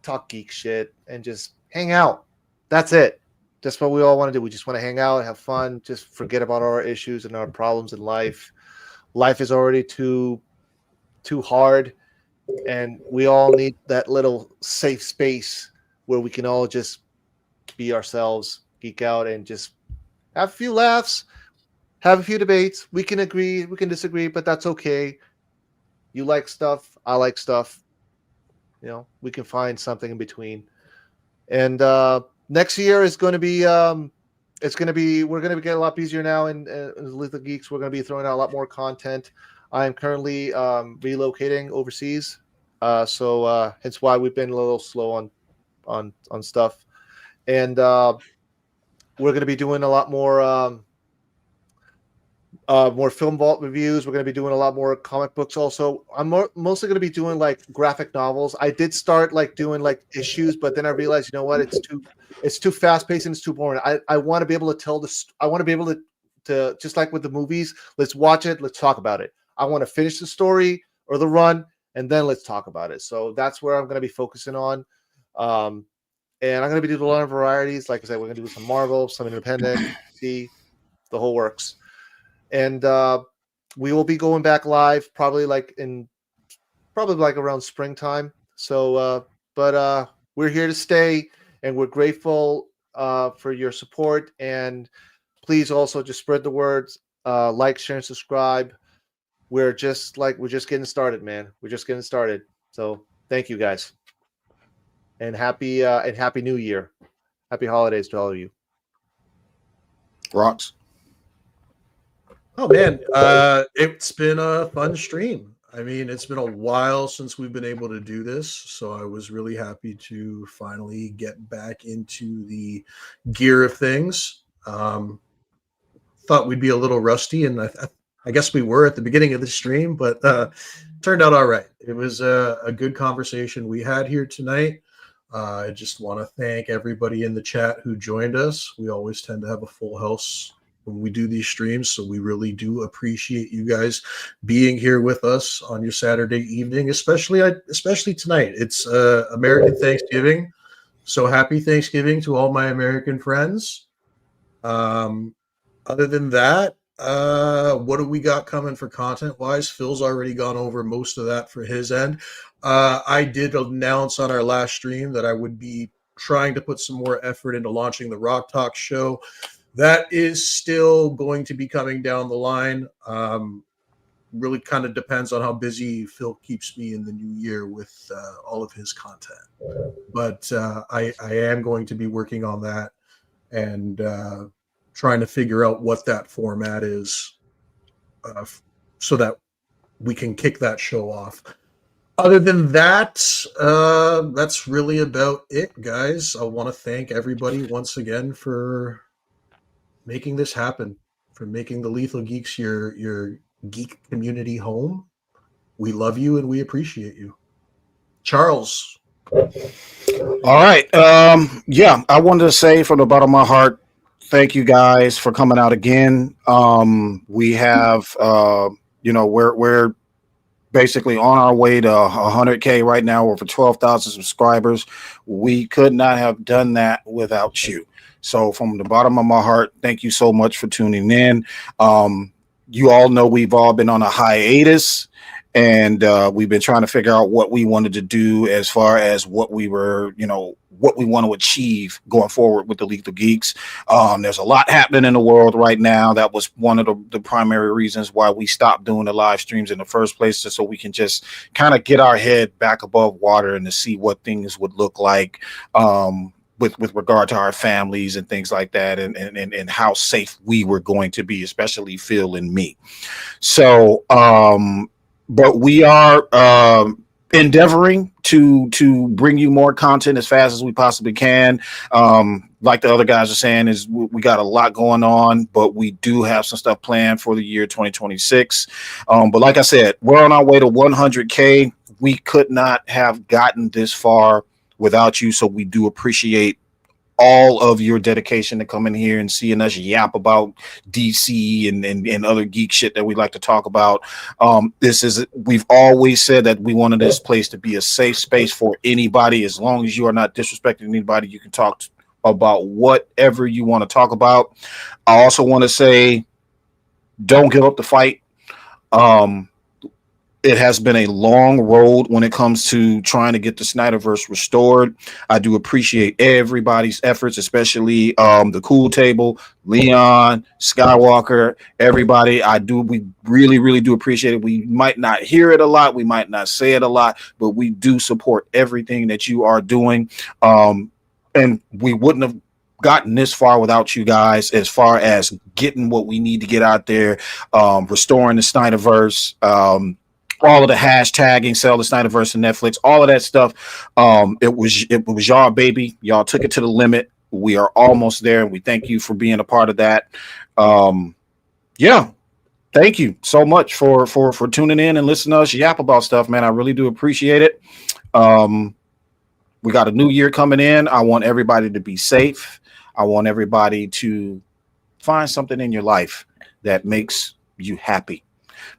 talk geek shit and just hang out. That's it. That's what we all want to do. We just want to hang out, have fun, just forget about our issues and our problems in life. Life is already too hard, and we all need that little safe space where we can all just be ourselves, geek out, and just have a few laughs, have a few debates. We can agree, we can disagree, but that's okay. You like stuff, I like stuff. You know, we can find something in between. And next year is going to be we're going to get a lot busier now in Lethal Geeks. We're going to be throwing out a lot more content. I am currently relocating overseas, so hence why we've been a little slow on stuff. And we're going to be doing a lot more film vault reviews. We're going to be doing a lot more comic books. Also, I'm mostly going to be doing like graphic novels. I did start like doing like issues, but then I realized, you know what, it's too fast paced and it's too boring. I want to be able to tell this. I want to be able to just like with the movies. Let's watch it. Let's talk about it. I want to finish the story or the run, and then let's talk about it. So that's where I'm going to be focusing on. And I'm going to be doing a lot of varieties. Like I said, we're going to do some Marvel, some independent, the whole works. And we will be going back live probably like around springtime. So, but we're here to stay, and we're grateful for your support. And please also just spread the words, like, share, and subscribe. We're just getting started, man. We're just getting started. So thank you guys, and happy New Year, happy holidays to all of you. Rocks. Oh man, it's been a fun stream. I mean, it's been a while since we've been able to do this, so I was really happy to finally get back into the gear of things. Thought we'd be a little rusty, and I guess we were at the beginning of the stream, but turned out all right. It was a good conversation we had here tonight. I just want to thank everybody in the chat who joined us. We always tend to have a full house when we do these streams, so we really do appreciate you guys being here with us on your Saturday evening, especially tonight. It's American Thanksgiving, so happy Thanksgiving to all my American friends. Other than that, what do we got coming for content wise? Phil's already gone over most of that for his end. I did announce on our last stream that I would be trying to put some more effort into launching the Rock Talk show. That is still going to be coming down the line. Really kind of depends on how busy Phil keeps me in the new year with all of his content. But I am going to be working on that and trying to figure out what that format is so that we can kick that show off. Other than that, that's really about it, guys. I want to thank everybody once again for making this happen, for making the Lethal Geeks your geek community home. We love you and we appreciate you. Charles. All right. Yeah, I wanted to say from the bottom of my heart, thank you guys for coming out again. We have, we're basically on our way to 100K right now, over 12,000 subscribers. We could not have done that without you. So from the bottom of my heart, thank you so much for tuning in. You all know we've all been on a hiatus, And we've been trying to figure out what we wanted to do as far as what we were, what we want to achieve going forward with the Lethal Geeks. There's a lot happening in the world right now. That was one of the primary reasons why we stopped doing the live streams in the first place, just so we can just kind of get our head back above water and to see what things would look like with regard to our families and things like that, and how safe we were going to be, especially Phil and me. So, but we are endeavoring to bring you more content as fast as we possibly can. Like the other guys are saying, is we got a lot going on, but we do have some stuff planned for the year 2026. But like I said, we're on our way to 100K. We could not have gotten this far without you, so we do appreciate all of your dedication to come in here and seeing us yap about DC and other geek shit that we like to talk about. We've always said that we wanted this place to be a safe space for anybody. As long as you are not disrespecting anybody, you can talk about whatever you want to talk about. I also want to say, don't give up the fight. It has been a long road when it comes to trying to get the Snyderverse restored. I do appreciate everybody's efforts, especially the Cool Table, Leon, Skywalker, everybody. We really, really do appreciate it. We might not hear it a lot, we might not say it a lot, but we do support everything that you are doing. And we wouldn't have gotten this far without you guys, as far as getting what we need to get out there, restoring the Snyderverse, all of the hashtagging, sell the Snyderverse and Netflix, all of that stuff. It was y'all, baby. Y'all took it to the limit. We are almost there, and we thank you for being a part of that. Yeah, thank you so much for tuning in and listening to us yap about stuff, man. I really do appreciate it. We got a new year coming in. I want everybody to be safe. I want everybody to find something in your life that makes you happy,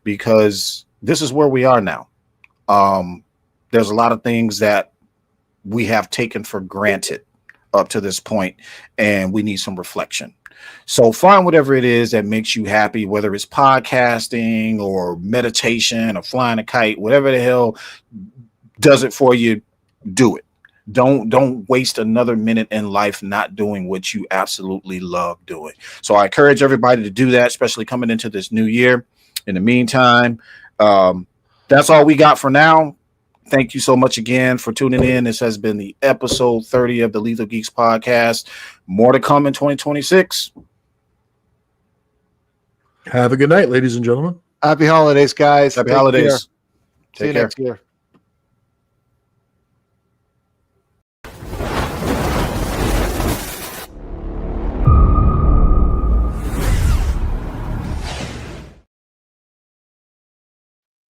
because this is where we are now. There's a lot of things that we have taken for granted up to this point, and we need some reflection. So find whatever it is that makes you happy, whether it's podcasting or meditation or flying a kite, whatever the hell does it for you, do it. Don't waste another minute in life not doing what you absolutely love doing. So I encourage everybody to do that, especially coming into this new year. In the meantime, that's all we got for now. Thank you so much again for tuning in. This has been the episode 30 of the Lethal Geeks podcast. More to come in 2026. Have a good night, ladies and gentlemen. Happy holidays, guys. Happy holidays. See you next year.